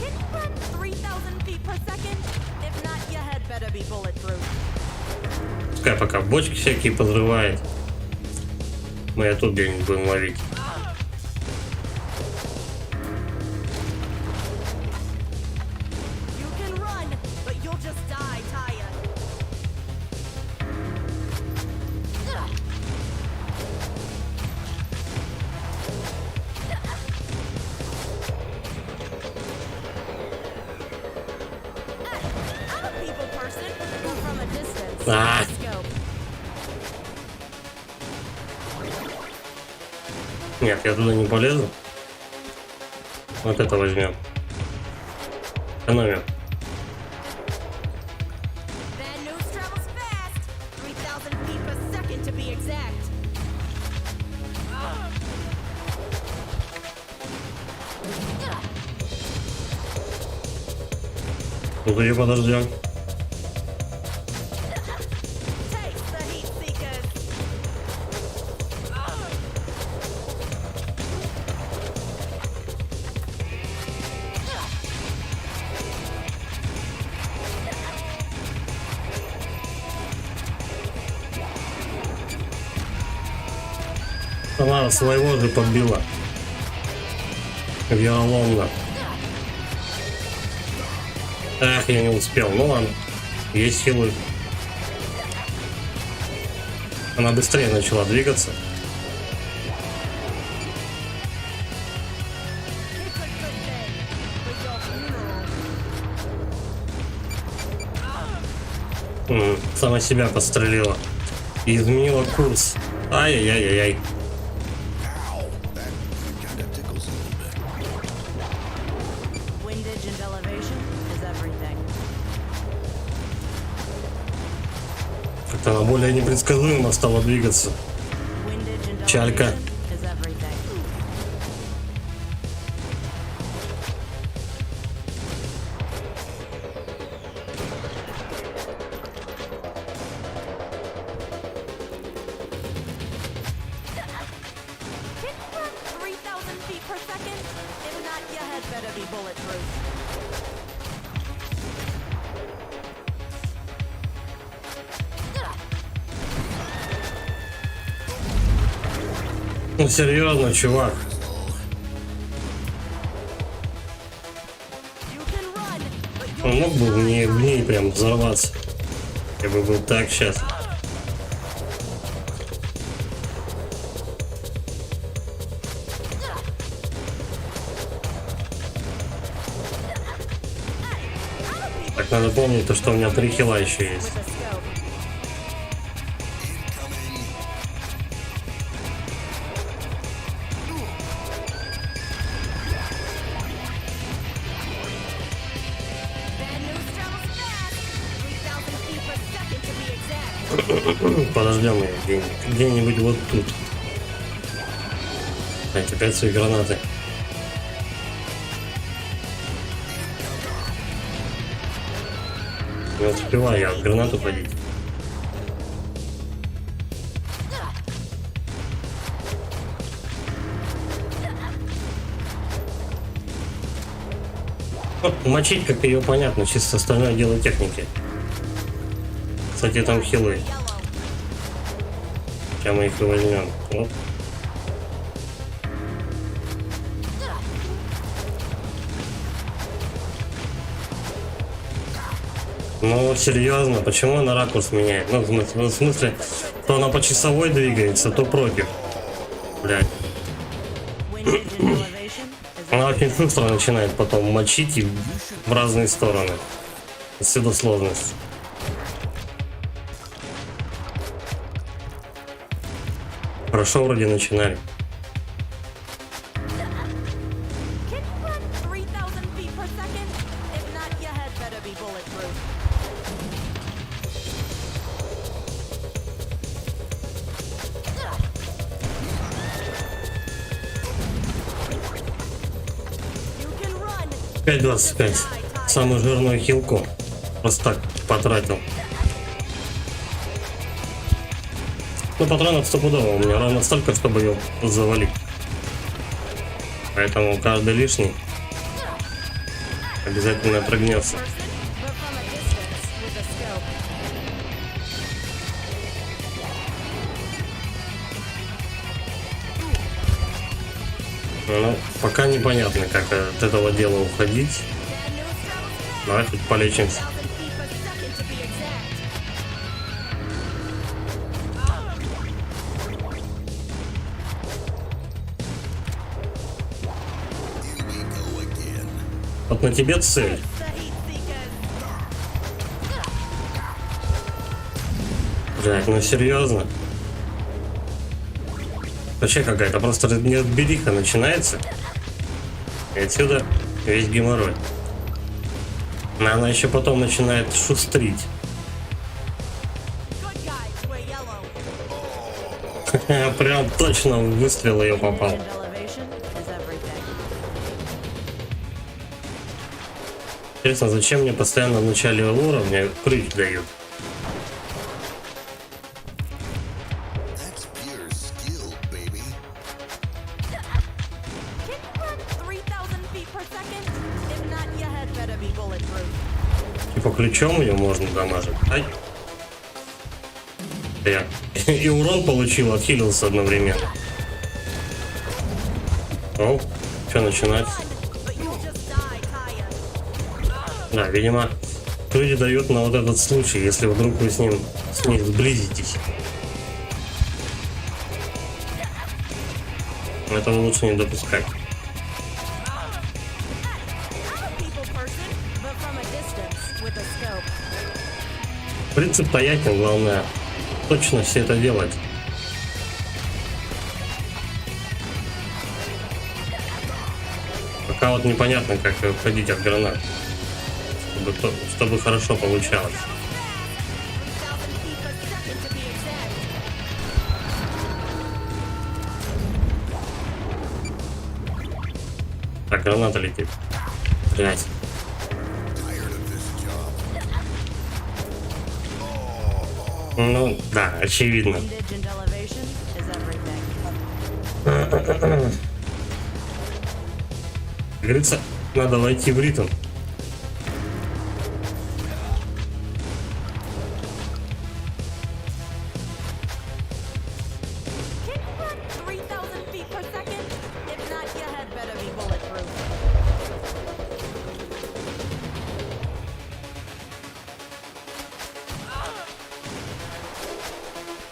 C: you run 3,000 feet per second? If not, your head better be bulletproof.
A: Пускай пока бочки всякие подрывает. Мы ее тут где-нибудь будем ловить.
C: You can run, but you'll just die tired. I'm a people person, but from a distance.
A: Ah.
C: Scope.
A: Нет, я туда не полезу. Вот это возьмем. Экономим.
C: Bad news travels fast. 3,000 feet per second to be exact.
A: Ну ее подождем.
C: Taste the heat seekers.
A: Она своего же подбила. Вероломно. Ах, я не успел. Ну ладно. Есть силы. Она быстрее начала двигаться.
C: It's a good day for your funeral.
A: Сама себя подстрелила. И изменила курс. Ай-яй-яй-яй.
D: ow. That kind of tickles a little bit.
C: Windage and elevation is everything.
A: Как-то она более непредсказуемо стала двигаться.
C: Windage and
A: Чалька.
C: elevation is everything. Can you run 3,000 feet per second? If not, your head better be bulletproof.
A: Ну серьезно, чувак. Он мог бы в ней прям взорваться. Я бы был так счастлив. Так, надо помнить то, что у меня 3 хила еще есть.
C: With a scope. Bad news travels fast. 3,000 feet per second to be exact.
A: Подождем ее где-нибудь вот тут. Опять свои гранаты. Не успеваю я в гранату ходить. Мочить, как ее понятно, чисто остальное дело техники. Кстати, там хилы.
C: Yellow.
A: Сейчас мы их и возьмем. Оп. Ну, серьезно, почему она ракурс меняет? Ну, в смысле, то она по часовой двигается, то против. Блядь.
C: Wind engine elevation is
A: Она очень быстро начинает потом мочить и в разные стороны. Отсюда сложность. Хорошо вроде начинали.
C: Can you run 3,000 feet per second? If not, your head better be bulletproof. You can run.
A: 5.25. Самую жирную хилку. Просто так потратил. Ну, патронов стопудово у меня ровно столько, чтобы ее завалить. Поэтому каждый лишний обязательно прогнется.
C: Person, but from a distance with a scope.
A: Ну, пока непонятно, как от этого дела уходить.
C: Bad news travels fast.
A: Давай хоть полечимся.
C: 1,000 feet per second to be exact.
D: Here we go again.
A: Вот на тебе цель.
C: The heat seekers.
A: Блядь, ну серьезно? Вообще какая-то просто неразбериха начинается. И отсюда весь геморрой. Но она еще потом начинает шустрить.
C: Good guys, we're yellow.
A: Прям точно в выстрел ее попал.
C: Wind elevation is everything.
A: Интересно, зачем мне постоянно в начале уровня прыть дают?
D: That's pure skill, baby.
C: Can you run 3,000 feet per second? If not, your head better be bulletproof.
A: Типа ключом ее можно дамажить. Ай. Я. И урон получил, отхилился одновременно. О, что начинать?
C: But you'll just die tired.
A: Да, видимо, люди дают на вот этот случай, если вдруг вы с ней сблизитесь. Этого лучше не допускать.
C: I'm a people person, but from a distance with a scope.
A: Принцип понятен, главное точно все это делать. Пока вот непонятно, как уходить от гранат, чтобы хорошо получалось.
C: 3,000 feet per second to be exact.
A: Так, граната летит. Блять.
D: Tired of this job.
A: Ну, да, очевидно.
C: Wind engine elevation is everything.
A: Как говорится, надо войти в ритм.
C: Can you run 3,000 feet per second? If not, your head better be bulletproof.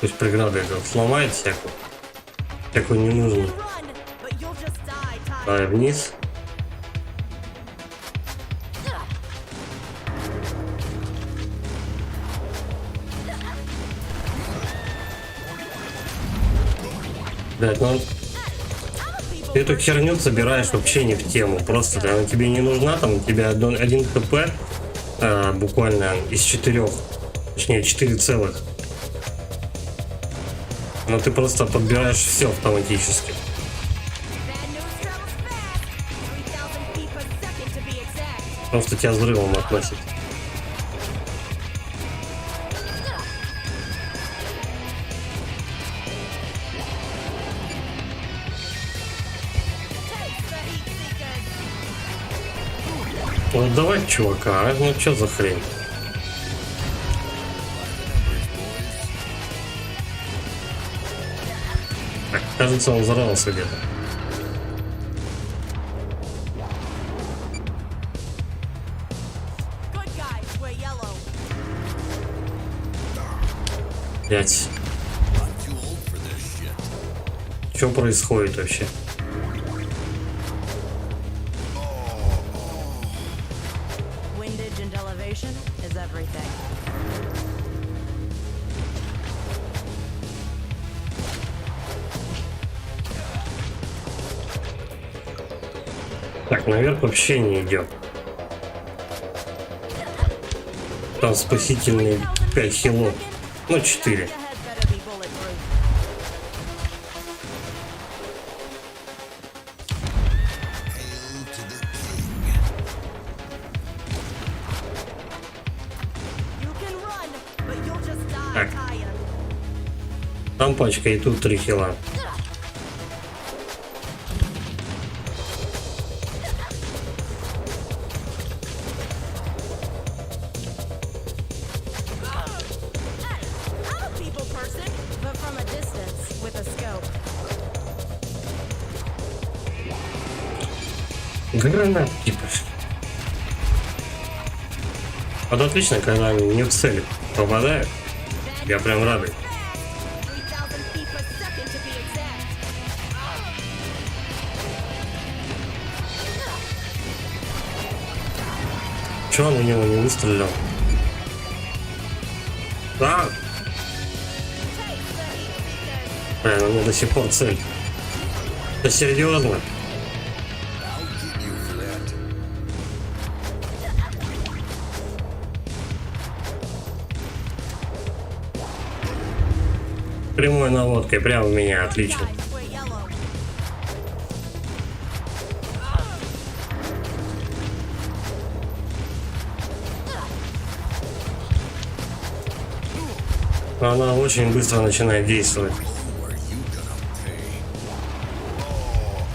A: пусть преграды это сломает всякую ненужную.
C: Run, but you'll just die, Ty.
A: Давай вниз. Блять, ну ты эту херню собираешь вообще не в тему. Просто она тебе не нужна, там у тебя один хп буквально из 4. Точнее 4 целых. Но ты просто подбираешь все автоматически.
C: Bad news travels fast. 3,000 feet per second to be exact.
A: Просто тебя взрывом относит.
C: Take the heat seekers.
A: Вот давай, чувака, а? Ну что за хрень? Так, кажется, он взорвался где-то.
C: Good guys, we're yellow.
A: Блять,
D: I'm too old for this shit.
A: что происходит вообще?
C: Windage and elevation is everything.
A: Так, наверх вообще не идет. Там спасительные 5 хилов. Ну, 4.
C: Your head better be bulletproof.
D: Hail to the king.
C: You can run, but you'll just die,
A: Так.
C: Taya.
A: Там пачка и тут 3 хила.
C: I'm a people person, but from a distance with a scope.
A: Гранат, типа. Вот отлично, когда они не в цель попадают. Я прям радый.
C: 3,000 feet per second to be exact.
A: Чего он у него не выстрелил? Да,
C: Take the heat seekers.
A: блин, у меня до сих пор цель. Да серьезно?
D: I'll get you for that.
A: Прямой наводкой, прямо в меня, отлично.
C: Guys, we're yellow.
A: Она очень быстро начинает действовать.
D: Who are you gonna pay?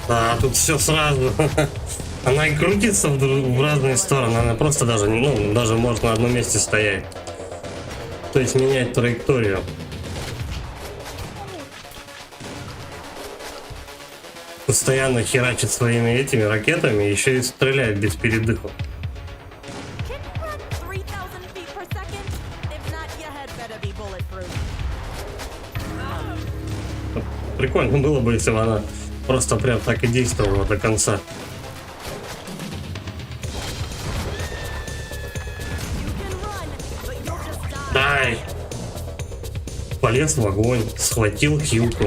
A: А тут все сразу. Она и крутится в разные стороны. Она просто даже, ну, даже может на одном месте стоять. То есть менять траекторию. Постоянно херачит своими этими ракетами, еще и стреляет без передыха.
C: Can you run 3,000 feet per second? If not, your head better be bulletproof.
A: Прикольно было бы, если бы она просто прям так и действовала до конца.
C: You can run, but you'll just die.
A: Дай! Полез в огонь, схватил хилку.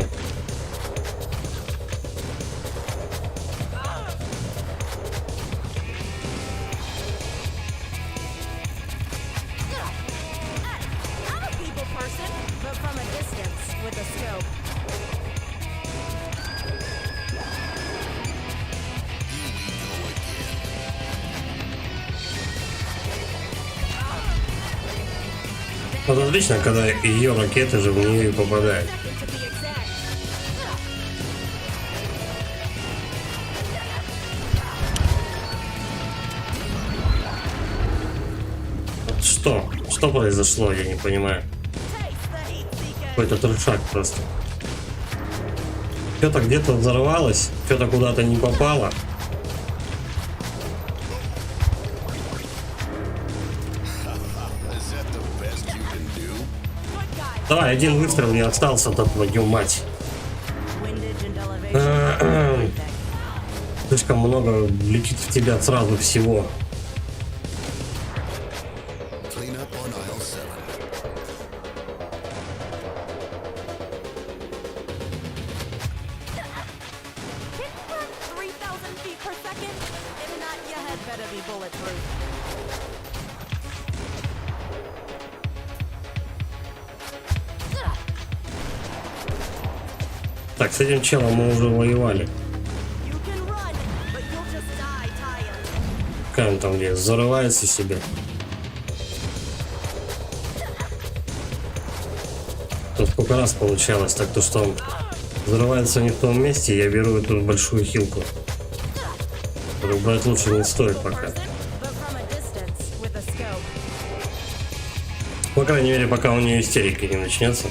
C: I'm a people person, but from a distance with a scope.
A: Вот отлично, когда ее ракеты же в нее и попадают.
C: Second to be exact.
A: Вот что? Что произошло, я не понимаю.
C: Taste the heat seeker.
A: Какой-то трешак просто. Что-то где-то взорвалось, что-то куда-то не попало.
D: Is that the best you can do?
C: Good guys,
A: Давай, один выстрел не остался, да твою мать.
C: Windage and elevation is everything.
A: Слишком много летит в тебя сразу всего.
D: Clean up on aisle 7.
C: Hit from 3,000 feet per second. If not, your head better be bulletproof.
A: Так, с этим челом мы уже воевали.
C: You can run, but you'll just die tired.
A: Как он там где? Зарывается себе. Тут сколько раз получалось, так то что он взрывается не в том месте, я беру эту большую хилку. Брать лучше не стоит пока.
C: Person, but from a distance with a scope.
A: По крайней мере, пока у нее истерика не начнется.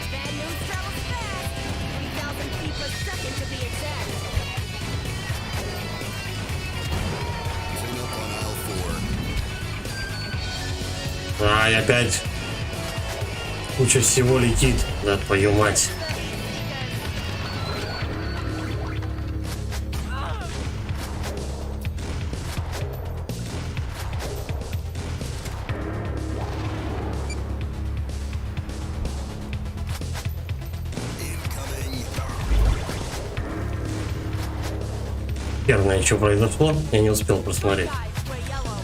C: Bad news travels fast. 3,000 feet per second to be exact.
D: Clean up on aisle 4.
A: Ай, опять куча всего летит. Да, твою мать.
D: Incoming.
A: Первое, что произошло, я не успел просмотреть.
C: Guys, we're yellow.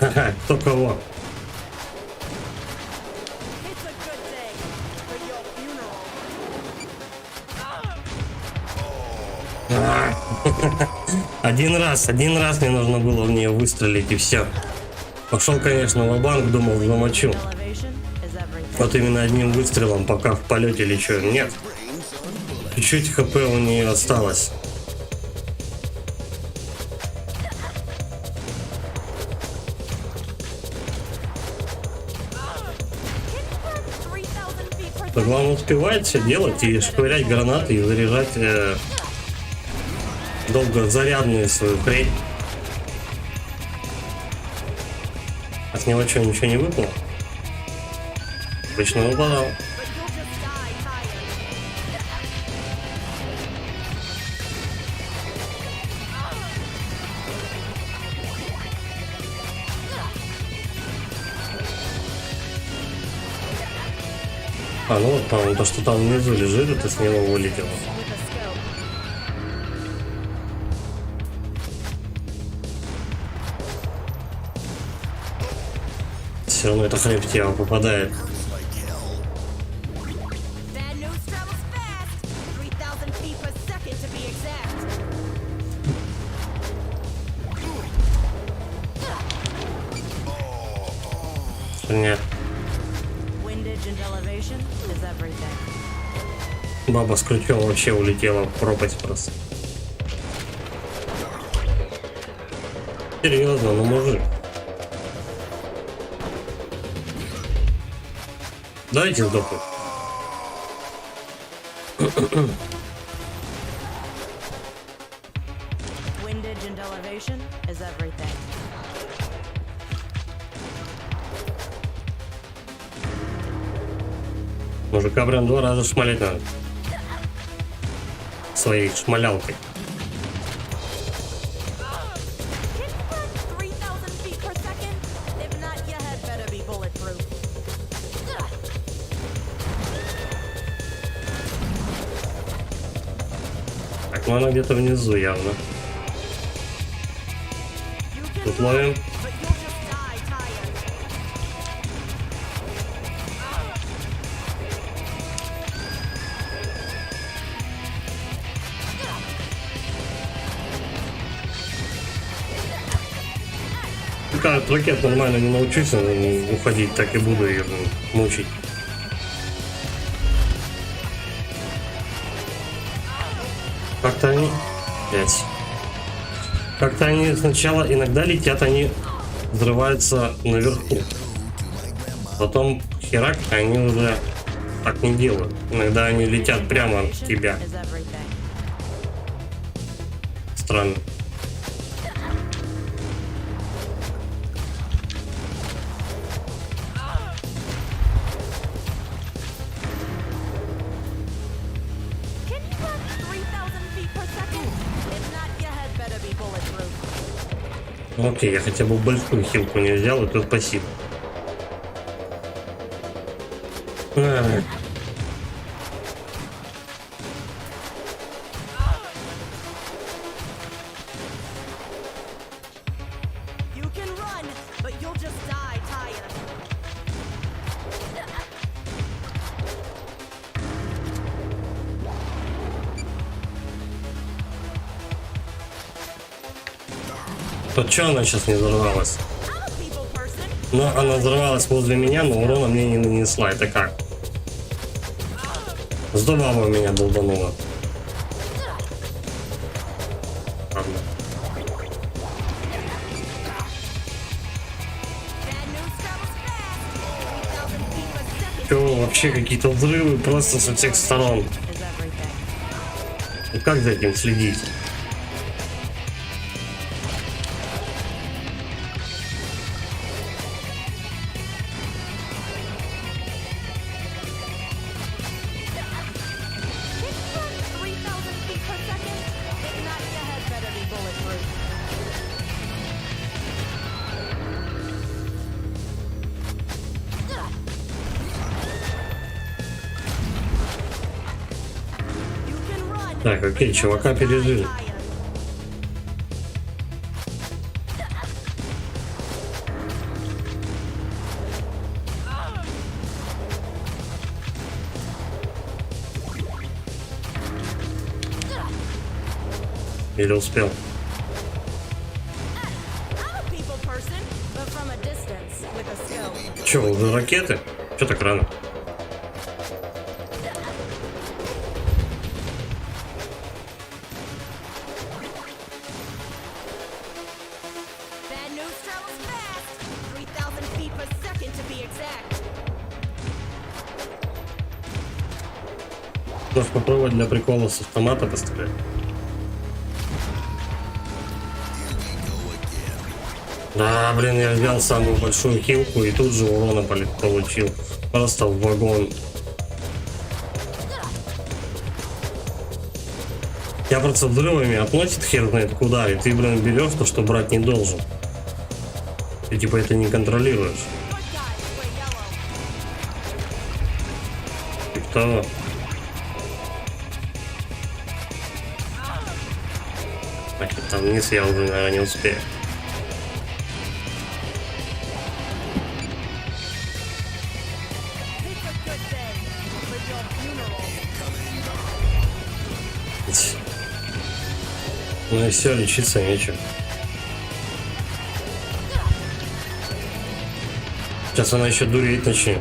A: Ха-ха, кто кого.
C: It's a good day for your funeral.
A: Один раз мне нужно было в нее выстрелить и все. Пошел, конечно, ва-банк, думал, замочу.
C: Elevation is everything.
A: Вот именно одним выстрелом, пока в полете лечу. Нет, чуть-чуть хп у нее осталось.
C: Hit from 3,000 feet per
A: То
C: second.
A: главное успевать все делать и швырять гранаты и заряжать долго зарядную свою хрень. А с него что, ничего не выпало? Обычно выпадал.
C: But you'll just die tired.
A: А, ну вот, по-моему, то, что там внизу лежит, это с него вылетело.
C: With a scope.
A: Все равно эта хрень в тебя попадает.
C: Bad news travels fast. 3,000 feet per second to be exact.
A: Нет,
C: Windage and elevation is everything.
A: баба с ключом вообще улетела в пропасть просто. Серьезно, ну мужик. Дайте сдохнуть.
C: Windage and elevation is everything.
A: Мужика прям 2 раза шмалять надо. Своей шмалялкой.
C: Hit from 3,000 feet per second. If not, your head better be bulletproof.
A: Так, ну она где-то внизу явно.
C: You can
A: Тут
C: run,
A: ловим.
C: but you'll just die tired.
A: Пока от ракет нормально не научусь уходить, так и буду ее мучить. Как-то они... Блять. Как-то они сначала иногда летят, они взрываются наверху. Потом херак, они уже так не делают. Иногда они летят прямо от тебя.
C: Is everything.
A: Странно.
C: Can you run 3,000 feet per second? If not, your head better be bulletproof.
A: Ну, окей, я хотя бы большую хилку не взял, и тут спасибо.
C: You can run, but you'll just die tired.
A: То что она сейчас не взорвалась?
C: I'm a people person.
A: Но она взорвалась возле меня, но урона мне не нанесла. Это как? Здорово меня долбануло. Ладно.
C: Bad news travels fast. 3,000 feet per second
A: Чё, вообще какие-то взрывы просто со всех сторон.
C: is everything.
A: Ну как за этим следить?
C: Can you run 3,000 feet per second? If not, your head better be bulletproof. You can run,
A: Так, окей,
C: but you'll
A: чувака
C: just die
A: пережили.
C: tired.
A: Или успел?
C: I'm a people person, but from a distance with a scope.
A: Чё, уже ракеты? Чё так рано?
C: Bad news travels fast. 3,000 feet per second to be exact.
A: Можешь попробовать для прикола с автомата пострелять. Да, блин, я взял самую большую хилку и тут же урона получил. Просто в вагон. Я просто взрывами относит хер знает куда, и ты, блин, берешь то, что брать не должен. Ты типа это не контролируешь.
C: Good guys wear yellow.
A: Типа того. Так, и там вниз я уже, наверное, не успею.
C: It's a good day for your funeral.
A: Ну и все, лечиться нечего. Сейчас она еще дуреть начнет.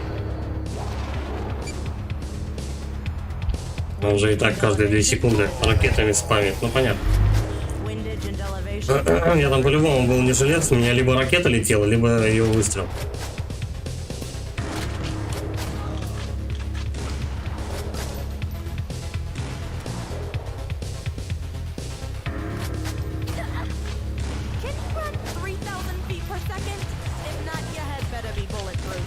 A: Он же и так каждые 2 секунды ракетами спамит. Ну понятно.
C: Windage and elevation.
A: Я там по-любому был не жилец, у меня либо ракета летела, либо ее выстрел.
C: Can you run 3,000 feet per second? If not, your head better be bulletproof.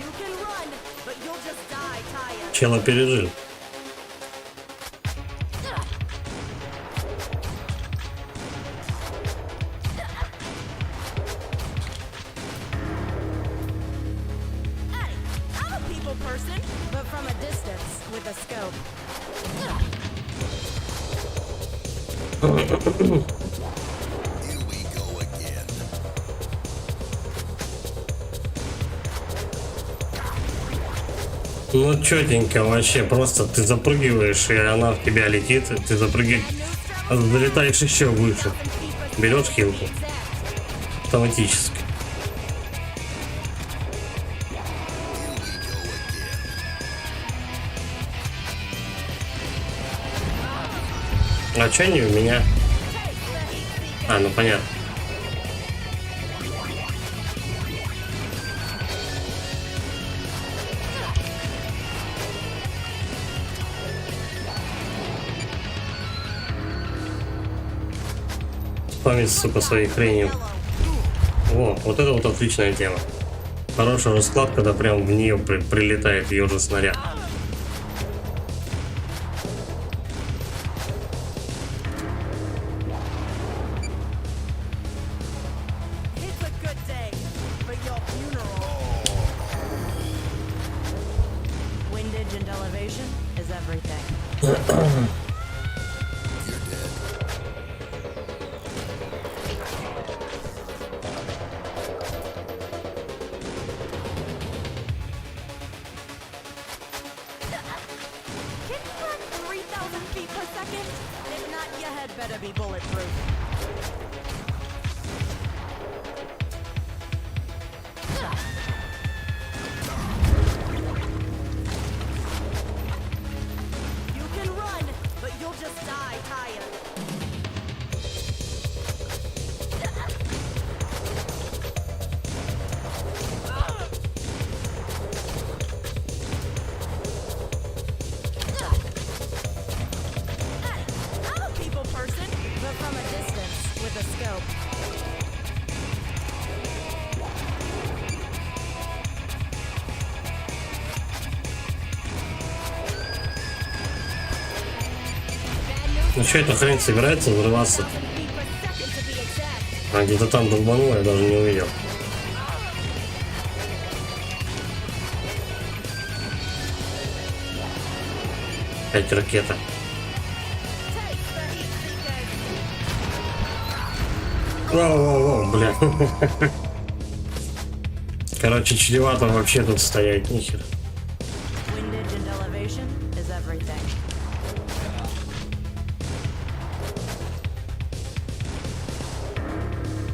C: You can run, but you'll just die tired.
A: Чела пережил.
C: Hey, I'm a people person, but from a distance with a scope.
D: Here we go again.
A: Ну четенько вообще, просто ты запрыгиваешь, и она в тебя летит, и ты запрыгиваешь, залетаешь еще выше. Берешь хилку. автоматически. А чё не у меня? А, ну понятно. Память, сука, своей хренью. О, вот это вот отличная тема. Хороший расклад, когда прям в нее прилетает ее же снаряд.
C: It's a good day for your funeral. Windage and elevation is everything.
D: You're dead.
C: Can you run 3,000 feet per second? If not, your head better be bulletproof. You can run, but you'll just die tired. I'm a people person, but from a distance with a scope. Bad news.
A: Ну что, эта хрень собирается взрываться?
C: 1,000 feet per second to be exact.
A: А где-то там долбануло, я даже не увидел. Опять ракета.
C: Take the heat seekers.
A: Воу-воу-воу, бля. Короче, чревато вообще тут стоять, нихер.
C: Windage and elevation is everything.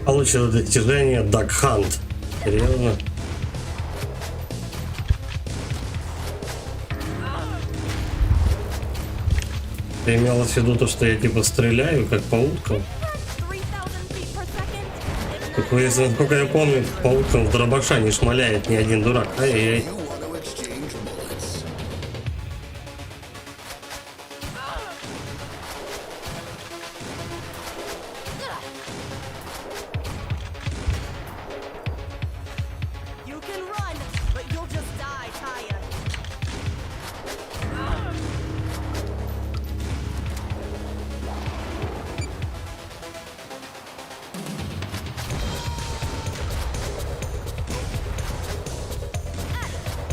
A: Получено достижение Duck Hunt. Серьезно? Ты имела в виду то, что я типа стреляю, как по уткам?
C: 3,000 feet per second. If
A: Так
C: not,
A: если, насколько я помню, по уткам в дробаша не шмаляет ни один дурак. Ай-яй-яй.
D: You want to exchange bullets?
C: you can run, but you'll just die tired.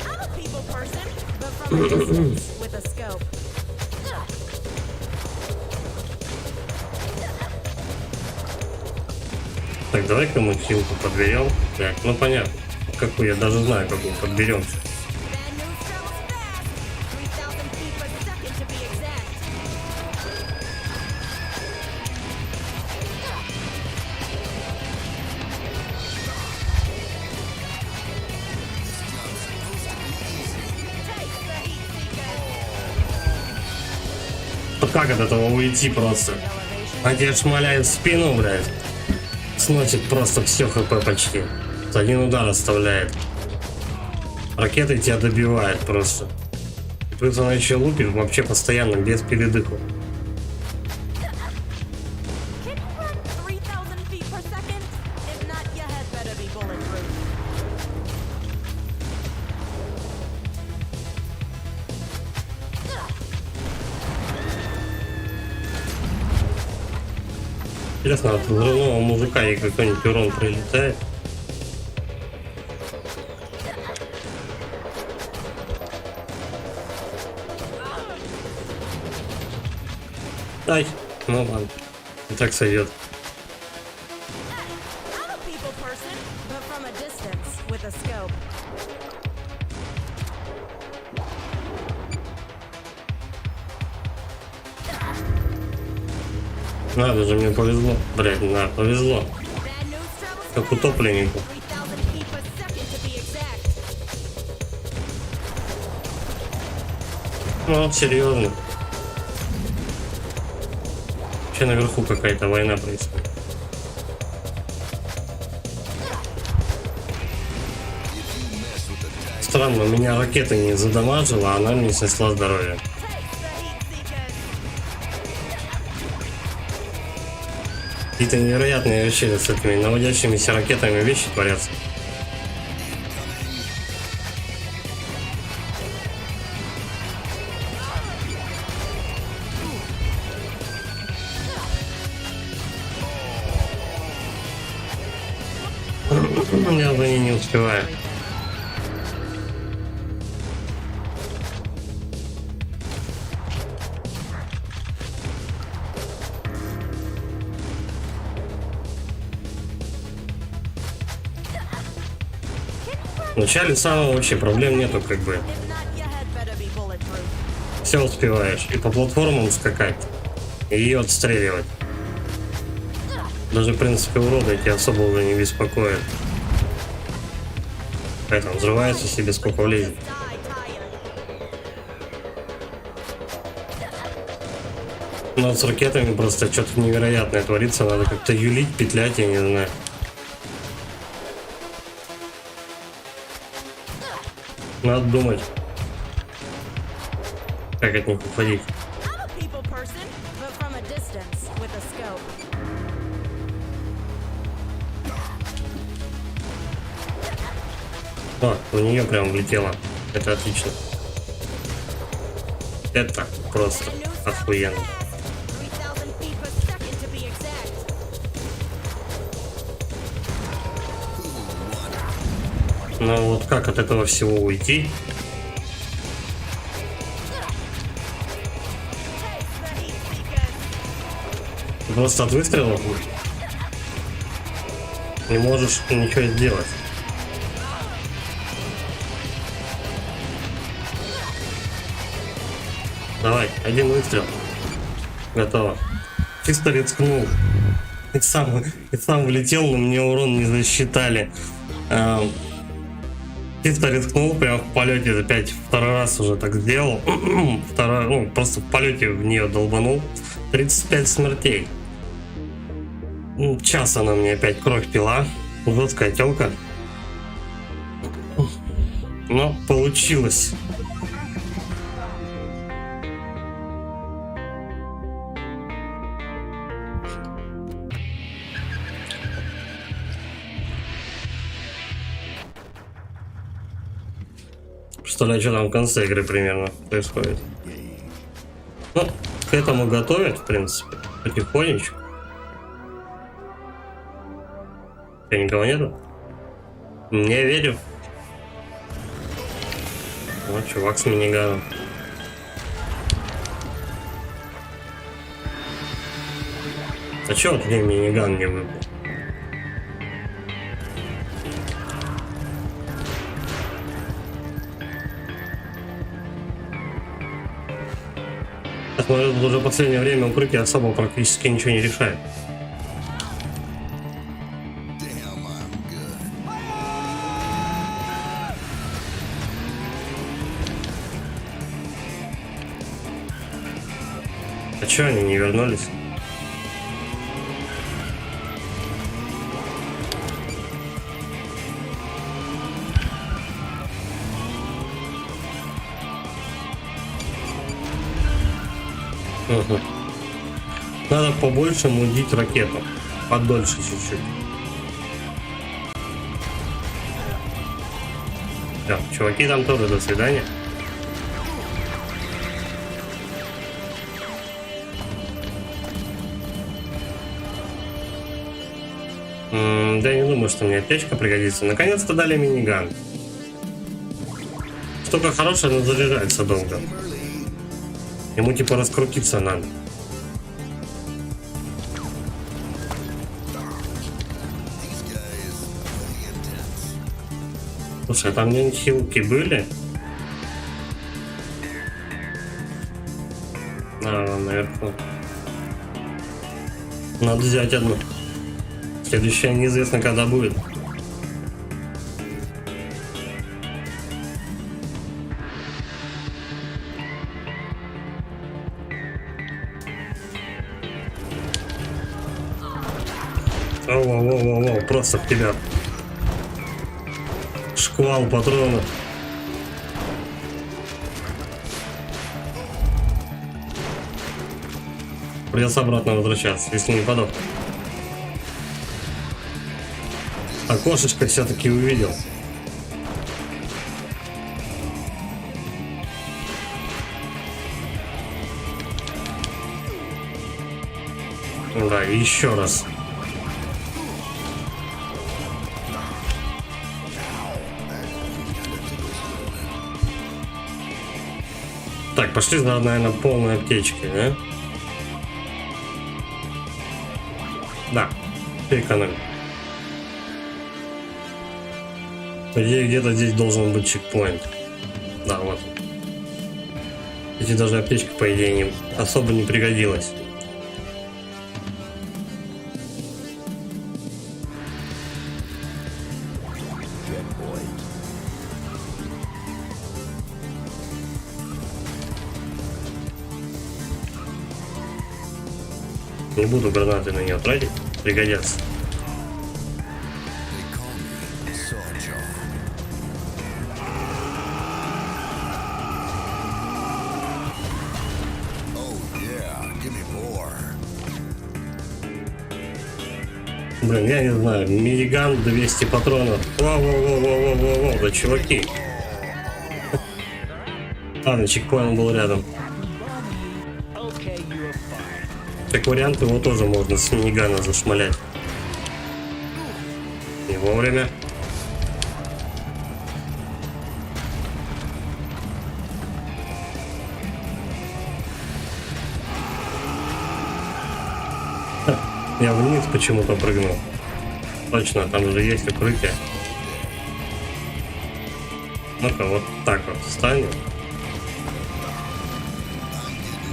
C: I'm a people person, but from a distance with a scope.
A: Так, давай-ка мы хилку подберем. Так, ну понятно. Какую, я даже знаю, какую подберем.
C: Bad news travels fast. 3,000 feet per second to be exact. Take the heat seekers.
A: Ну как от этого уйти просто?
C: Elevation.
A: А тебе шмаляет в спину, блядь. Сносит просто все хп почти. Один удар оставляет. Ракеты тебя добивает просто. И плюс она еще лупит вообще постоянно, без передыху.
C: Can you run 3,000 feet per second? If not, your head better be bulletproof.
A: Интересно, от взрывного мужика ей какой-нибудь урон прилетает? Ай, ну ладно. И так сойдет.
C: I'm a people person, but from a distance with a scope.
A: Надо же, мне повезло. Блядь, на, повезло.
C: Bad news travels
A: Как утопленнику.
C: 3,000 feet per second to be exact.
A: Ну, вот серьезно. Вообще наверху какая-то война происходит. Странно, меня ракета не задамажила, а она мне снесла здоровье.
C: Taste the heat seekers.
A: Какие-то невероятные вообще с этими наводящимися ракетами вещи творятся. Я за ней не успеваю. В начале самого вообще проблем нету, как бы.
C: If not, your head better be bulletproof.
A: Все успеваешь. И по платформам скакать, и ее отстреливать. Даже, в принципе, уроды эти особо уже не беспокоят. Поэтому взрывается себе сколько влезет.
C: Die tired.
A: Но с ракетами просто что-то невероятное творится. Надо как-то юлить, петлять, я не знаю. Надо думать, как от них уходить.
C: I'm a people person, but from a distance with a scope.
A: О, у нее прям влетело. Это отлично. Это просто охуенно.
C: 3,000 feet per second to be exact.
A: Но вот как от этого всего уйти?
C: Taste the heat seekers.
A: Просто от выстрела не можешь ничего сделать. Давай, один выстрел. Готово. Чисто рискнул. И сам влетел, но мне урон не засчитали. Чисто рискнул, прям в полете опять второй раз уже так сделал. Второй, ну, просто в полете в нее долбанул. 35 смертей. Час она мне опять кровь пила. Жесткая телка. Но получилось. Представляю, что там в конце игры примерно происходит. Ну, к этому готовят, в принципе, потихонечку. Никого нету? Не верю. Вот чувак с миниганом. А чё вот мне миниган не выпал? Я смотрю, тут уже в последнее время укрытие особо практически ничего не решает.
D: Damn, I'm good.
A: А чё они не вернулись? Угу. Надо побольше мудить ракету. Подольше чуть-чуть. Так, чуваки там тоже до свидания. Да я не думаю, что мне аптечка пригодится. Наконец-то дали миниган. Штука хорошая, но заряжается долго. Ему типа раскрутиться надо.
D: These guys, pretty intense.
A: Слушай, а там где-нибудь хилки были? А, наверху. Надо взять одну. Следующая неизвестно когда будет. Воу, просто в тебя. Шквал патронов. Придется обратно возвращаться, если не подох. Окошечко все-таки увидел. Да, еще раз. Так, пошли за, наверное, полной аптечкой, да? Да, экономим. По идее, где-то здесь должен быть чекпоинт. Да, вот. Эти даже аптечка, по идее, не, особо не пригодилась. Не буду гранаты на нее тратить, пригодятся.
D: They call me Sawjaw. Oh yeah, give me more.
A: Блин, я не знаю, милиган 200 патронов. Воу, да чуваки. Ладно, чекпоинт был рядом. Как вариант, его тоже можно с минигана зашмалять. Не вовремя. Ха, я вниз почему-то прыгнул. Точно, там же есть укрытие. Ну-ка, вот так вот встанем.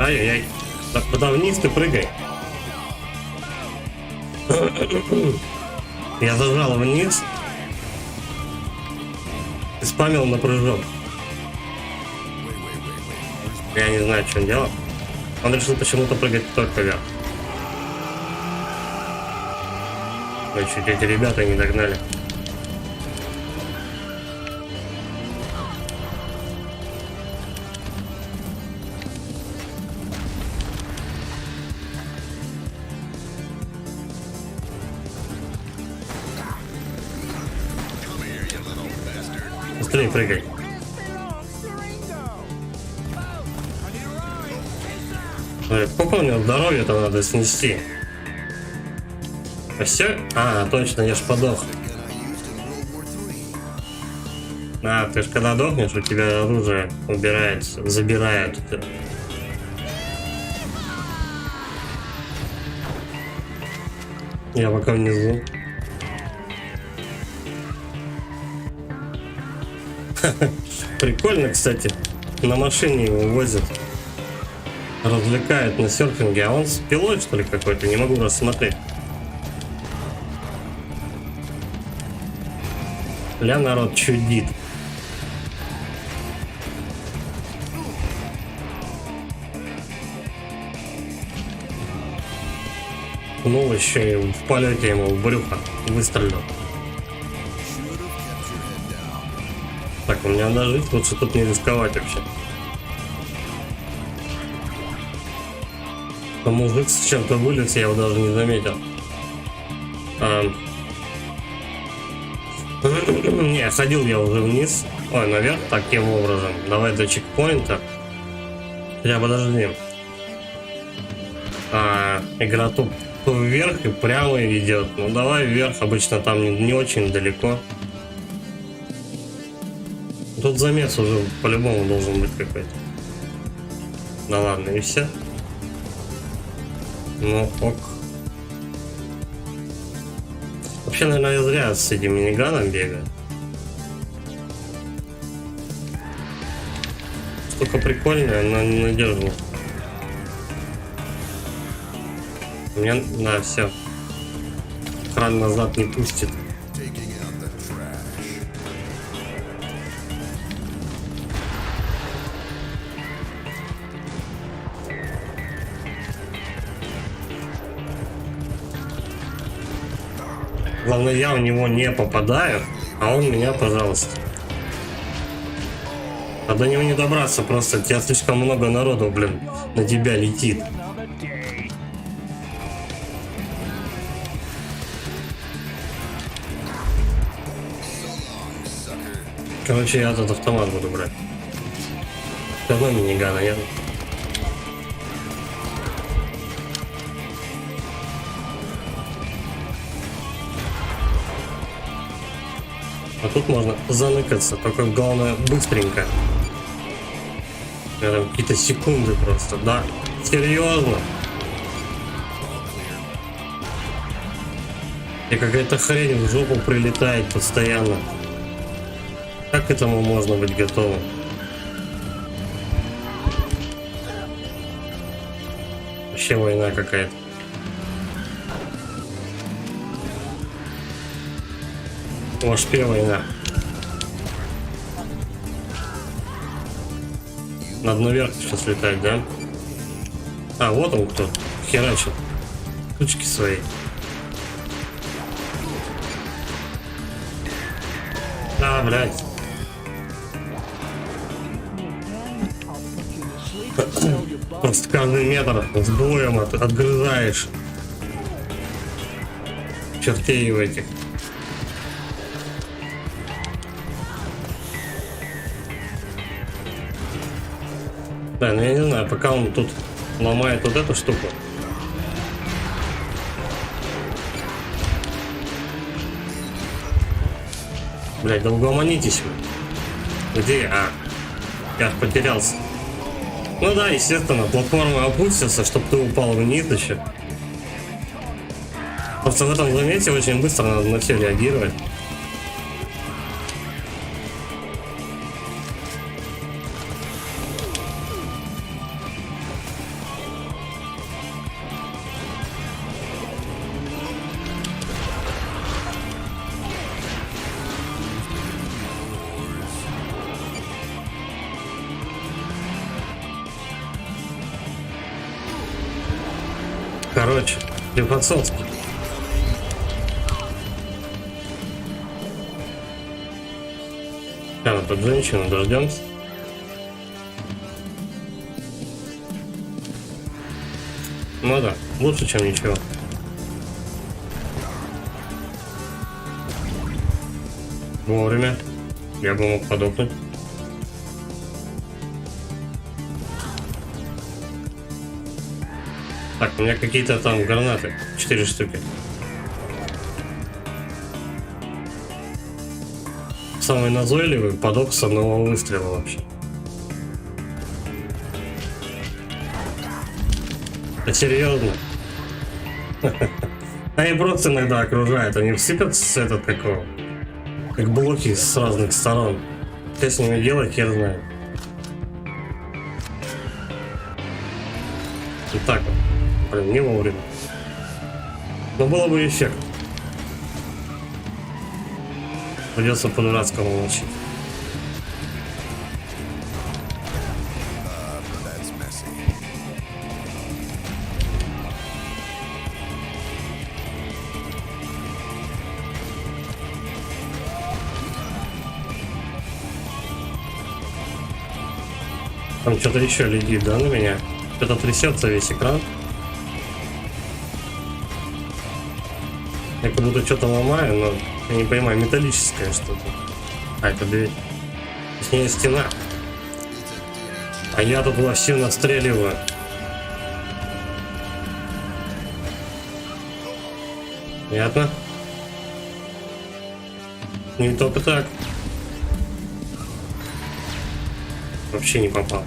A: Ай-яй-яй. Куда вниз ты прыгай. Я зажал вниз и спамил на прыжок. Я не знаю, что он делал. Он решил почему-то прыгать только вверх. Ой, чуть эти ребята не догнали. Быстрее прыгай. Сколько у него здоровья-то надо снести? А все? А, точно, я ж подох. А, ты ж когда дохнешь, у тебя оружие убирается, забирают. Я пока внизу. Прикольно, кстати. На машине его возят. Развлекают на серфинге. А он с пилой, что ли, какой-то? Не могу рассмотреть. Ля, народ чудит. Ну, еще и в полете ему в брюхо выстрелил. Так, у меня надо жить, лучше тут не рисковать вообще. А мужик с чем-то вылез, я его даже не заметил. Не, ходил я уже вниз. Ой, наверх таким образом. Давай до чекпоинта. Хотя подожди. Игра то вверх и прямо идет. Ну давай вверх, обычно там не очень далеко. Тут замес уже по-любому должен быть какой-то. Да ладно, и все. Ну ок. Вообще, наверное, я зря с этим миниганом бегаю. Штука прикольная, но ненадежная. У меня, да, все. кран назад не пустит.
D: Taking out the trash.
A: Главное, я у него не попадаю, а он меня, пожалуйста. А до него не добраться просто, тебя слишком много народу, блин, на тебя летит. Короче, я этот автомат буду брать. Все равно минигана нет. А тут можно заныкаться, только главное быстренько. Там какие-то секунды просто, да? Серьезно? И какая-то хрень в жопу прилетает постоянно. Как к этому можно быть готовым? Вообще война какая-то. Вообще война. Надо наверх сейчас летать, да? А, вот он кто. Херачит. Ключки свои. Да, блядь. Просто каждый метр с боем отгрызаешь. Чертей в этих. Да, ну я не знаю, пока он тут ломает вот эту штуку. Блять, да угомонитесь вы. Где я? А, я потерялся. Ну да, естественно, платформа опустится, чтобы ты упал вниз еще. Просто в этом замете очень быстро надо на все реагировать. Короче, Левацовский. А, тут женщину дождемся. Ну да, лучше, чем ничего. Вовремя. Я бы мог подохнуть. Так, у меня какие-то там гранаты. 4 штуки. Самый назойливый подох с одного выстрела вообще. Да серьезно? Они просто иногда окружают. Они сыпятся с этого какого. Как блоки с разных сторон. Что с ними делать, хер знает. И так вот. Блин, не вовремя. Но было бы эффект. Придется по-дурацкому научить.
D: That's messy.
A: Там что-то еще летит, да, на меня? Что-то трясется весь экран. Я как будто что-то ломаю, но я не понимаю, металлическое что-то. А, это дверь. Точнее, стена. А я тут вообще настреливаю. Понятно? Не только так. Вообще не попал.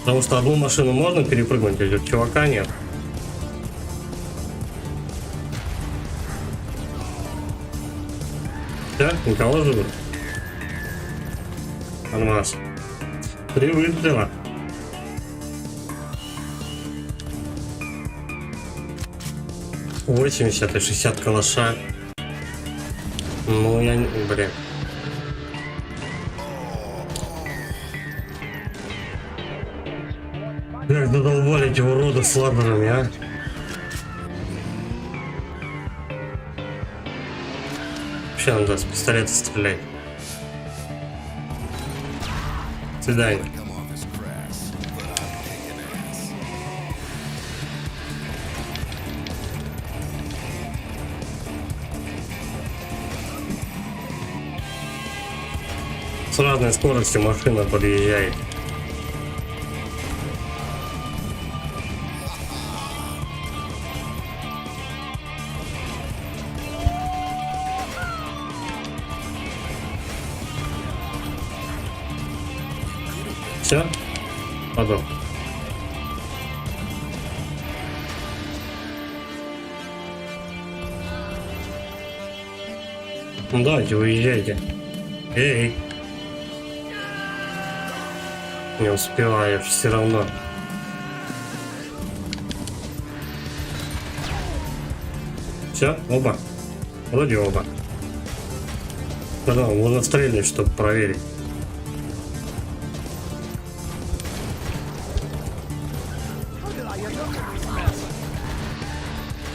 A: Потому что одну машину можно перепрыгнуть, а чувака нет. Да, никого живут. Нормас. 3 выстрела. 80 и 60 калаша. Ну, я не... Блин. Как задолбали эти уроды с ладерами, а? Вообще надо с пистолета стрелять. До свидания.
D: Come off as crass, but I'm kicking ass.
A: С разной скоростью машина подъезжает. Все? Подох. Ну давайте, уезжайте. Эй! Не успеваешь все равно. Все, оба. Вроде оба. Да, можно стрельнуть, чтобы проверить.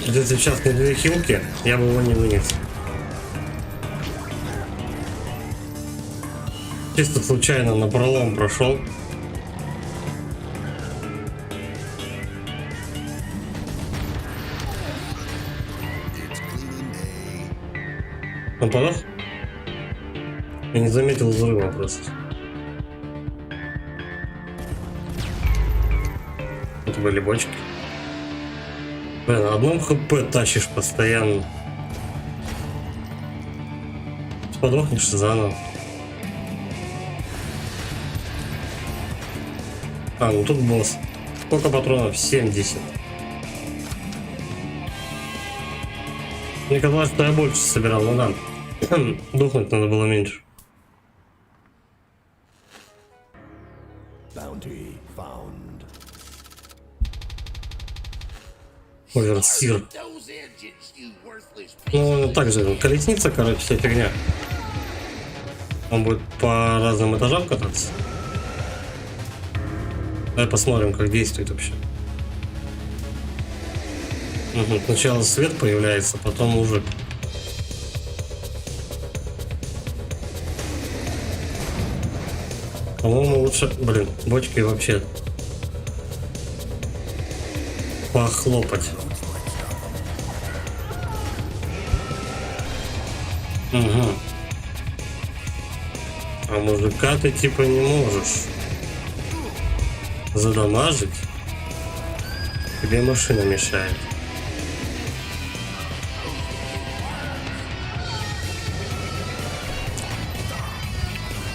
A: Если сейчас не две хилки, я бы его не вынес. Чисто случайно на пролом прошел. Он подох? Я не заметил взрыва просто. Это были бочки. Блин, на одном хп тащишь постоянно. Подохнешь заново. А, ну тут босс. Сколько патронов? 70. Мне казалось, что я больше собирал, но да. Дохнуть надо было меньше.
D: Bounty found.
A: Оверсир. Ну, также колесница, короче, вся фигня. Он будет по разным этажам кататься. Давай посмотрим, как действует вообще. Угу, сначала свет появляется, потом мужик. По-моему, лучше... Блин, бочки вообще... похлопать. Угу. А мужика ты типа не можешь задамажить. Тебе машина мешает.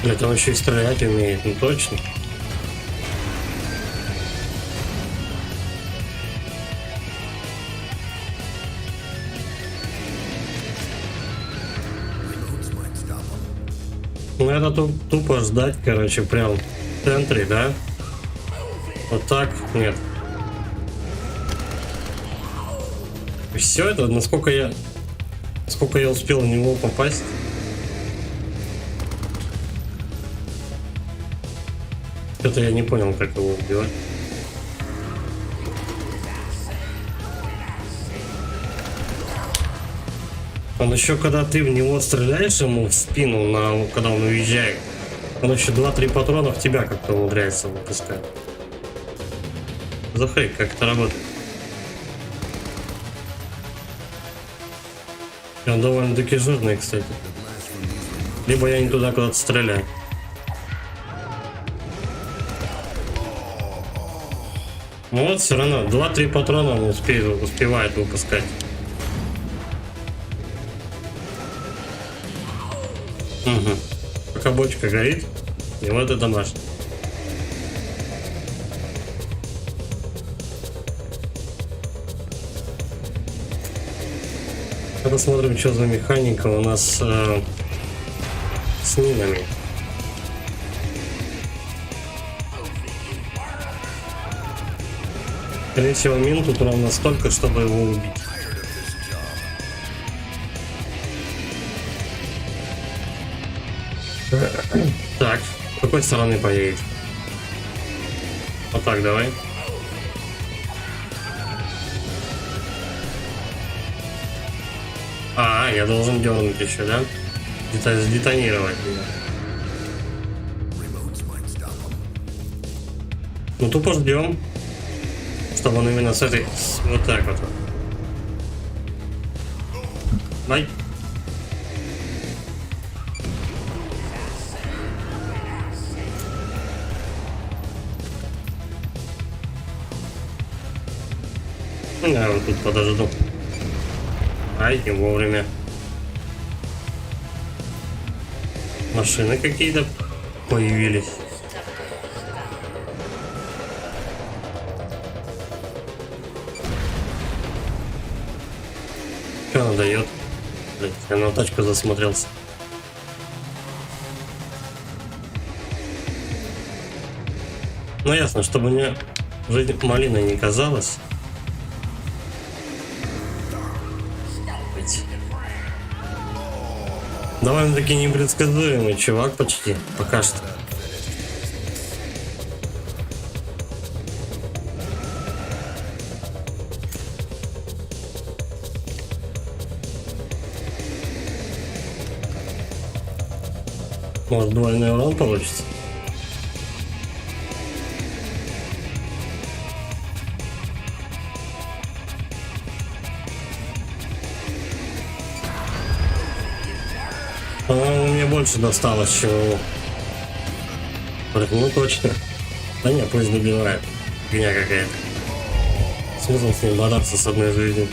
A: Блять, он еще и стрелять умеет, ну точно. Ну это тупо ждать, короче, прям в центре, да? Вот так? Нет. И все это, насколько я успел в него попасть. Что-то я не понял, как его убивать. Он еще, когда ты в него стреляешь ему в спину, когда он уезжает, он еще 2-3 патрона в тебя как-то умудряется выпускать. Захрей, как это работает. И он довольно-таки жирный, кстати. Либо я не туда куда-то стреляю. Ну вот, все равно 2-3 патрона он успевает выпускать. Угу. Пока бочка горит, и вот это домашний. Посмотрим, что за механика у нас с минами. Скорее всего, мин тут ровно столько, чтобы его убить. какой стороны поедет? Вот так, давай. А, я должен дернуть еще, да? Где-то сдетонировать.
D: Remotes might stop them.
A: Ну, тупо ждем, чтобы он именно с этой... Вот так вот. Бай. Я вот тут подожду. Ай, не вовремя. Машины какие-то появились. Что она дает? Блин, я на тачку засмотрелся. Ну ясно, чтобы мне жизнь малиной не казалось. Довольно-таки непредсказуемый чувак почти, пока что. Может, двойной урон получится? По-моему, мне больше досталось, чем ему. Ну точно. Да нет, пусть добивает. Фигня какая-то. Смысл с ним бодаться с одной жизнью.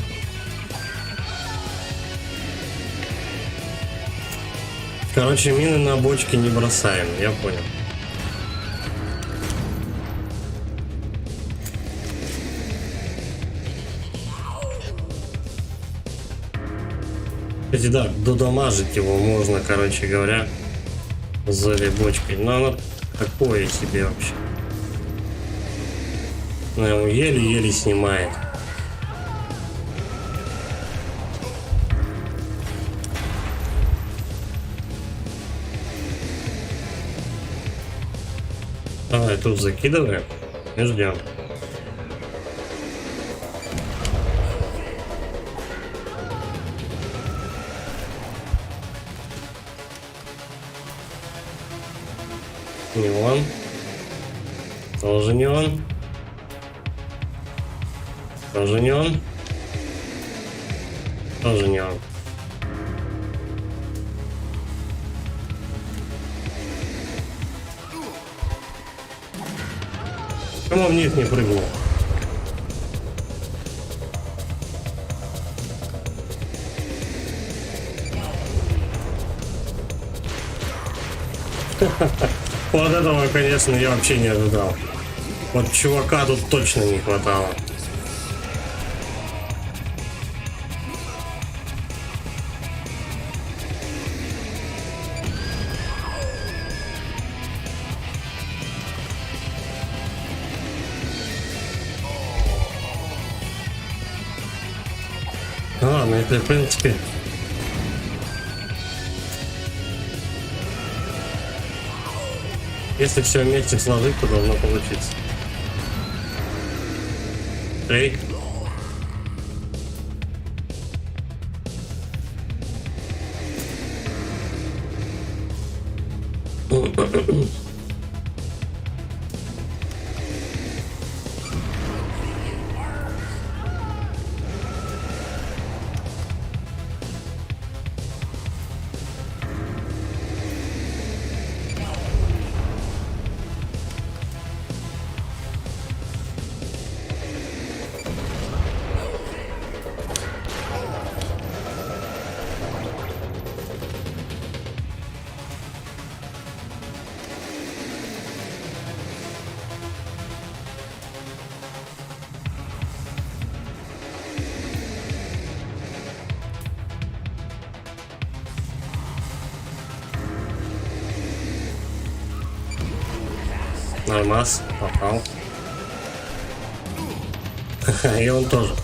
A: Короче, мины на бочке не бросаем, я понял. Кстати, да, додамажить его можно, короче говоря, с этой бочкой. Но она такое себе вообще. Она его еле-еле снимает. Давай тут закидываем и ждем. Не он. Тоже не он. Тоже не он. Тоже не он. Почему вниз не прыгнул? Вот этого, конечно, я вообще не ожидал. Вот чувака тут точно не хватало. Ладно, это в принципе. Если все вместе сложить, то должно получиться. 3. Нормас, попал. И он тоже.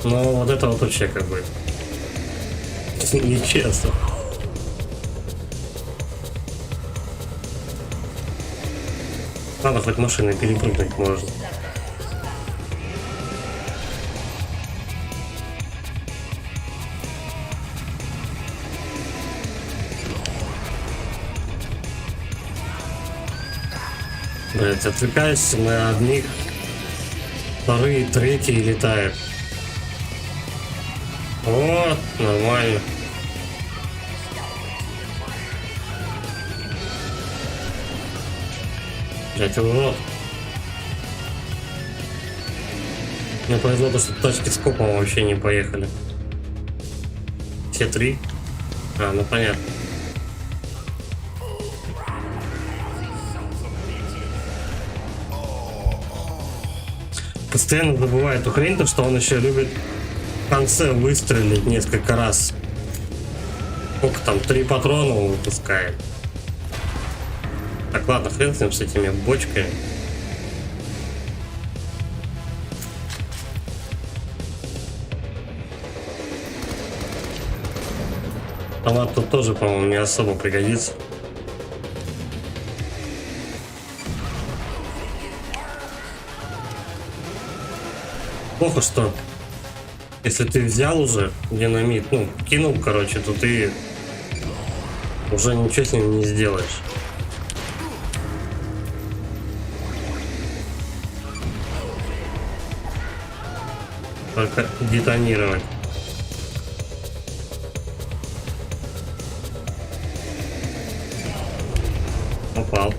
A: Но вот это вот вообще как бы нечестно. Ладно, хоть машиной перепрыгнуть можно. Блять, отвлекаюсь на одних, вторые, третьи летают. Вот, нормально. Блять, урод. Мне повезло, то, что тачки с копом вообще не поехали. Все три? А, ну понятно. Постоянно забывает у хрень, что он еще любит в конце выстрелить несколько раз. Сколько там, 3 патрона он выпускает. Так, ладно, хрен с ним, с этими бочками. Автомат тут тоже, по-моему, не особо пригодится. Плохо, что если ты взял уже динамит, ну, кинул, короче, то ты уже ничего с ним не сделаешь. Только детонировать. Попал.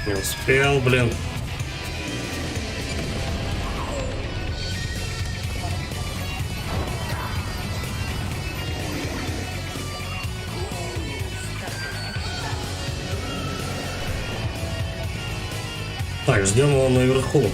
A: Не успел, блин. Так, ждем его наверху.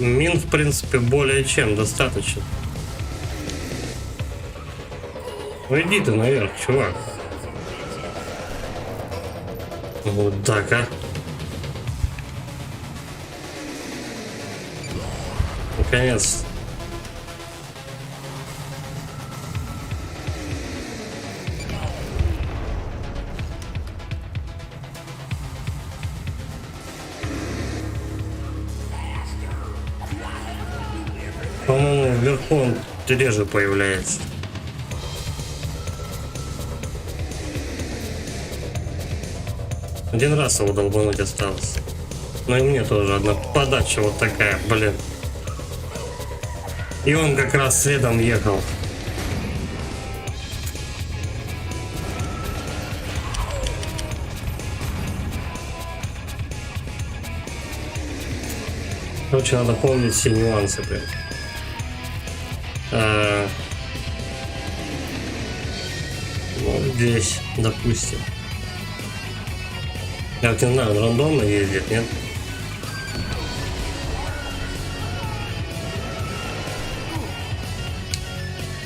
A: Мин, в принципе, более чем достаточно. Ну иди ты наверх, чувак. Вот так, а. Наконец. По-моему, вверху он реже появляется. Один раз его долбануть осталось. Ну и мне тоже одна подача вот такая, блин. И он как раз следом ехал. Короче, надо помнить все нюансы, блин. Вот здесь, допустим. Я вот не знаю, он рандомно ездит, нет?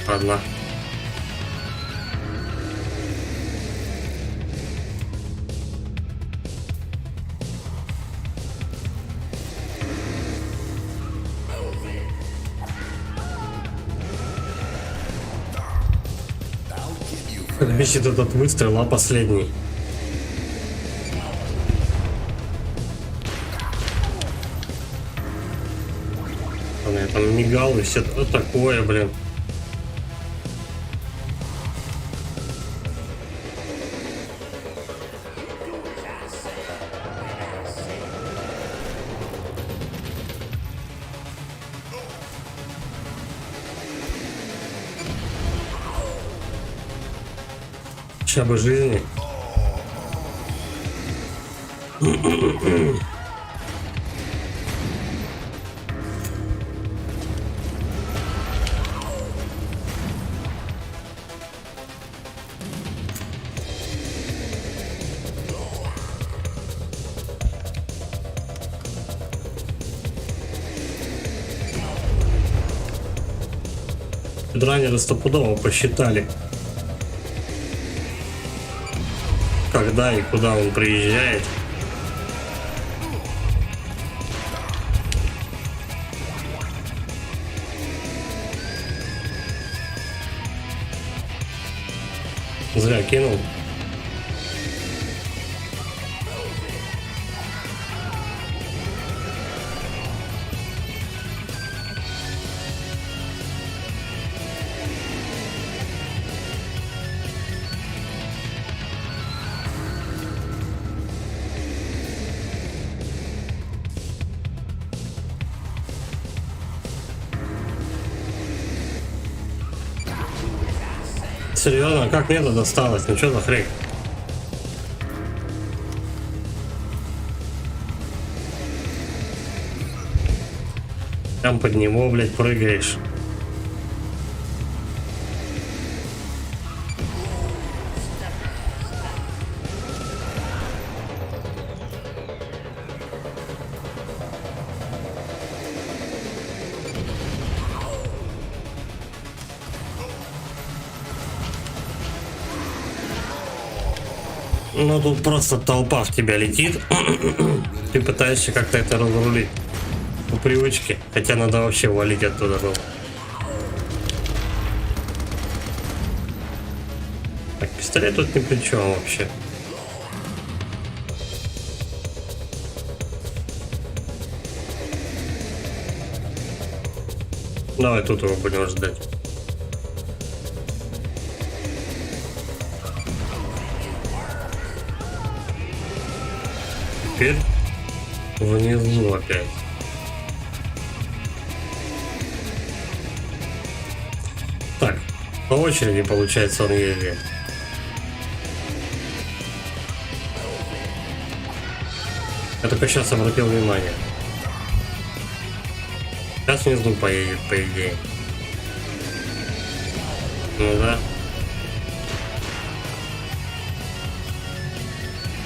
A: Ладно. Бесит этот выстрел, а последний. Я там мигал и все такое, блин. Ща бы жизни. Раннеры стопудово посчитали, когда и куда он приезжает. Зря кинул. Серьезно, как мне это досталось? Ну что за хрень? Там под него, блядь, прыгаешь. Ну тут просто толпа в тебя летит. Ты пытаешься как-то это разрулить по привычке. Хотя надо вообще валить оттуда было. Так, пистолет тут ни при чем вообще. Давай тут его будем ждать. Теперь внизу опять. Так, по очереди получается он ездит. Я только сейчас обратил внимание. Сейчас внизу поедет, по идее. Ну да.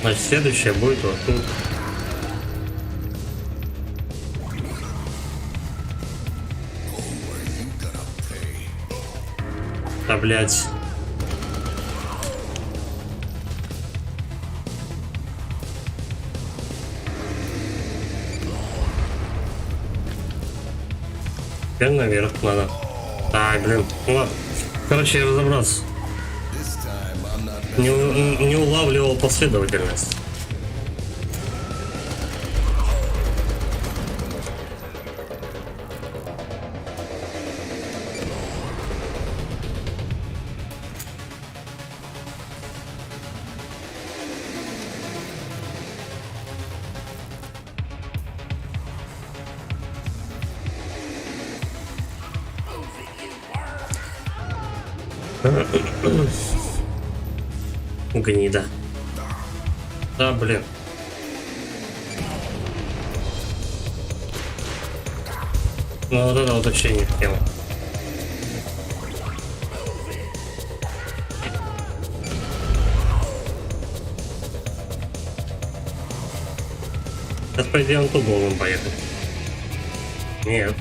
A: Значит, следующее будет вот тут. Да, блядь. Теперь наверх надо. Так, блин. Ну ладно. Короче, разобраться. Не улавливал последовательность. Гнида. Да, блин. Ну вот это вот вообще не в тему. Сейчас, по идее, он тут должен поехать. Нет.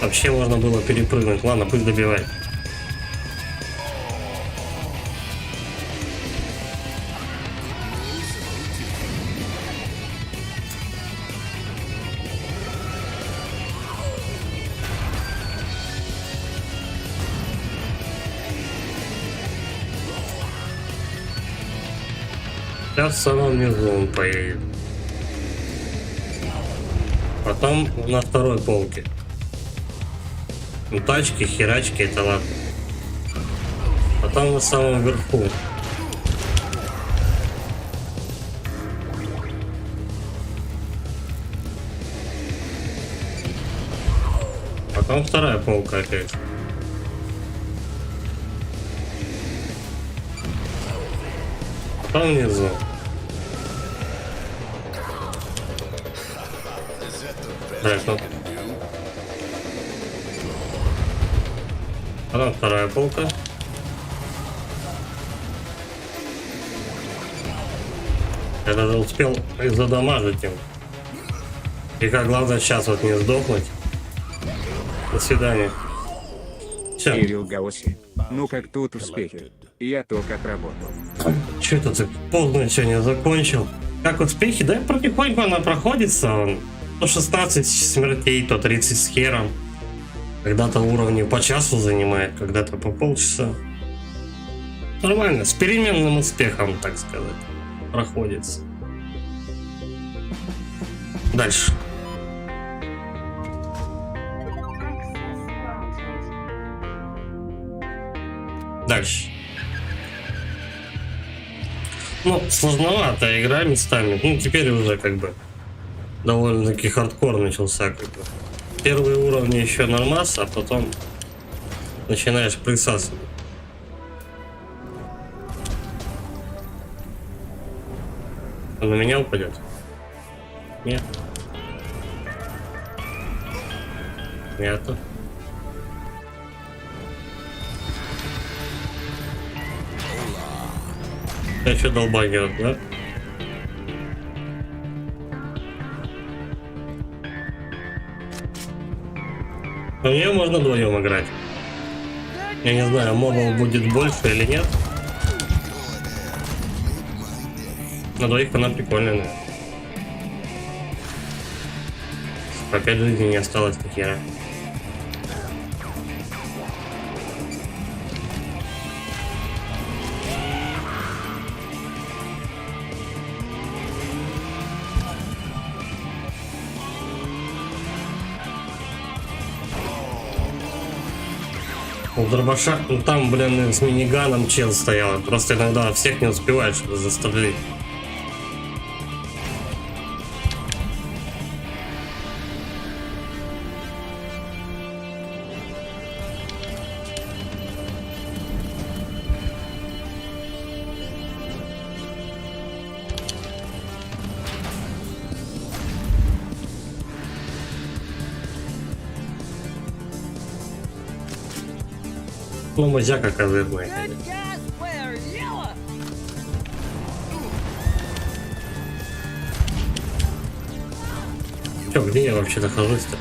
A: Вообще можно было перепрыгнуть. Ладно, пусть добивает. Сейчас в самом низу он поедет. Потом на второй полке. Ну, тачки, херачки, это ладно. Потом на самом верху. Потом вторая полка опять. Там внизу. Так, ну. А там вторая полка. Я даже успел задамажить им. И как главное сейчас вот не сдохнуть. До свидания. Все.
B: Кирилл Гаоси. Ну как тут успехи? Я только отработал.
A: Че это ты поздно сегодня закончил? Как успехи? Да потихоньку она проходится. Он то 16 смертей, то 30 с хером. Когда-то уровни по часу занимает, когда-то по полчаса. Нормально, с переменным успехом, так сказать, проходится. Дальше. Дальше. Ну, сложноватая игра местами. Ну, теперь уже как бы довольно-таки хардкор начался. Как бы. Первые уровни еще нормас, а потом начинаешь присасывать. Он на меня упадет? Нет. Понятно. Еще долбанет, да? У нее можно вдвоем играть. Я не знаю, мобов будет больше или нет. На двоих она прикольная, наверное. Опять жизни не осталось ни хера. У дробаша, ну там, блин, с миниганом чел стоял. Просто иногда всех не успеваешь что-то застрелить. Ну, мазяка козырная. Чё, где я вообще нахожусь-то?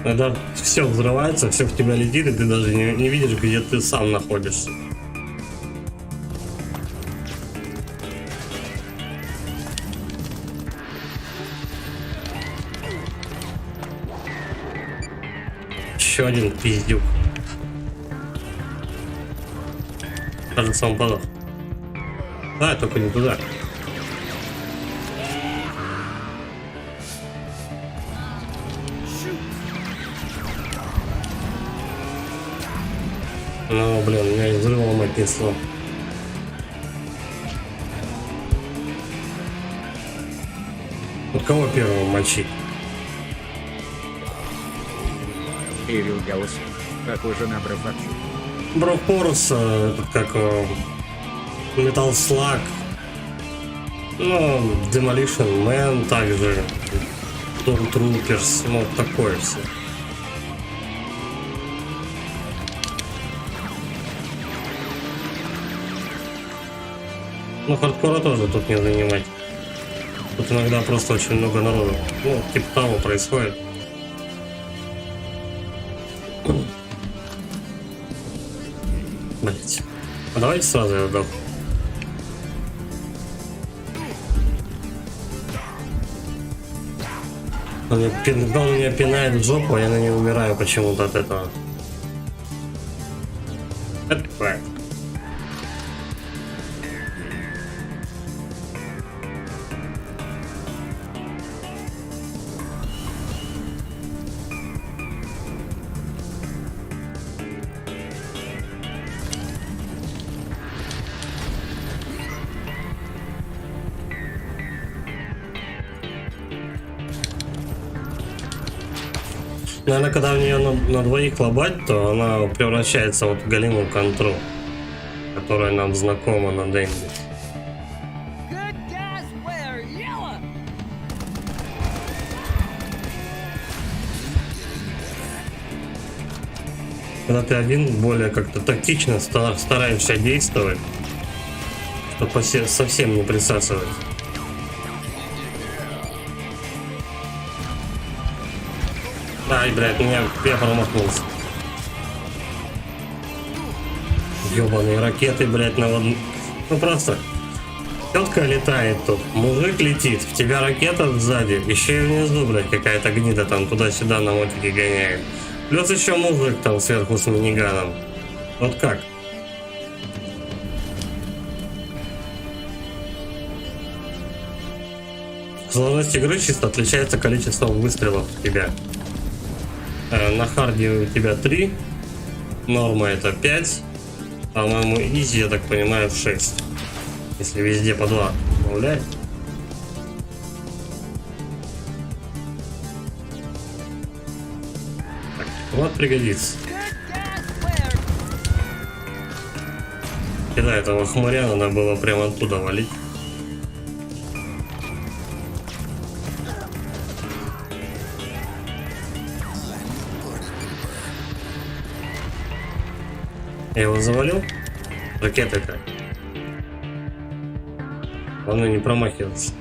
A: Когда все взрывается, все в тебя летит, и ты даже не видишь, где ты сам находишься. Еще один пиздюк. Кажется, он подох. Да, только не туда. Ну, блин, меня и взрывом отнесло. Вот кого первого мочить?
B: Кирилл Гаоси. Похоже на Брофорчу.
A: Брохорус, этот как Metal Slug, ну, Demolition Man также, Stormtroopers, ну, такое все. Ну, хардкора тоже тут не занимать. Тут иногда просто очень много народу. Ну, типа того происходит. Блять. А давайте сразу я сдохну. Он меня пинает в жопу, а я на ней умираю почему-то от этого. Это бывает. Наверное, когда в нее на двоих лобать, то она превращается вот в голимую контру. которая нам знакома на Денде.
E: Good guys wear yellow.
A: Когда ты один, более как-то тактично стараешься действовать, чтобы совсем не присасывать. Ай, блядь, я промахнулся. Ёбаные ракеты, блядь, ну просто тетка летает тут, мужик летит, в тебя ракета сзади, еще и внизу, блядь, какая-то гнида там туда-сюда на мотике гоняет. Плюс еще мужик там сверху с миниганом. Вот как? Сложность игры чисто отличается количеством выстрелов в тебя. На харде у тебя 3, норма это 5, по-моему, изи, я так понимаю, 6. Если везде по 2 добавлять. Так, вот пригодится.
E: Good guys wear.
A: Да, этого хмыря надо было прямо оттуда валить. Я его завалил? Ракетой-то. Главное не промахиваться.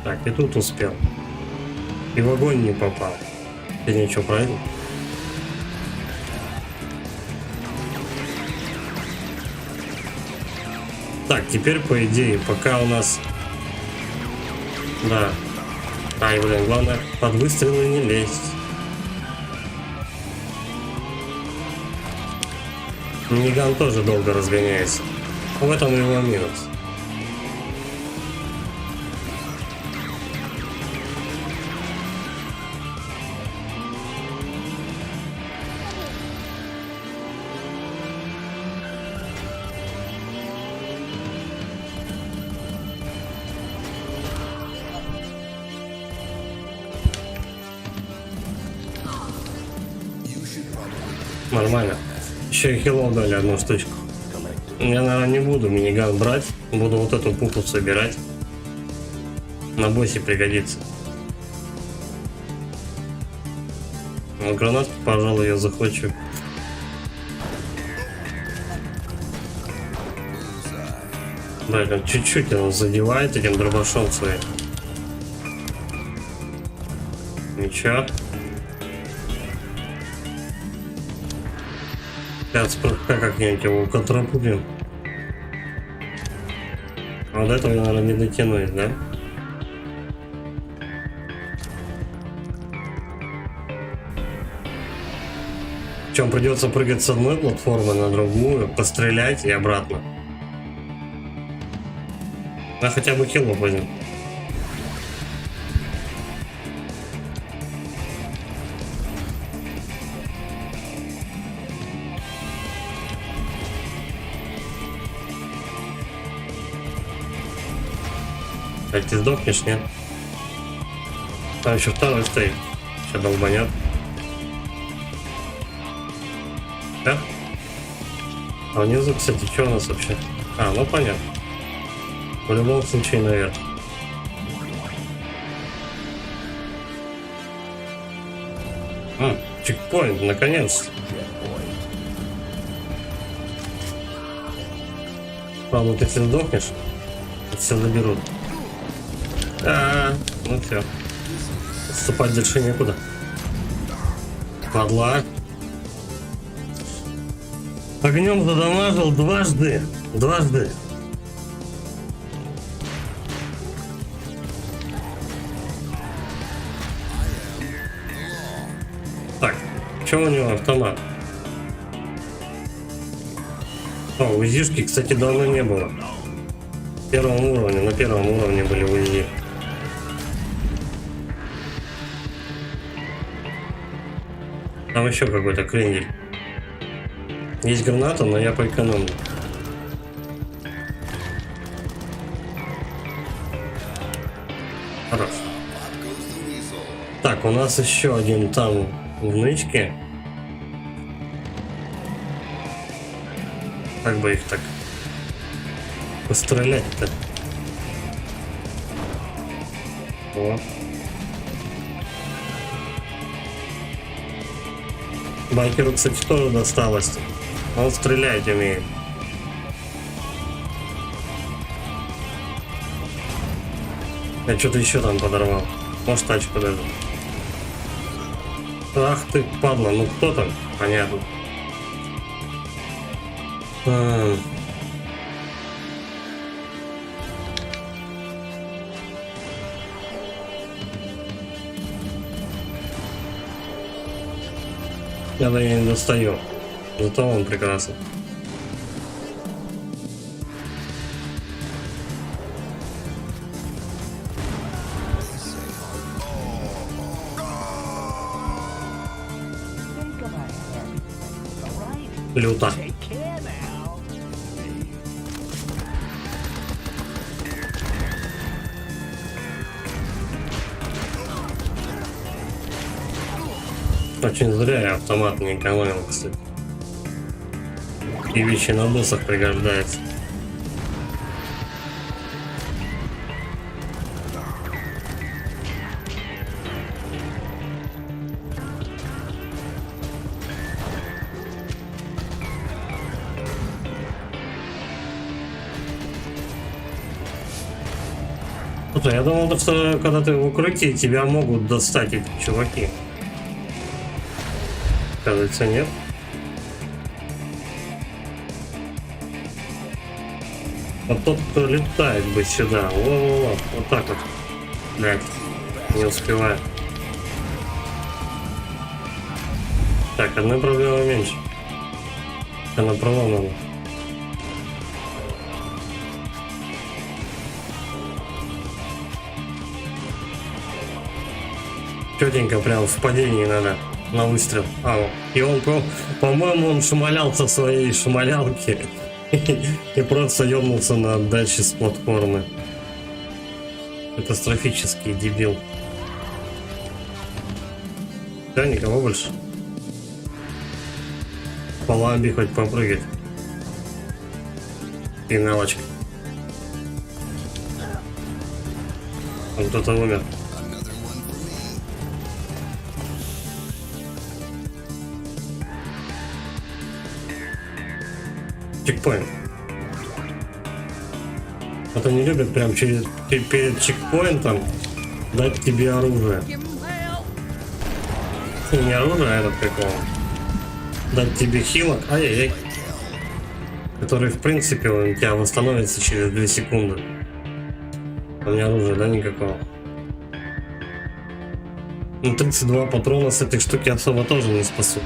A: Так, и тут успел. И в огонь не попал. Ты ничего, правильно? Так, теперь по идее, пока у нас... Да. Ай, блин, главное под выстрелы не лезть. Миниган тоже долго разгоняется. В этом его минус. Нормально. Еще и хилов дали одну штучку. Я, наверное, не буду миниган брать. Буду вот эту пуху собирать. На боссе пригодится. Но гранатку, пожалуй, я захвачу. Да, там чуть-чуть он задевает этим дробашом своим. Ничего. Сейчас как-нибудь его контрапудим. А вот этого, наверное, не дотянуть, да? Причем придется прыгать с одной платформы на другую, пострелять и обратно. А хотя бы килл возьмем. А ты сдохнешь, нет? Там еще второй стоит. Сейчас долбанет. Да? А внизу, кстати, что у нас вообще? А, ну понятно. В любом случае наверх. Чекпоинт, наконец. Ладно, ты если сдохнешь, все заберут. Ну все. Отступать дальше некуда. Падла. Огнем задамажил дважды. Так, что у него автомат? О, УЗИшки, кстати, давно не было. На первом уровне были УЗИ. Там еще какой-то крендель. Есть граната, но я поэкономлю. Хорошо. Так, у нас еще один там в нычке. Как бы их так пострелять-то? О. Байкеру, кстати, тоже досталось. Он стрелять умеет. Я что-то еще там подорвал. Может, тачку даже. Ах ты, падла, ну кто там? Понятно. Я до нее не достаю. Зато он прекрасен. Люто. Очень зря я автомат не экономил, кстати. И вещи на боссах пригождается. Слушай, я думал, что когда ты в укрытии, тебя могут достать эти чуваки. Кажется, нет. А тот, кто летает бы сюда. Во-во-во. Вот так вот. Блядь. Не успеваю. Так, одна проблема меньше. Она проломана. Четенько прям в падении надо. На выстрел. И он, по-моему, он шмалялся в своей шмалялке и просто ёбнулся на отдаче с платформы. Катастрофический дебил. Да, никого больше. По ламбе хоть попрыгать. Финалочка. Он кто-то умер. Чекпоинт. Вот они любят прям перед чекпоинтом дать тебе оружие.
E: Give 'em hell.
A: И не оружие, а этот прикол. Дать тебе хилок, ай-яй-яй. Который, в принципе, у тебя восстановится через 2 секунды. У меня оружия, да, никакого. Ну, 32 патрона с этой штуки особо тоже не спасут.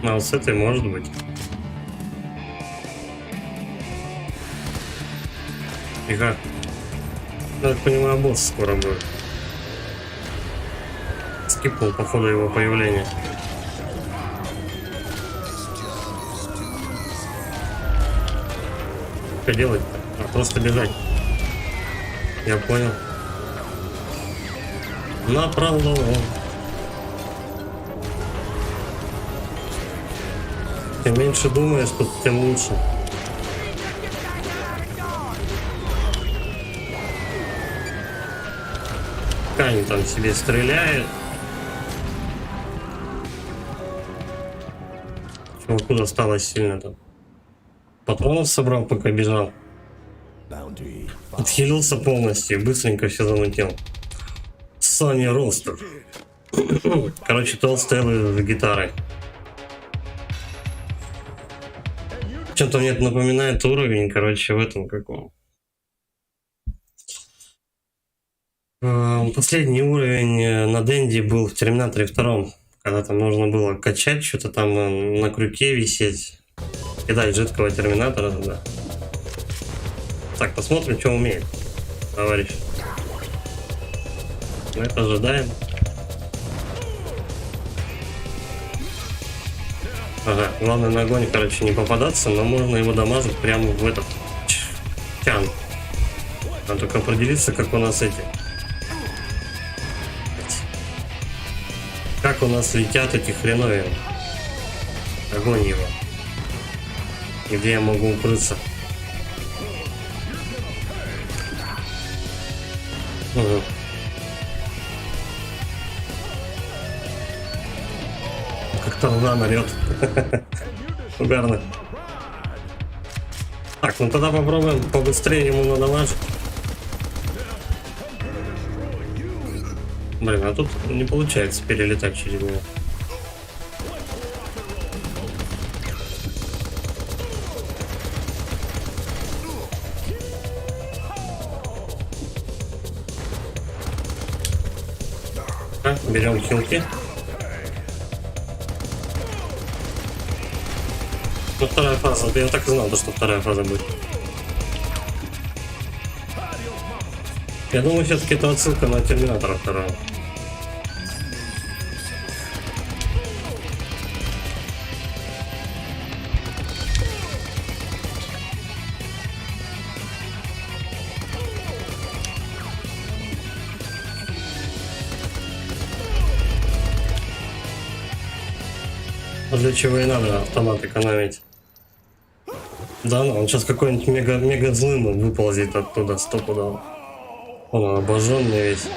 A: А вот с этой может быть. Тихо. Я так понимаю, босс скоро будет. Скипнул по ходу его появления. Что делать-то? Просто бежать. Я понял. Направо. Чем меньше думаешь, тем лучше. Пока они там себе стреляют. Чуваку досталось сильно там. Патронов собрал, пока бежал. Отхилился полностью и быстренько все замутил. Сони Ростер. Короче, толстый с гитарой. Чем-то мне это напоминает уровень, короче, в этом каком. Последний уровень на Денди был в Терминаторе 2, когда там нужно было качать, что-то там на крюке висеть, кидать жидкого Терминатора туда. Так, посмотрим, что умеет, товарищ. Мы это ожидаем. Ага, главное на огонь, короче, не попадаться, но можно его дамажить прямо в этот чан. Надо только определиться, как у нас эти. Как у нас летят эти хреновые. Огонь его. Где я могу укрыться? Угу. Как тарзан орёт. Угарно. Так, ну тогда попробуем побыстрее ему надамажить. Блин, а тут не получается перелетать через него. Берем хилки. Ну, вторая фаза. Я так и знал, что вторая фаза будет. Я думаю, все-таки это отсылка на Терминатора 2. Для чего и надо автомат экономить. Да, ну, он сейчас какой-нибудь мега злым выползет оттуда, стопудово. Он обожженный весь.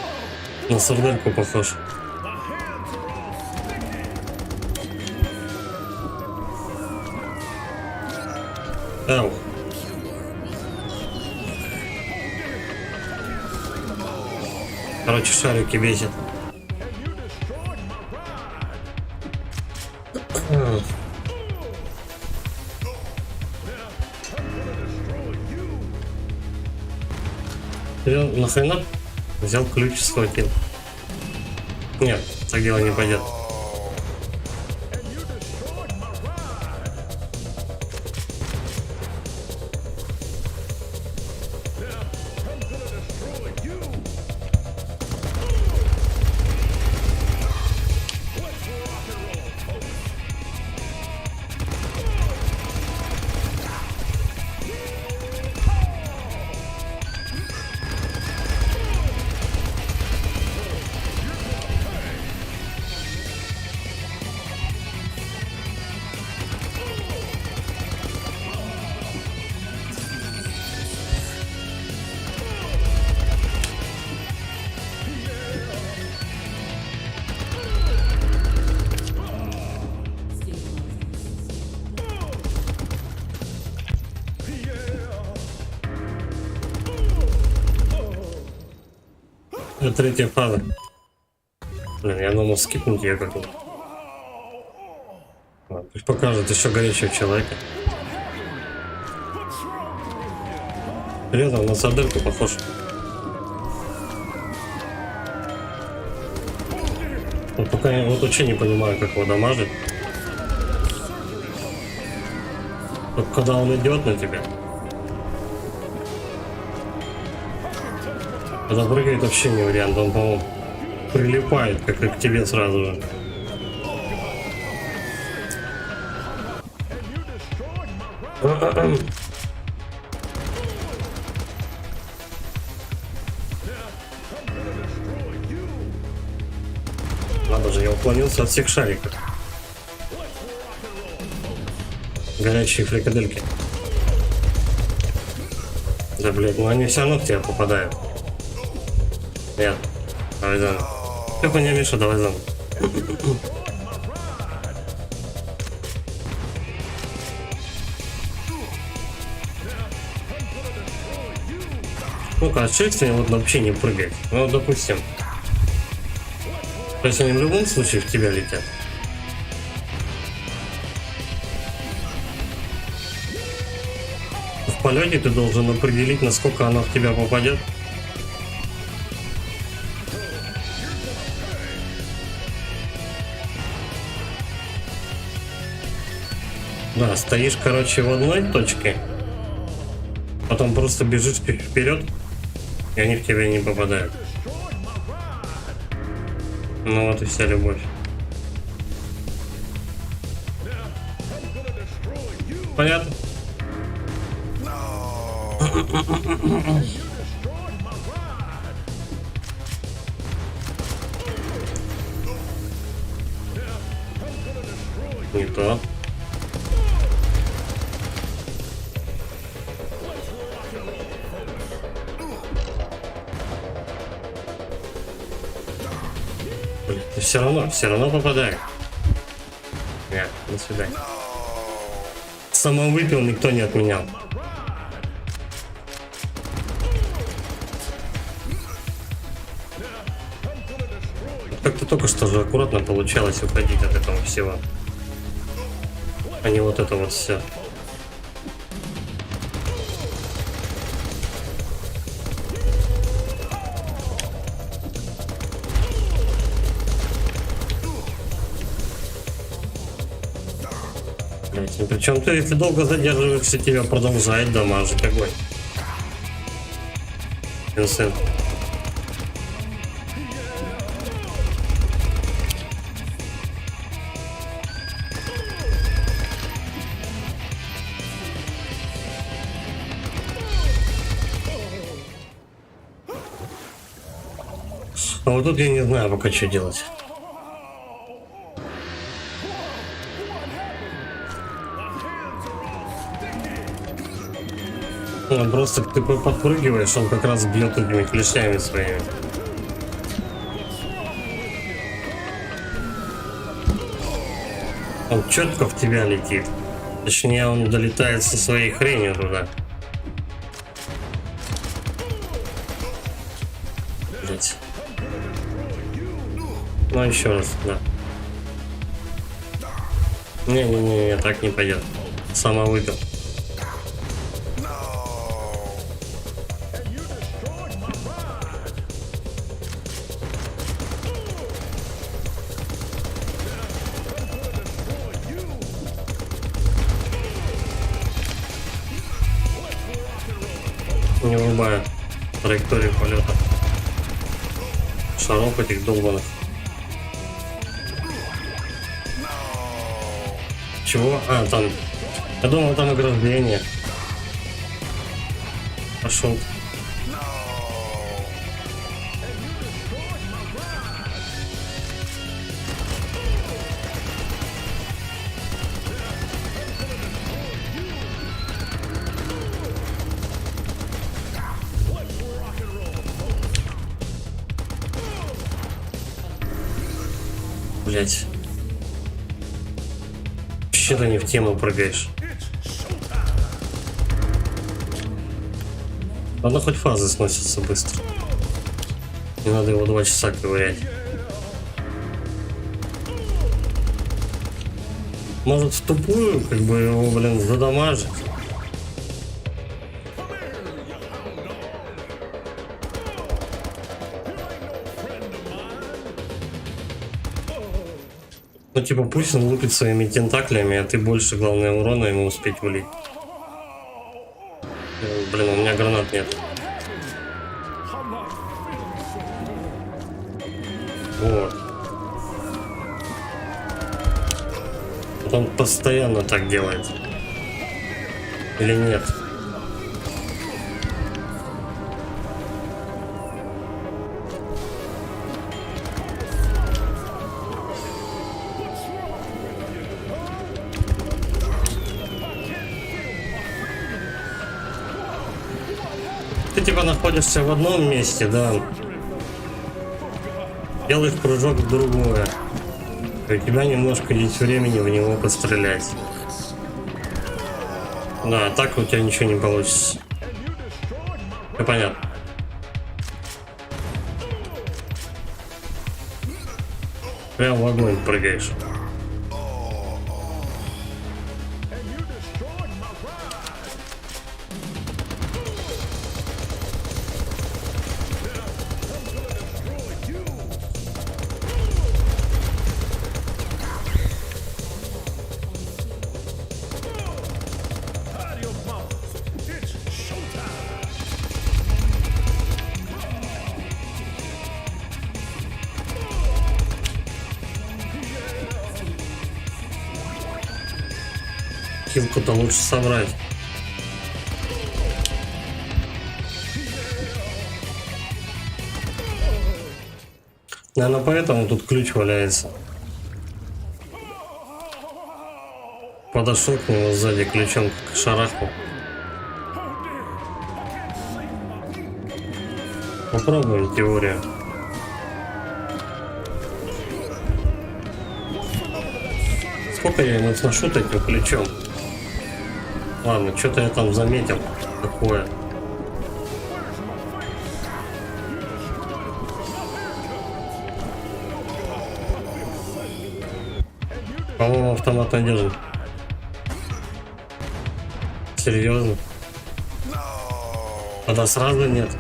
A: На сардельку похож. Ау. Короче, шарики бесит. Нахрена взял ключ, схватил? Нет, так дело не пойдет. Это третья фаза. Блин, я думал скипнуть ее как-нибудь. Пусть покажет еще горячего человека. Серьезно, на сардельку похож. Вот пока я вот вообще не понимаю, как его дамажить. Только когда он идет на тебя. Когда прыгает, вообще не вариант. Он, по-моему, прилипает, как и к тебе сразу же. Надо же, я уклонился от всех шариков. Горячие фрикадельки. Да, блядь, ну они все равно в тебя попадают. Нет, давай заново. Ты хуйня, Миша, давай заново. Ну-ка, отшельцы вот вообще не прыгать. Ну, допустим. То есть они в любом случае в тебя летят. В полете ты должен определить, насколько она в тебя попадет. Да, стоишь, короче, в одной точке, потом просто бежишь вперед, и они в тебя не попадают. Ну вот и вся любовь. Понятно? Не то. Блин, ты все равно попадает. Нет, до свидания. Самовыпил никто не отменял. Как-то только что же аккуратно получалось уходить от этого всего. А не вот это вот все. Причем ты, если долго задерживаешься, тебя продолжает дамажить огонь. Сын. А вот тут я не знаю пока что делать. Ну, просто ты подпрыгиваешь, он как раз бьет этими клешнями своими. Он четко в тебя летит. Точнее, он долетает со своей хренью туда. Блять. Ну еще раз, да. Не, так не пойдет. Самовыпил. Не врубаю траекторию полета шаров этих долбаных. Чего? А, там. Я думал, там ограждение. Пошел. Блять. Вообще-то не в тему прыгаешь. Ладно, хоть фазы сносятся быстро. Не надо его 2 часа ковырять. Может, в тупую, как бы его, блин, задамажить. Ну, типа, пусть он лупит своими тентаклями, а ты больше, главное, урона ему успеть влить. Блин, у меня гранат нет. Вот. Вот он постоянно так делает. Или нет? Ты типа находишься в одном месте, да. Делаешь прыжок в другое. И у тебя немножко есть времени в него пострелять. Да, так у тебя ничего не получится. Все понятно. Прям в огонь прыгаешь. Килку-то лучше собрать. Наверное, поэтому тут ключ валяется. подошел к нему сзади ключом, как шарахнул. Попробуем теорию. Сколько я ему сношу этим ключом? Ладно, что-то я там заметил такое. По-моему, автомат надежен. Серьезно? Тогда сразу нет.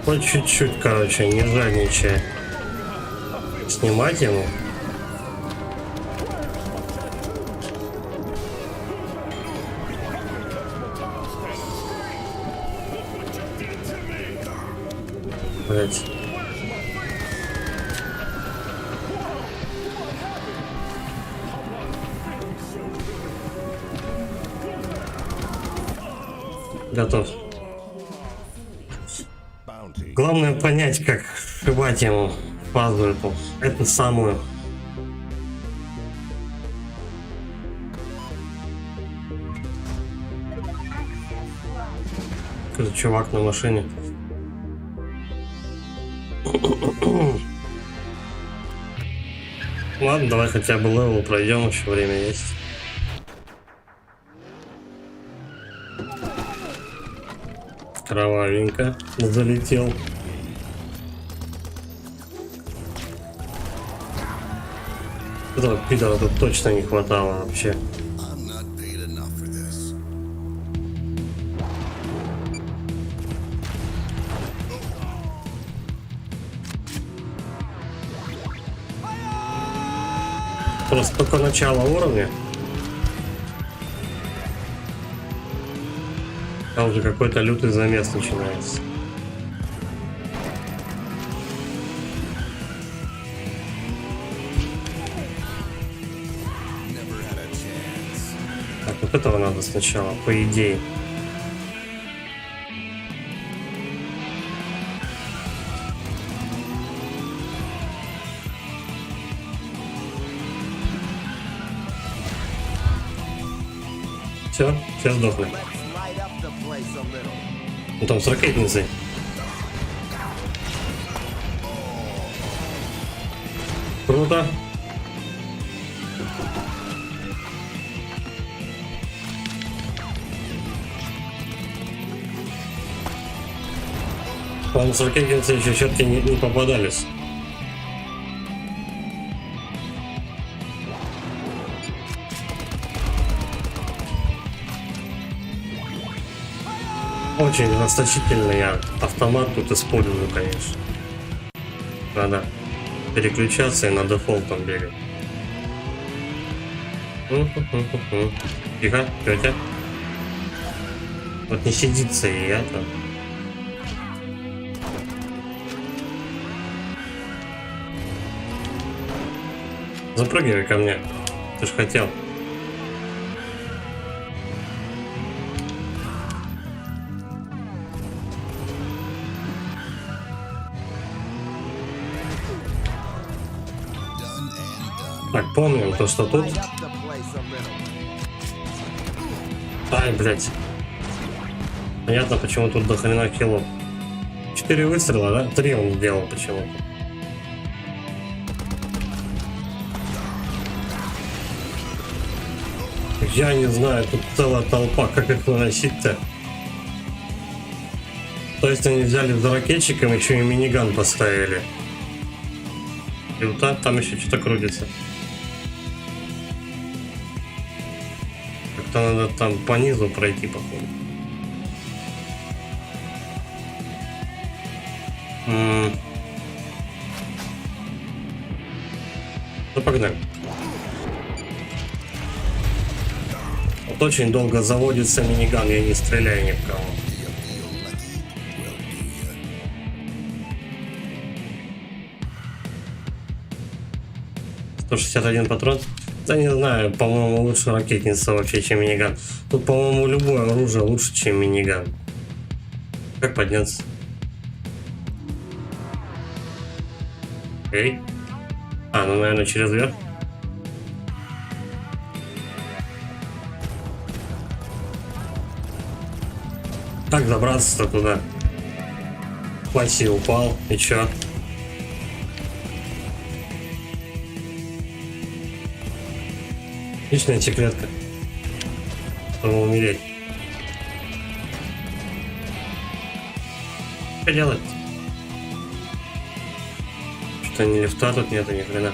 A: По чуть-чуть, короче, не жадничая. Снимать ему. Блять. Готов. Главное понять, как сшибать ему фазу эту самую. Какой-то чувак на машине. Ладно, давай хотя бы левел пройдем, еще время есть. Кровавенько залетел. Этого пидора тут точно не хватало вообще.
D: I'm not paid enough for this.
A: Просто только начало уровня. А уже какой-то лютый замес начинается.
D: Never had a chance.
A: Так, вот этого надо сначала, по идее. Все, все сдохли. Ну там с ракетницей. Круто. По-моему, с ракетницей еще щетки не попадались. Очень расточительно я автомат тут использую, конечно. Надо переключаться и на дефолтом бегать. Тихо, тетя. Вот не сидится и я там. Запрыгивай ко мне. Ты ж хотел. Так, помним то, что тут. Ай, блядь. Понятно, почему тут до хрена киллов. 4 выстрела, да? 3 он сделал почему-то. Я не знаю, тут целая толпа, как их наносить-то. То есть они взяли за ракетчиком, еще и миниган поставили. И вот там еще что-то крутится. Так, Это надо там по низу пройти, походу. Ну, погнали. Вот очень долго заводится миниган, я не стреляю ни в кого. 161 патрон. Да не знаю, по-моему, лучше ракетница вообще, чем миниган. Тут, по-моему, любое оружие лучше, чем миниган. Как подняться? Эй. А, ну, наверное, через верх. Как забраться-то туда? Васи упал, и чё? Отличная секретка. Чтобы умереть. Что делать? Что ни лифта тут нету, ни хрена.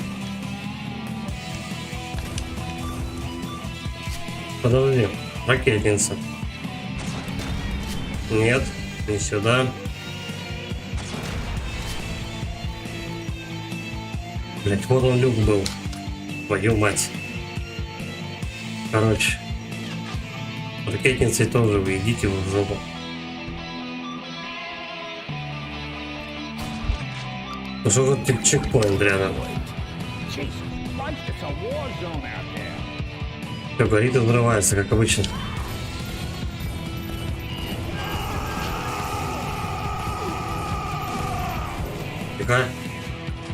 A: Подожди, ракетница. Нет, не сюда. Блять, вот он люк был. Твою мать. Короче. Ракетницей тоже вы идите в жопу. Ну что вот типа чекпоинт рядом. Все горит и взрывается, как обычно. Тихо.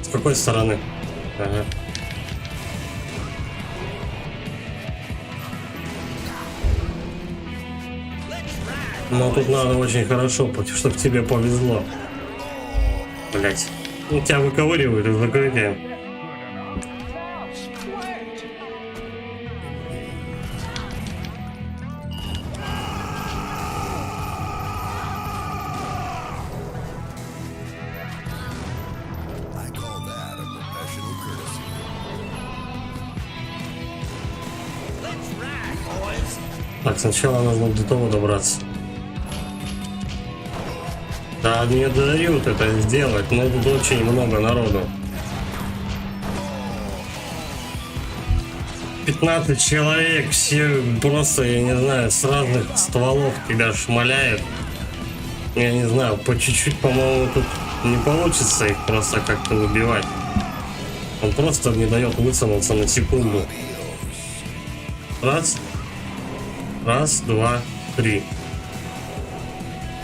A: С какой стороны? Ага. Но тут надо очень хорошо, чтобы тебе повезло. Блять. Ну тебя выковыривают из закрытия.
D: I call that a professional courtesy.
A: Так, сначала нужно до того добраться. Да, мне дают это сделать, но тут очень много народу. 15 человек, все просто, я не знаю, с разных стволов тебя шмаляют. Я не знаю, по чуть-чуть, по-моему, тут не получится их просто как-то убивать. Он просто не дает высунуться на секунду. Раз. Раз, два, три.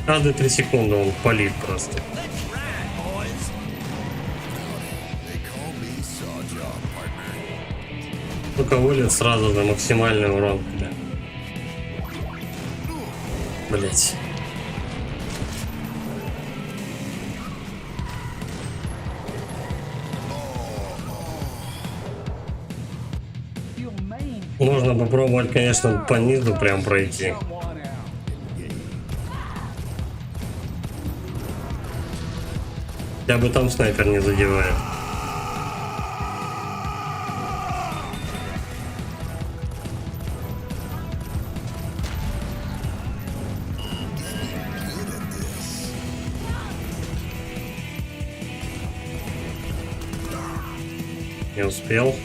A: Каждые 3 секунды он палит просто.
D: They call me Sawjaw, partner.
A: Только вылет сразу за максимальный урон. Блять. Можно попробовать, конечно, по низу прям пройти. Хотя бы там снайпер не задевает. Не успел.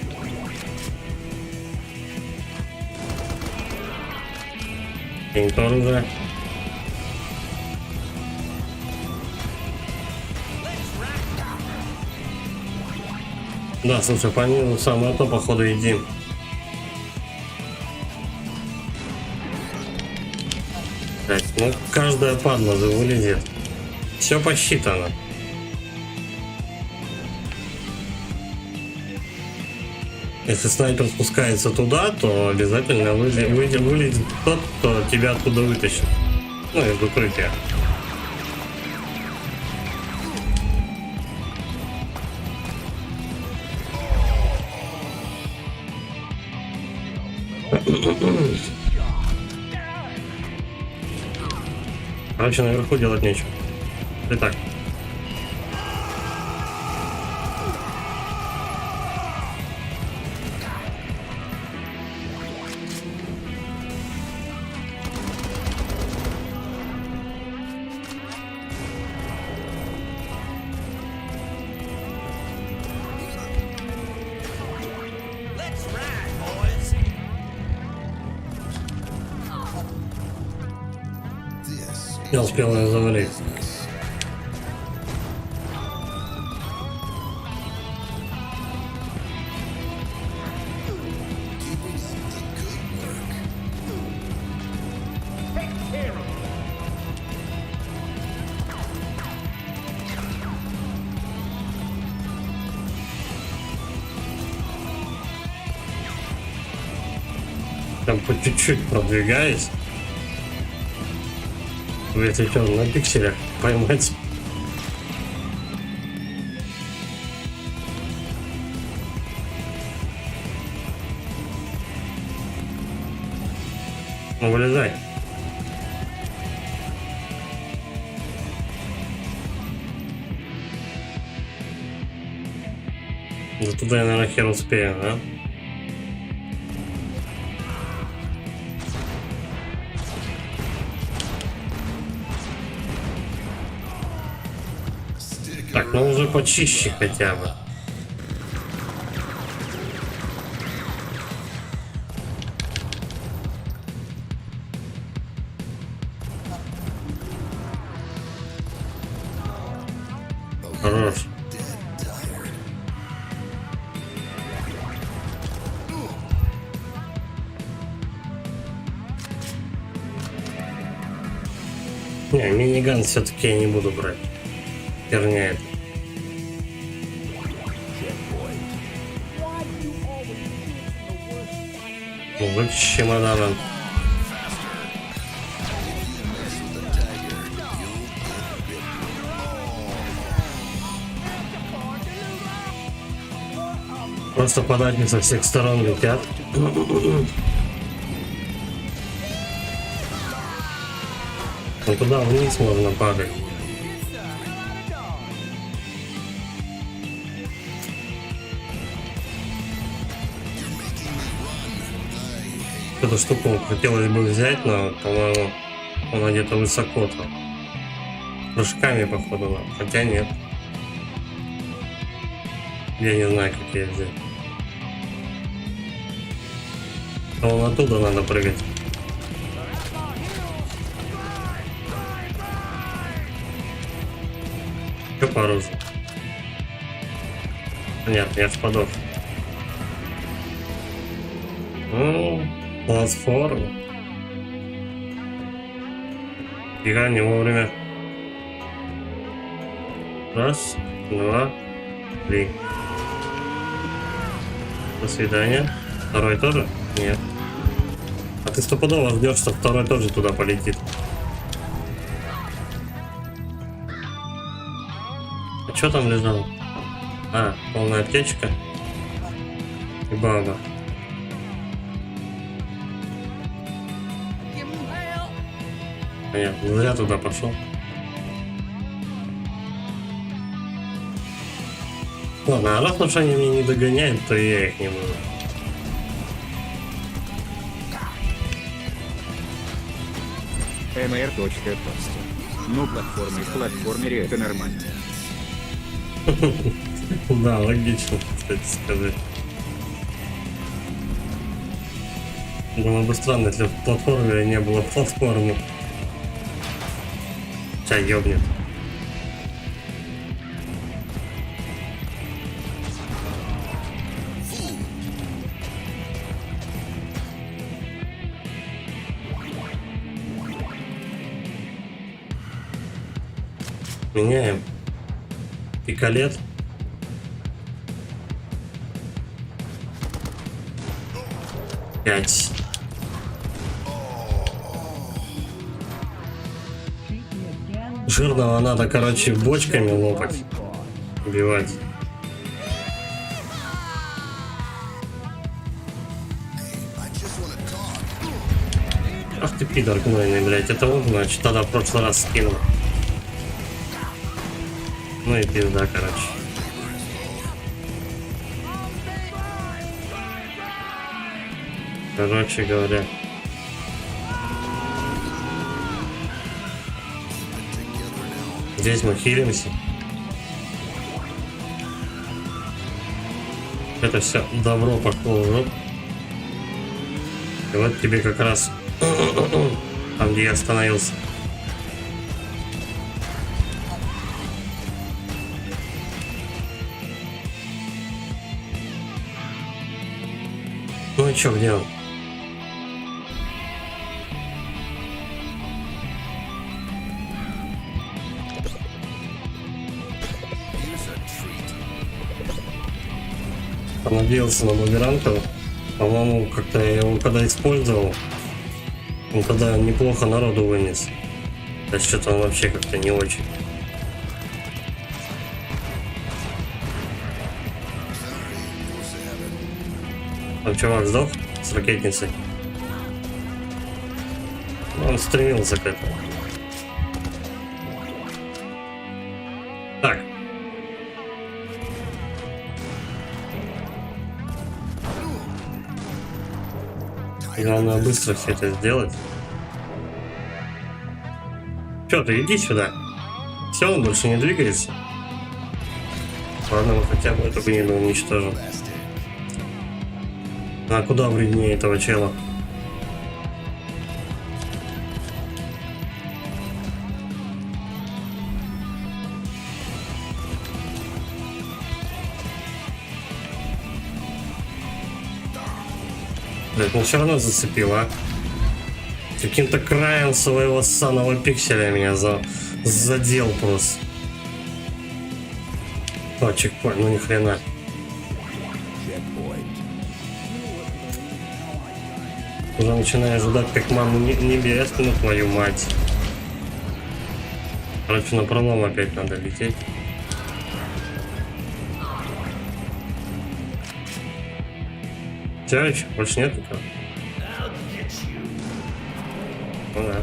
A: Кинь оружие. Да, слушай, по низу самое то, походу, иди. Блять, ну каждая падла вылезет. Все посчитано. Если снайпер спускается туда, то обязательно вылезет тот, кто тебя оттуда вытащит. Ну, из укрытия. Короче, наверху делать нечего. Итак. Я успел ее завалить. Там по чуть-чуть продвигаюсь. Если что, на пикселях поймать. Ну, вылезай. Да туда я, наверное, хер успею, да? Так, ну уже почище хотя бы. Хорош. Не, миниган все-таки я не буду брать. Херня это. Ну, вот с чемоданом. Просто податки со всех сторон летят. Ну туда вниз можно падать. Эту штуку хотелось бы взять, но, по-моему, она где-то высоко там. Прыжками, походу, надо. Хотя нет. Я не знаю, как ее взять. А вон оттуда надо прыгать. Что по оружию? Понятно, я ж подох. Ну, платформа. Фига, не вовремя. Раз, два, три. До свидания. Второй тоже? Нет. А ты стопудово ждешь, что второй тоже туда полетит. А что там лежало? А, полная аптечка. И баба.
E: Give 'em hell.
A: Понятно, зря туда пошел. Ладно, а раз уж они меня не догоняют, то и я их не буду.
B: МР. Просто. Ну, платформы в платформере это нормально.
A: Да, логично, кстати сказать. Было бы странно, если в платформе не было платформы. Чай ёбнет. Меняем. Пикалет. Пять. Жирного надо, короче, бочками лопать. Убивать. Ах ты пидор гнойный, блядь. Это вот, значит, тогда в прошлый раз скинул. Ну и пизда, короче. Короче говоря. Здесь мы хилимся. Это все добро пошло в жопу. И вот тебе как раз там, где я остановился. чё, где он?
D: Here's a treat.
A: Понадеялся на бумеранг. По-моему, как-то я его когда использовал, он тогда неплохо народу вынес. А что-то он вообще как-то не очень. Там чувак сдох с ракетницей. Он стремился к этому. Так. Главное быстро все это сделать. Чё, ты иди сюда. Все, он больше не двигается. Ладно, мы хотя бы эту гниду уничтожим. А куда вреднее этого чела? Блять, ну все равно зацепила. Каким-то краем своего ссаного пикселя меня задел просто. О, чекпоинт, ну ни хрена. Уже начинаю ожидать как маму небесную, твою мать. Короче, на пролом опять надо лететь. Все, еще больше нет никого. Ну да.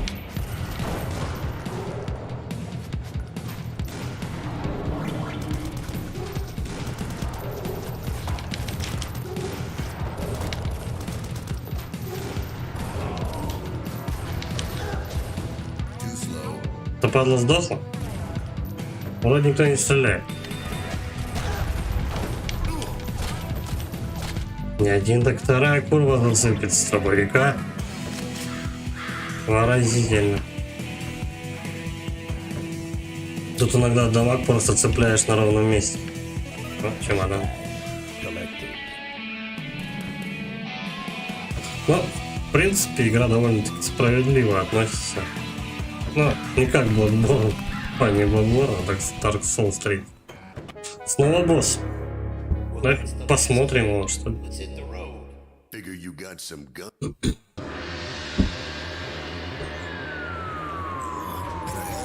D: Too slow.
A: Ты падла сдохла? Вроде никто не стреляет. Ни один доктора, курва, засыпет с тобой река. Поразительно. Тут иногда дамаг просто цепляешь на ровном месте. Вот чемодан. Ну, в принципе, игра довольно-таки справедливо относится. Ну, не как Bloodborne, а не Bloodborne, а так Dark Souls 3. Снова босс. Давай посмотрим его, что ли.
D: Figure you got some gun.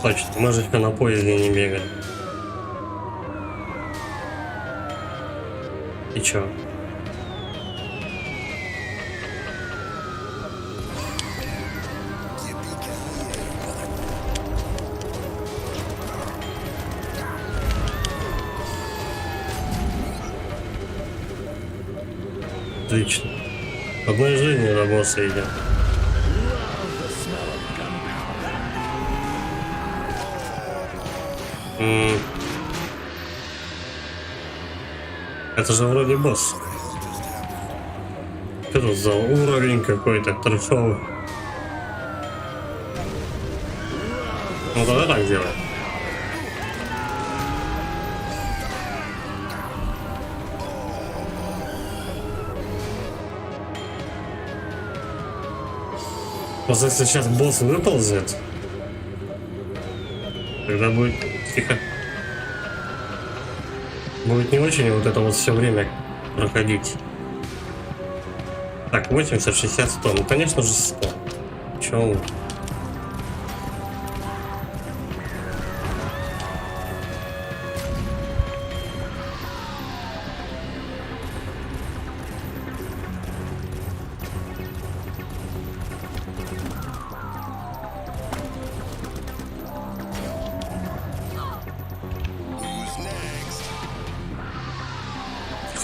A: Точно, мы же на поезде не бегали. И чё? Отлично. Одной жизни до босса идет. Это же вроде босс. Что тут за уровень какой-то трешовый? Ну давай так делаем. Просто если сейчас босс выползет, тогда будет тихо. Будет не очень вот это вот все время проходить. Так, 80, 60, 100. Ну, конечно же, 100. Чего?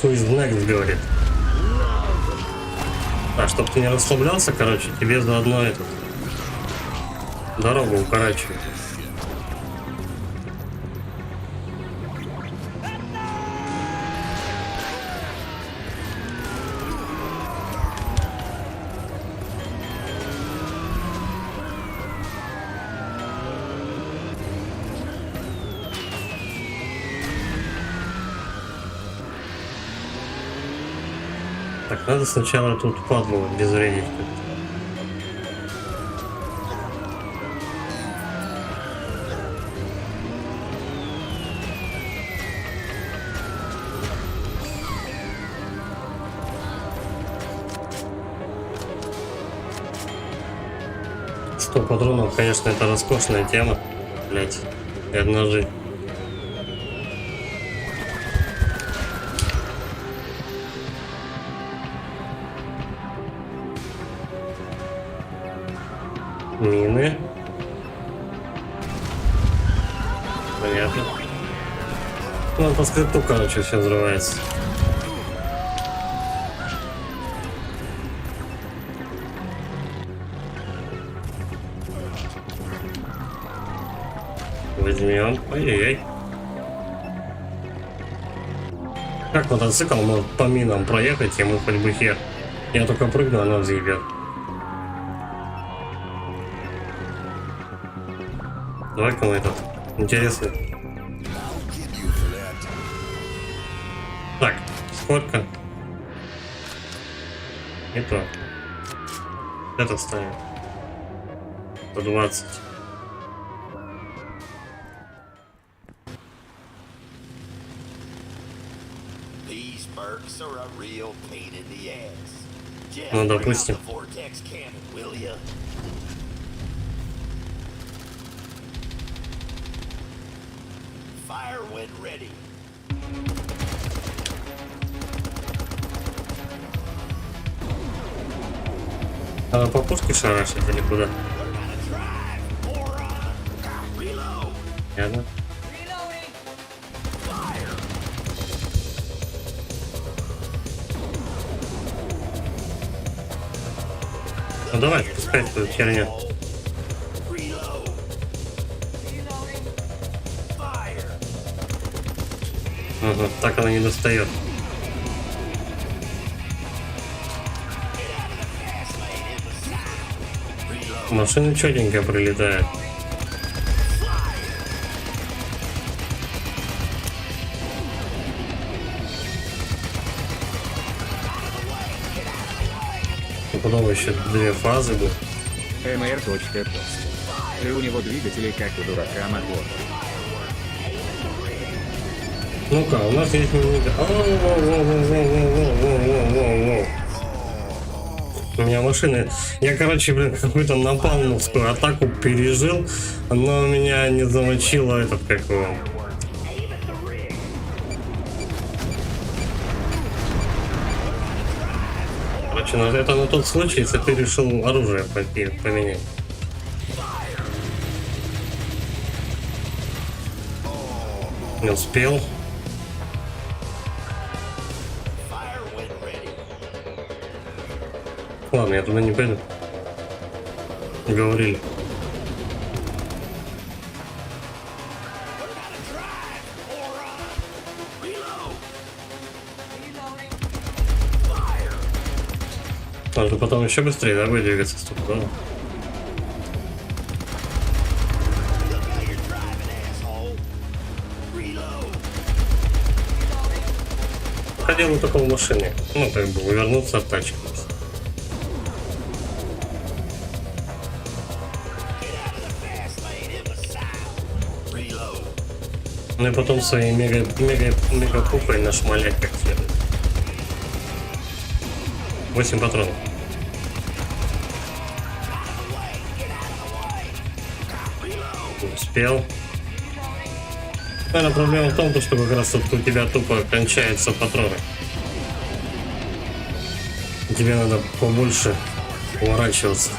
A: Who's next, говорит. А, чтоб ты не расслаблялся, короче, тебе заодно эту дорогу укорачивают. Так, надо сначала тут падлу обезвредить. Сто патронов, конечно, это роскошная тема. Блять, и одна жизнь. Мины. Понятно. Ну, по скрипту, короче, все взрывается. Возьмем. Ой-ой-ой. Как мотоцикл может по минам проехать, ему хоть бы хер. Я только прыгну, она взъебет. Давай-ка мы этот интересный. Так, сколько? Не то. Это ставим. 120.
F: These mercs are a real pain in the ass. Just
A: Ну,
F: bring out
A: допустим.
F: the vortex cannon, will ya? Fire when ready.
A: А по пушке шарашить или куда?
F: Learn how to drive, moron. Reload.
A: Ясно.
E: Reloading.
F: Fire.
A: Ну давай, пускай эту херню.
F: Reload.
E: Reloading.
F: Fire.
A: Ага, так она не достает.
F: Fast lane in the south. Reload.
A: Машина четенько прилетает. И потом еще две фазы будут.
B: МР.пост. И у него двигатели как у дурака мотор.
A: Ну-ка, у нас есть минута. У меня машина... Я, короче, блин, какую-то напалмовскую атаку пережил, но меня не замочило этот, как его... Короче, это на тот случай, если ты решил оружие поменять. Не успел.
F: Fire when ready.
A: Ладно, я туда не пойду. Говорили.
F: Learn how to drive, moron. Reload.
E: Reloading.
F: Fire.
A: Надо потом еще быстрее, да, будет двигаться стопудово.
F: Look how you're driving, asshole. Reload.
A: Хотел только в машине. Ну, как бы, увернуться от тачки.
F: Get out of the fast lane in the south. Reload.
A: Ну и потом своей мега пупой нашмалять как следует. 8 патронов. Не успел. Наверное, проблема в том, что как раз вот у тебя тупо кончаются патроны. И тебе надо побольше уворачиваться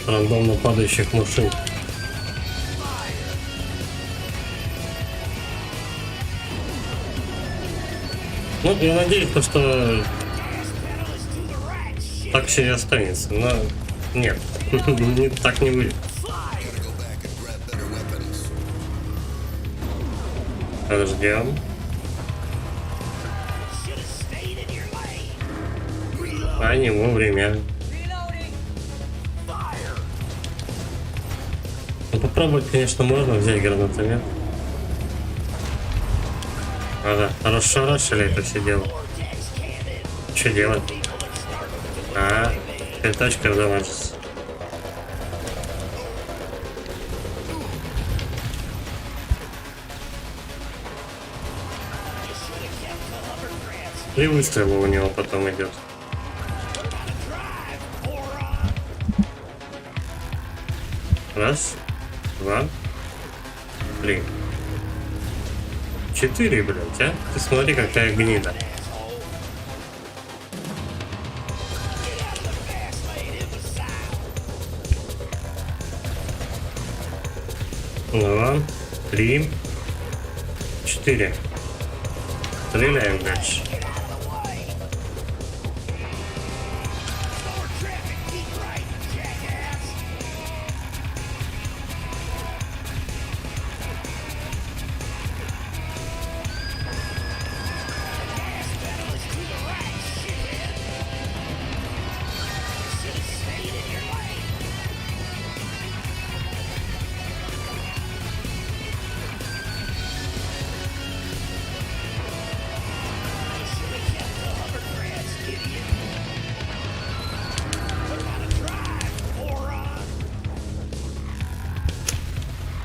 A: от рандомно падающих машин. Ну, я надеюсь, что так все и останется, но нет, так не будет. Подождем. А не вовремя. Ну, попробовать, конечно, можно взять гранатомет. Ага, расшарашили это все дело.
F: Vortex cannon.
A: Что делать? А, теперь тачка разломается. И выстрела у него потом идет. Раз, два, три, 4, блядь, а? Ты смотри, какая гнида. Два, 3, 4. Стреляем дальше.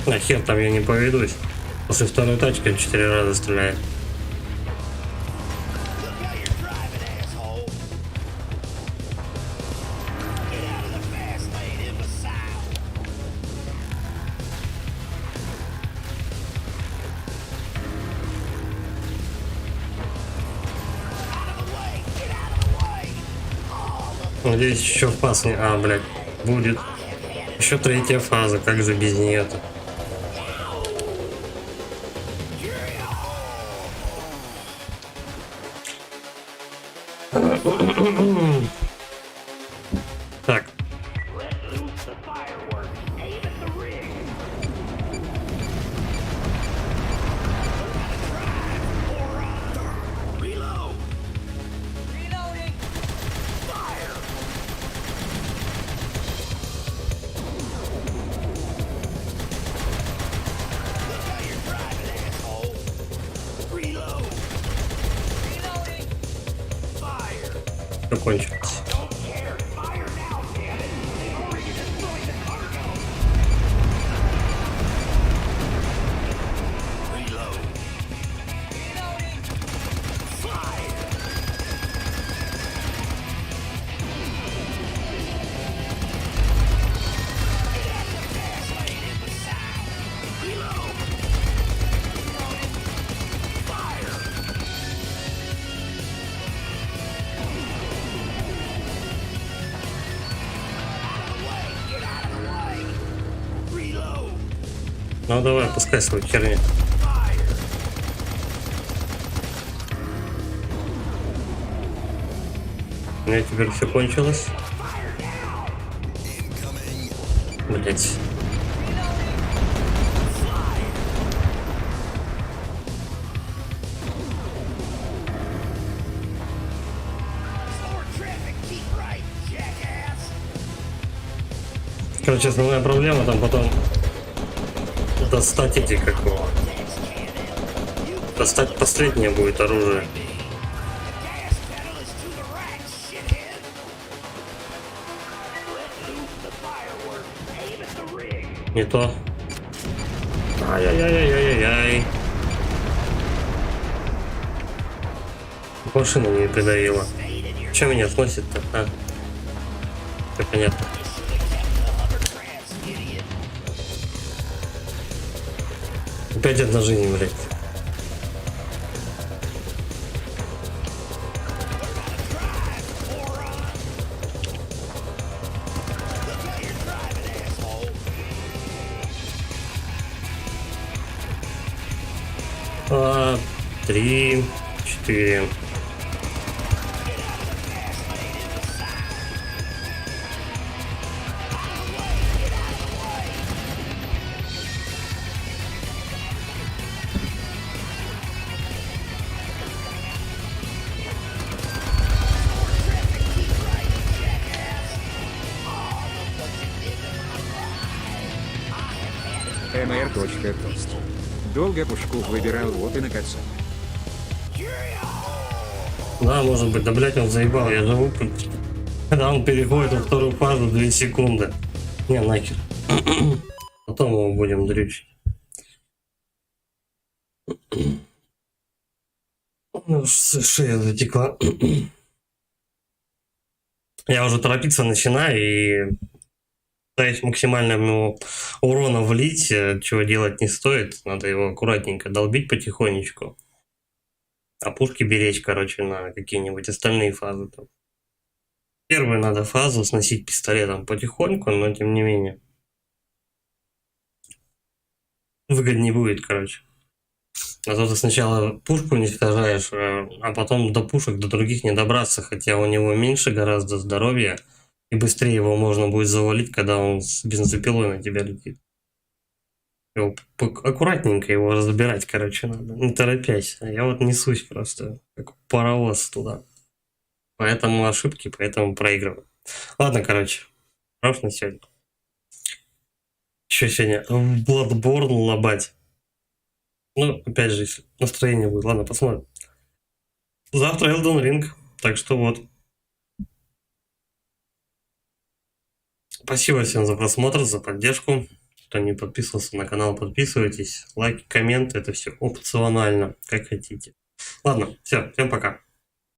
A: На хер там я не поведусь. После второй тачки он 4 раза стреляет. Надеюсь, еще фаз не... А, блядь, будет. Еще третья фаза, как же без нее-то? Так.
E: Reloading. Reloading.
A: Все кончилось.
E: Reloading.
A: Ну давай, пускай свою херню. У меня теперь все кончилось. Блять. Короче, основная проблема там потом достать эти какого. Достать последнее будет оружие. Не то. Ай-яй-яй-яй-яй-яй. Машина не придавила. Че меня сносит-то? А? Все понятно. Опять одна жизнь, блядь. А, 3, 4.
B: Тост. Долго пушку выбирал, вот и наконец.
A: Да, может быть, да, блять, он заебал, я живу. Когда он переходит во вторую фазу 2 секунды. Не, нахер. Потом его будем дрючить. Ну, шея затекла. Я уже торопиться начинаю и пытаюсь максимально ему урона влить, чего делать не стоит. Надо его аккуратненько долбить потихонечку. А пушки беречь, короче, на какие-нибудь остальные фазы. Там. Первую надо фазу сносить пистолетом потихоньку, но тем не менее. Выгоднее будет, короче. А то ты сначала пушку уничтожаешь, а потом до пушек, до других не добраться, хотя у него меньше гораздо здоровья, и быстрее его можно будет завалить, когда он с бензопилой на тебя летит. Его аккуратненько его разбирать, короче, надо, не торопясь. А я вот несусь просто, как паровоз туда. Поэтому ошибки, поэтому проигрываю. Ладно, короче, хорош на сегодня. Еще сегодня Bloodborne лобать. Ну, опять же, если настроение будет. Ладно, посмотрим. Завтра Elden Ring. Так что вот. Спасибо всем за просмотр, за поддержку. Кто не подписывался на канал, подписывайтесь. Лайки, комменты, это все опционально, как хотите. Ладно, все, всем пока.